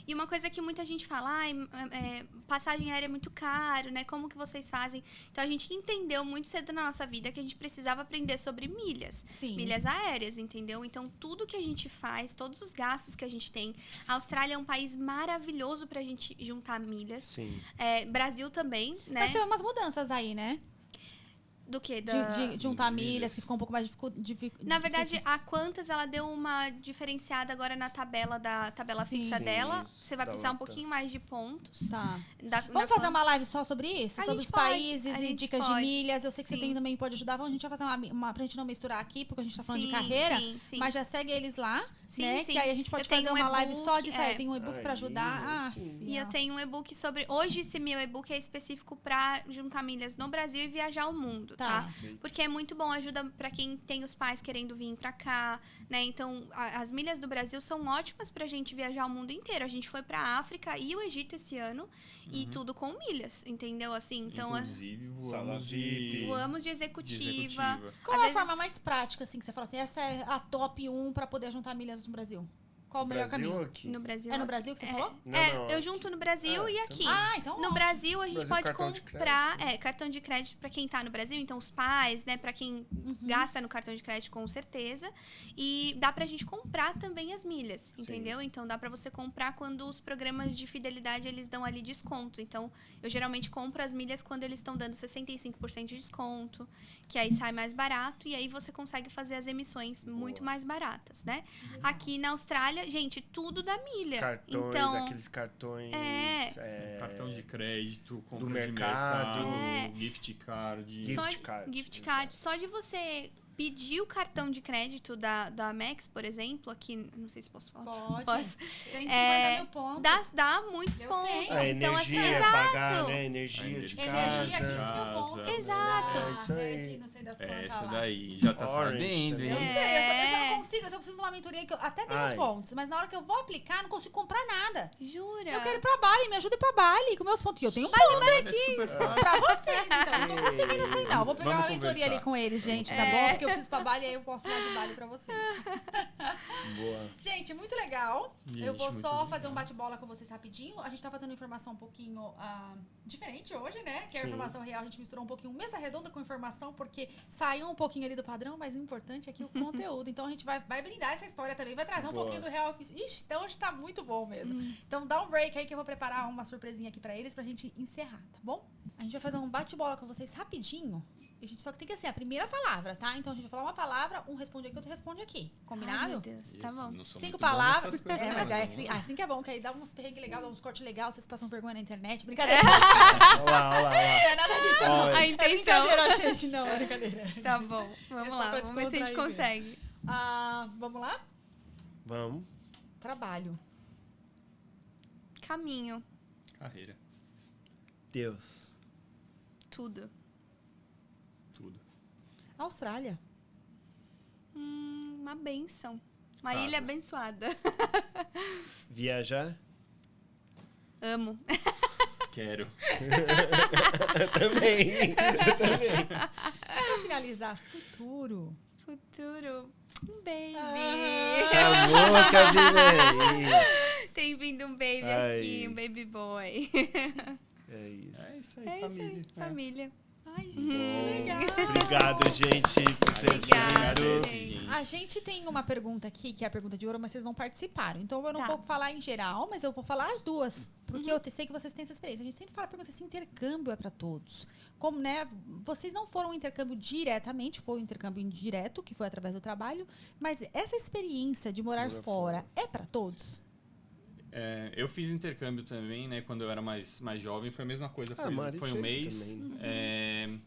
S3: E uma coisa que muita gente fala, passagem aérea é muito caro, né? Como que vocês fazem? Então, a gente entendeu muito cedo na nossa vida que a gente precisava aprender sobre milhas.
S1: Sim.
S3: Milhas aéreas, entendeu? Então, tudo que a gente faz, todos os gastos que a gente tem. A Austrália é um país maravilhoso pra gente juntar milhas.
S2: Sim.
S3: Brasil também, né?
S1: Mas tem umas mudanças aí, né?
S3: Do que?
S1: De juntar
S4: milhas.
S1: milhas, que ficou um pouco mais difícil.
S3: Na verdade, a Quantas, ela deu uma diferenciada agora na tabela
S1: Sim.
S3: fixa dela.
S2: Isso,
S3: Você vai
S2: da
S3: precisar um
S2: outra.
S3: pouquinho mais de pontos.
S1: Tá.
S3: Na
S1: Vamos fazer uma live só sobre isso?
S3: A
S1: Sobre
S3: gente
S1: os
S3: pode,
S1: países
S3: a
S1: e
S3: gente
S1: dicas
S3: pode.
S1: de milhas. Eu sei que você
S3: Sim.
S1: também pode ajudar. A gente vai fazer pra gente não misturar aqui, porque a gente tá falando de
S3: Sim,
S1: carreira.
S3: sim.
S1: Mas já segue eles lá,
S3: Sim,
S1: né?
S3: sim.
S1: Que aí a gente pode
S3: Eu tenho
S1: fazer
S3: um
S1: uma live
S3: e-book,
S1: só disso aí.
S3: é.
S1: Tem um e-book pra
S2: Aí,
S1: ajudar.
S2: sim.
S3: E eu tenho um e-book sobre... Hoje, esse meu e-book é específico pra juntar milhas no Brasil e viajar ao mundo, tá? Porque é muito bom, ajuda pra quem tem os pais querendo vir pra cá, né? Então, as milhas do Brasil são ótimas pra gente viajar o mundo inteiro. A gente foi pra África e o Egito esse ano, e tudo com milhas, entendeu? Assim, então...
S4: Inclusive,
S2: Sala
S4: voamos
S2: VIP.
S4: de...
S3: Voamos de
S4: de
S3: executiva.
S1: Qual
S3: Às
S1: é a
S3: vezes-
S1: forma mais prática, assim, que você fala assim, essa é a top 1 pra poder juntar milhas no Brasil? Qual o melhor
S2: Brasil
S1: caminho?
S2: ou aqui?
S3: No Brasil.
S1: É no Brasil que você falou?
S2: Não,
S3: eu junto no Brasil e aqui.
S1: Ah, então
S3: No
S1: ótimo.
S3: Brasil, a gente
S2: Brasil,
S3: pode
S2: cartão de
S3: comprar cartão de crédito para quem tá no Brasil, então os pais, né, para quem gasta no cartão de crédito com certeza. E dá pra gente comprar também as milhas, entendeu? Então dá pra você comprar quando os programas de fidelidade eles dão ali desconto. Então, eu geralmente compro as milhas quando eles estão dando 65% de desconto, que aí sai mais barato e aí você consegue fazer as emissões muito mais baratas, né? Aqui na Austrália, gente, tudo da milha.
S2: Cartões,
S3: então,
S2: aqueles cartões...
S4: Cartão de crédito, compra
S2: do
S4: de
S2: mercado.
S4: mercado, gift card.
S3: gift card. Só de você pedir o cartão de crédito da Amex, por exemplo, aqui, não sei se posso falar.
S1: Pode.
S3: Posso.
S1: 150 mil pontos.
S3: Dá muitos
S1: Eu
S3: pontos.
S1: tenho.
S2: A
S3: Então, assim,
S2: energia,
S3: exato.
S2: pagar, né? Energia de
S1: Energia, 15
S2: casa.
S1: mil pontos.
S3: Exato.
S2: É isso aí.
S1: Rede, não sei das quantas
S4: Essa
S1: lá.
S4: daí, já tá
S2: Orange
S4: sabendo,
S2: também.
S1: Eu
S4: hein?
S1: sei, eu só não consigo, eu só preciso de uma mentoria que eu até tenho os
S2: Ai.
S1: pontos, mas na hora que eu vou aplicar, não consigo comprar nada.
S3: Jura?
S1: Eu quero ir pra Bali, me ajuda a ir pra Bali com meus pontos. E eu tenho pontos
S4: É super fácil.
S1: pra vocês, então. Eu não tô conseguindo isso aí, não. Vou pegar
S4: Vamos
S1: uma mentoria
S4: conversar.
S1: ali com eles, gente, tá bom? Porque eu preciso ir pra Bali e aí eu posso ir lá de Bali pra vocês.
S2: Boa.
S1: Gente, muito legal. Eu
S4: Gente,
S1: vou
S4: muito
S1: só
S4: legal.
S1: fazer um bate-bola com vocês rapidinho. A gente tá fazendo informação um pouquinho diferente hoje, né? Que é a
S2: Sim.
S1: informação real. A gente misturou um pouquinho mesa redonda com informação, porque saiu um pouquinho ali do padrão, mas o importante é que o conteúdo. Então a gente vai brindar essa história também, vai trazer um
S2: Boa.
S1: pouquinho do real oficial. Ixi, então hoje tá muito bom mesmo. Então dá um break aí que eu vou preparar uma surpresinha aqui pra eles pra gente encerrar, tá bom? A gente vai fazer um bate-bola com vocês rapidinho. A gente só que tem que ser a primeira palavra, tá? Então a gente vai falar uma palavra, um responde aqui, outro responde aqui.
S3: Ai,
S1: Combinado?
S3: meu Deus, tá bom.
S4: Não sou
S1: 5
S4: muito bom
S1: palavras.
S4: nessas coisas,
S1: Mas
S4: não,
S1: é
S4: então.
S1: assim que é bom, que aí dá uns perrengues legais, dá uns cortes legais, vocês passam vergonha na internet. Brincadeira.
S2: Olha lá.
S1: Não é nada disso, não.
S2: Olha.
S3: A
S1: É
S3: intenção.
S1: brincadeira, gente. Não, é brincadeira.
S3: Tá bom, vamos
S1: É só
S3: lá.
S1: pra
S3: Vamos ver se a gente
S1: descontrair mesmo.
S3: consegue.
S1: Vamos lá?
S2: Vamos.
S1: Trabalho.
S3: Caminho.
S4: Carreira,
S2: Deus.
S3: Tudo.
S4: tudo.
S1: Austrália.
S3: Uma bênção. Uma
S4: Casa.
S3: ilha abençoada.
S2: Viajar.
S3: Amo.
S4: Quero.
S2: Também.
S1: Pra finalizar, futuro.
S3: Futuro. Um baby.
S2: Amor, Camila.
S3: Tem vindo um baby
S2: Ai.
S3: aqui, um baby boy.
S2: É isso.
S4: É isso aí,
S3: É isso
S4: família.
S3: aí, família.
S1: Ai, gente,
S2: Bom.
S1: que legal.
S2: Obrigado, gente, por ter
S3: Obrigada,
S2: vindo.
S3: gente.
S1: A gente tem uma pergunta aqui, que é a pergunta de ouro, mas vocês não participaram. Então eu não
S3: Tá.
S1: vou falar em geral, mas eu vou falar as duas. Porque eu sei que vocês têm essa experiência. A gente sempre fala, pergunta se intercâmbio é para todos. Como, né? Vocês não foram um intercâmbio diretamente, foi um intercâmbio indireto, que foi através do trabalho. Mas essa experiência de morar fora é para todos?
S4: Eu fiz intercâmbio também, né? Quando eu era mais jovem, foi a mesma coisa.
S2: Mari
S4: Foi um
S2: fez
S4: mês.
S2: também.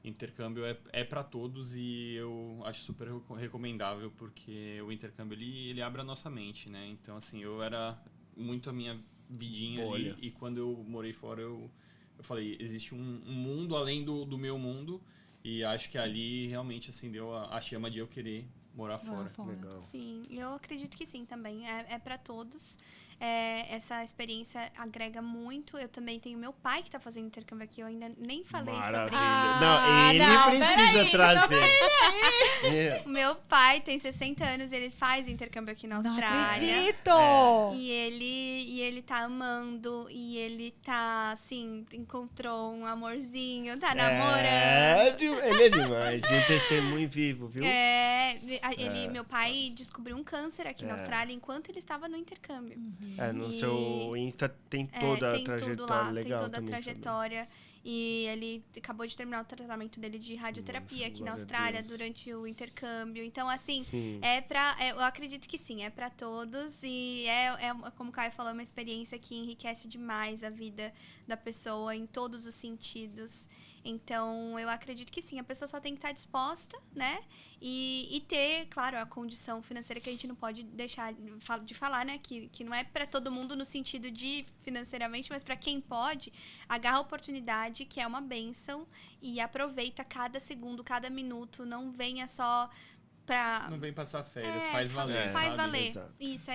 S4: Intercâmbio é para todos e eu acho super recomendável porque o intercâmbio ele abre a nossa mente, né? Então, assim, eu era muito a minha vidinha
S2: Bolha.
S4: ali e quando eu morei fora eu falei, existe um mundo além do meu mundo e acho que ali realmente acendeu a chama de eu querer morar fora.
S2: Legal.
S3: Sim, eu acredito que sim também. É para todos. Essa experiência agrega muito. Eu também tenho meu pai que tá fazendo intercâmbio aqui. Eu ainda nem falei sobre
S2: Maravilha.
S3: isso.
S2: Não, ele
S1: não,
S2: precisa
S1: peraí,
S2: trazer.
S3: O meu pai tem 60 anos, ele faz intercâmbio aqui na
S1: Não
S3: Austrália.
S1: acredito!
S3: E ele tá amando, e ele tá, assim, encontrou um amorzinho, tá namorando.
S2: Ele é demais. E um testemunho vivo, viu?
S3: Meu pai descobriu um câncer aqui na Austrália enquanto ele estava no intercâmbio.
S2: No
S3: E-
S2: seu Insta tem toda a
S3: tem
S2: trajetória
S3: tudo lá,
S2: legal
S3: tem toda a
S2: também.
S3: trajetória. E ele acabou de terminar o tratamento dele de radioterapia
S2: Nossa,
S3: aqui na
S2: glória a
S3: Austrália
S2: Deus.
S3: durante o intercâmbio. Então, assim,
S2: Sim.
S3: eu acredito que sim, é pra todos. E como o Caio falou, é uma experiência que enriquece demais a vida da pessoa em todos os sentidos. Então, eu acredito que sim, a pessoa só tem que estar disposta, né? E ter, claro, a condição financeira que a gente não pode deixar de falar, né? Que não é para todo mundo no sentido de financeiramente, mas para quem pode, agarra a oportunidade, que é uma bênção, e aproveita cada segundo, cada minuto. Não venha só
S4: Não vem passar férias, faz valer,
S3: Faz
S4: sabe?
S3: valer.
S2: Exato.
S3: Isso,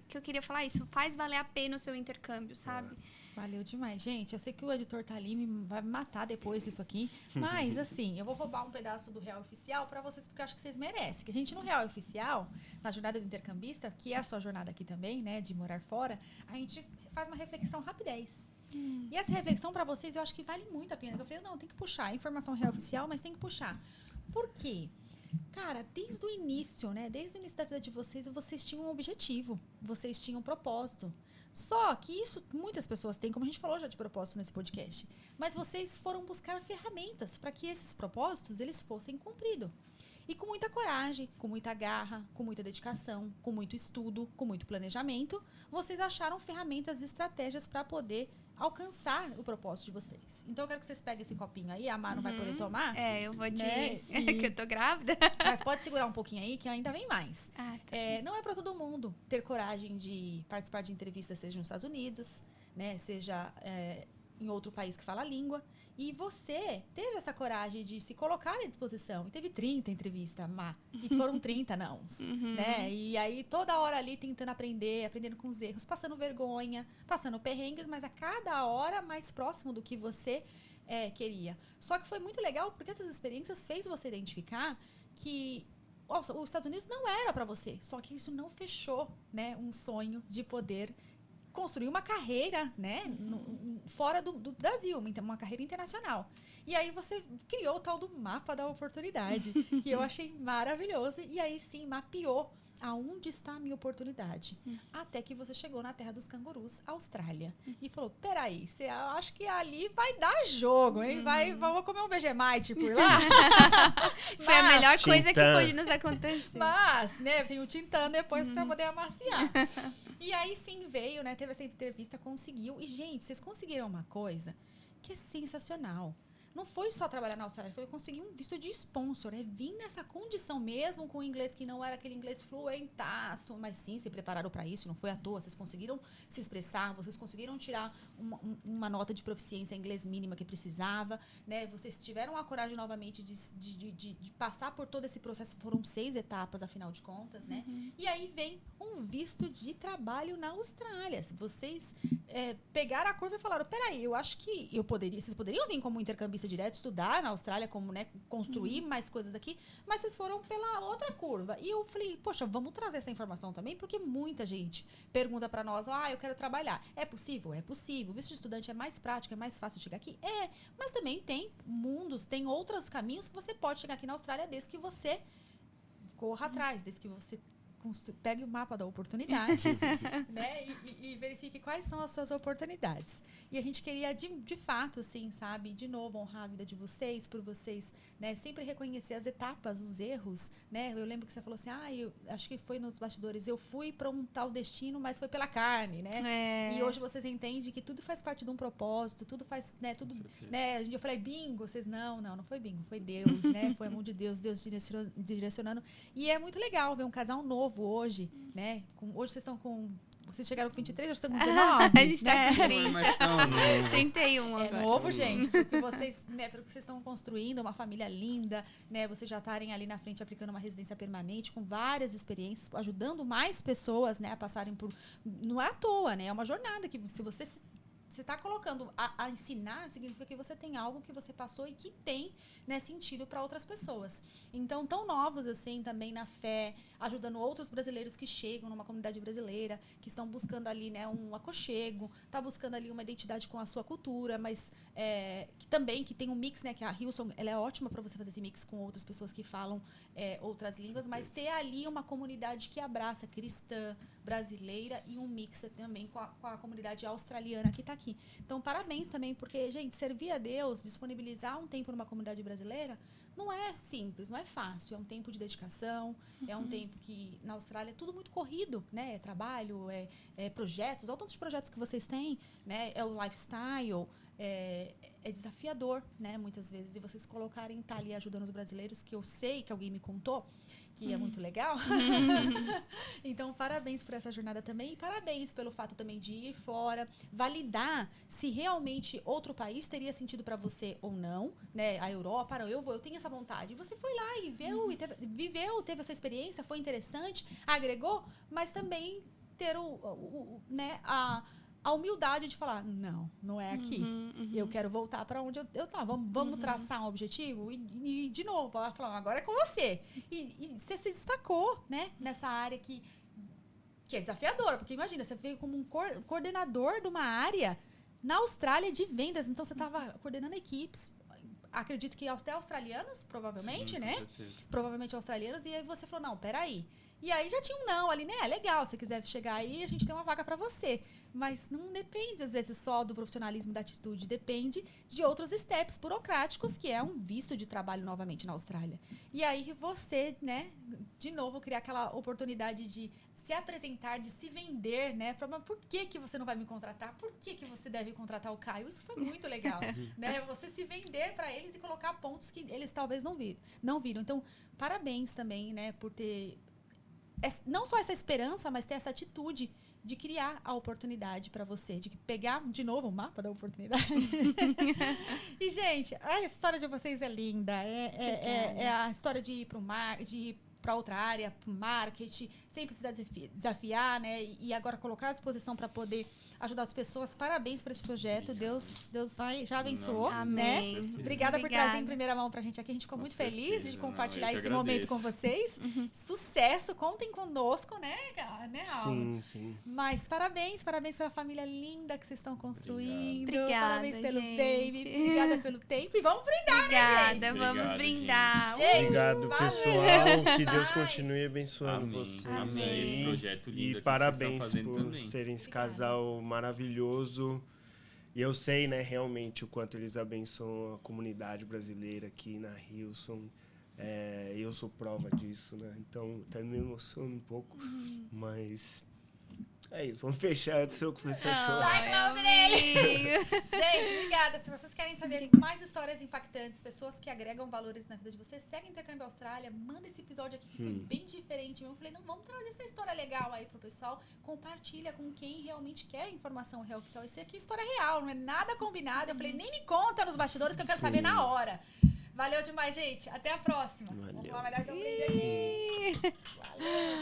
S3: que eu queria falar isso. Faz valer a pena o seu intercâmbio, sabe?
S1: Valeu demais. Gente, eu sei que o editor tá ali, vai me matar depois disso aqui. Mas, assim, eu vou roubar um pedaço do Real Oficial pra vocês, porque eu acho que vocês merecem. Que a gente, no Real Oficial, na jornada do intercambista, que é a sua jornada aqui também, né, de morar fora, a gente faz uma reflexão rapidez. E essa reflexão pra vocês, eu acho que vale muito a pena. Eu falei, não, tem que puxar. A informação Real Oficial, mas tem que puxar. Por quê? Cara, desde o início, né? Desde o início da vida de vocês tinham um objetivo. Vocês tinham um propósito. Só que isso muitas pessoas têm, como a gente falou já de propósito nesse podcast. Mas vocês foram buscar ferramentas para que esses propósitos eles fossem cumpridos. E com muita coragem, com muita garra, com muita dedicação, com muito estudo, com muito planejamento, vocês acharam ferramentas e estratégias para poder alcançar o propósito de vocês. Então eu quero que vocês peguem esse copinho aí, a Má não vai poder tomar.
S3: Eu vou te...
S1: Né?
S3: que eu tô grávida.
S1: Mas pode segurar um pouquinho aí, que ainda vem mais.
S3: Tá.
S1: Não é para todo mundo ter coragem de participar de entrevistas, seja nos Estados Unidos, né, seja em outro país que fala a língua. E você teve essa coragem de se colocar à disposição. E teve 30 entrevistas, Má. E foram 30 nãos. Né? E aí, toda hora ali, tentando aprendendo com os erros, passando vergonha, passando perrengues, mas a cada hora mais próximo do que você queria. Só que foi muito legal, porque essas experiências fez você identificar que os Estados Unidos não era para você. Só que isso não fechou, né, um sonho de poder construir uma carreira, né, fora do Brasil, uma carreira internacional. E aí você criou o tal do mapa da oportunidade, que eu achei maravilhoso. E aí sim, mapeou aonde está a minha oportunidade. Até que você chegou na terra dos cangurus, Austrália. E falou, peraí, eu acho que ali vai dar jogo, hein? Vamos comer um Vegemite por lá?
S3: Foi a melhor coisa que pôde nos acontecer.
S1: Mas, né, tem o Tintan depois pra poder amaciar. E aí sim veio, né, teve essa entrevista, conseguiu. E, gente, vocês conseguiram uma coisa que é sensacional. Não foi só trabalhar na Austrália, foi conseguir um visto de sponsor. Vir nessa condição mesmo, com o inglês que não era aquele inglês fluentaço, mas sim, se prepararam para isso, não foi à toa. Vocês conseguiram se expressar, vocês conseguiram tirar uma nota de proficiência em inglês mínima que precisava, né? Vocês tiveram a coragem novamente de passar por todo esse processo. Foram 6 etapas, afinal de contas, né? E aí vem um visto de trabalho na Austrália. Vocês pegaram a curva e falaram, peraí, eu acho que vocês poderiam vir como intercambista direto, estudar na Austrália, como, né, construir mais coisas aqui, mas vocês foram pela outra curva. E eu falei, poxa, vamos trazer essa informação também, porque muita gente pergunta pra nós, eu quero trabalhar. É possível? É possível. O visto de estudante é mais prático, é mais fácil chegar aqui? Mas também tem tem outros caminhos que você pode chegar aqui na Austrália desde que você corra atrás, desde que você pegue o mapa da oportunidade, né? E verifique quais são as suas oportunidades. E a gente queria, de fato, assim, sabe, de novo, honrar a vida de vocês, por vocês, né, sempre reconhecer as etapas, os erros, né? Eu lembro que você falou assim, eu acho que foi nos bastidores, eu fui para um tal destino, mas foi pela carne, né? E hoje vocês entendem que tudo faz parte de um propósito, tudo faz, né, tudo, né? Eu falei, bingo, vocês, não foi bingo, foi Deus, né? Foi a mão de Deus direcionando. E é muito legal ver um casal novo hoje, né? Hoje vocês estão com... Vocês chegaram com 23, hoje estão com 19,
S3: a gente tá com 30.
S4: Mas tão novo.
S3: 31 agora.
S1: É novo, gente, porque vocês, né, porque vocês estão construindo uma família linda, né? Vocês já estarem ali na frente aplicando uma residência permanente com várias experiências, ajudando mais pessoas, né, a passarem por... Não é à toa, né? É uma jornada que se você está colocando a ensinar, significa que você tem algo que você passou e que tem, né, sentido para outras pessoas. Então, tão novos assim, também na fé, ajudando outros brasileiros que chegam numa comunidade brasileira, que estão buscando ali, né, um aconchego, tá buscando ali uma identidade com a sua cultura, mas que tem um mix, né, que a Hillsong, ela é ótima para você fazer esse mix com outras pessoas que falam outras línguas, mas ter ali uma comunidade que abraça cristã, brasileira e um mix também com a comunidade australiana que está aqui. Então, parabéns também, porque, gente, servir a Deus, disponibilizar um tempo numa comunidade brasileira, não é simples, não é fácil. É um tempo de dedicação, é um tempo que, na Austrália, é tudo muito corrido, né? É trabalho, projetos, olha o tanto de projetos que vocês têm, né? É o lifestyle, é desafiador, né? Muitas vezes. E vocês colocarem, estar ali ajudando os brasileiros, que eu sei que alguém me contou, que é muito legal. Então, parabéns por essa jornada também. E parabéns pelo fato também de ir fora, validar se realmente outro país teria sentido para você ou não, né? A Europa, eu tenho essa vontade. Você foi lá e viveu, teve essa experiência, foi interessante, agregou, mas também ter né, a humildade de falar, não é aqui. Eu quero voltar para onde eu tava. Vamos traçar um objetivo e de novo, ela falou, agora é com você. E você se destacou, né, nessa área que é desafiadora, porque imagina, você veio como um coordenador de uma área na Austrália de vendas, então você estava coordenando equipes, acredito que até australianas, provavelmente,
S4: Sim,
S1: né?
S4: com certeza.
S1: Provavelmente australianas, e aí você falou, não, peraí. E aí já tinha um não ali, né? Legal, se quiser chegar aí, a gente tem uma vaga para você. Mas não depende, às vezes, só do profissionalismo, da atitude. Depende de outros steps burocráticos, que é um visto de trabalho novamente na Austrália. E aí você, né, de novo, criar aquela oportunidade de se apresentar, de se vender, né? Mas por que você não vai me contratar? Por que você deve contratar o Caio? Isso foi muito legal, né? Você se vender para eles e colocar pontos que eles talvez não viram. Então, parabéns também, né, por ter não só essa esperança, mas ter essa atitude de criar a oportunidade para você, de pegar de novo o mapa da oportunidade. E, gente, a história de vocês é linda. É a história de ir para outra área, para o marketing, sem precisar desafiar, né? E agora colocar à disposição para poder ajudar as pessoas. Parabéns por esse projeto.
S4: Obrigado.
S1: Deus já abençoou,
S3: Amém.
S1: né? Obrigada por trazer em primeira mão pra gente aqui. A gente ficou muito feliz de compartilhar esse momento com vocês. Sucesso, contem conosco, né, Alma?
S2: Sim.
S1: Mas parabéns pela família linda que vocês estão construindo.
S3: Obrigada,
S1: Parabéns pelo
S3: gente.
S1: baby. Obrigada pelo tempo. E vamos brindar, né, gente?
S3: Obrigada, vamos
S4: Obrigado,
S3: brindar.
S1: gente.
S2: Obrigado,
S1: valeu
S2: pessoal. Que Deus
S1: demais.
S2: continue abençoando
S4: Amém.
S2: vocês.
S4: Amém.
S2: aí.
S4: Esse projeto lindo
S2: E
S4: aqui que
S2: parabéns
S4: vocês estão fazendo
S2: por
S4: também.
S2: serem esse
S1: Obrigada.
S2: casal maravilhoso. E eu sei, né, realmente o quanto eles abençoam a comunidade brasileira aqui na Hilson. Eu sou prova disso, né? Então, até me emociono um pouco. Mas é isso. Vamos fechar antes de eu começar a chorar.
S1: Vai, close nele! Gente, obrigada. Se vocês querem saber mais histórias impactantes, pessoas que agregam valores na vida de vocês, segue Intercâmbio Austrália, manda esse episódio aqui que foi bem diferente. Eu falei, não, vamos trazer essa história legal aí pro pessoal. Compartilha com quem realmente quer informação real oficial. Isso aqui é história real, não é nada combinado. Eu falei, nem me conta nos bastidores que eu quero saber na hora. Valeu demais, gente. Até a próxima.
S2: Valeu.
S1: Vamos lá, vai dar um brinde aqui. Valeu.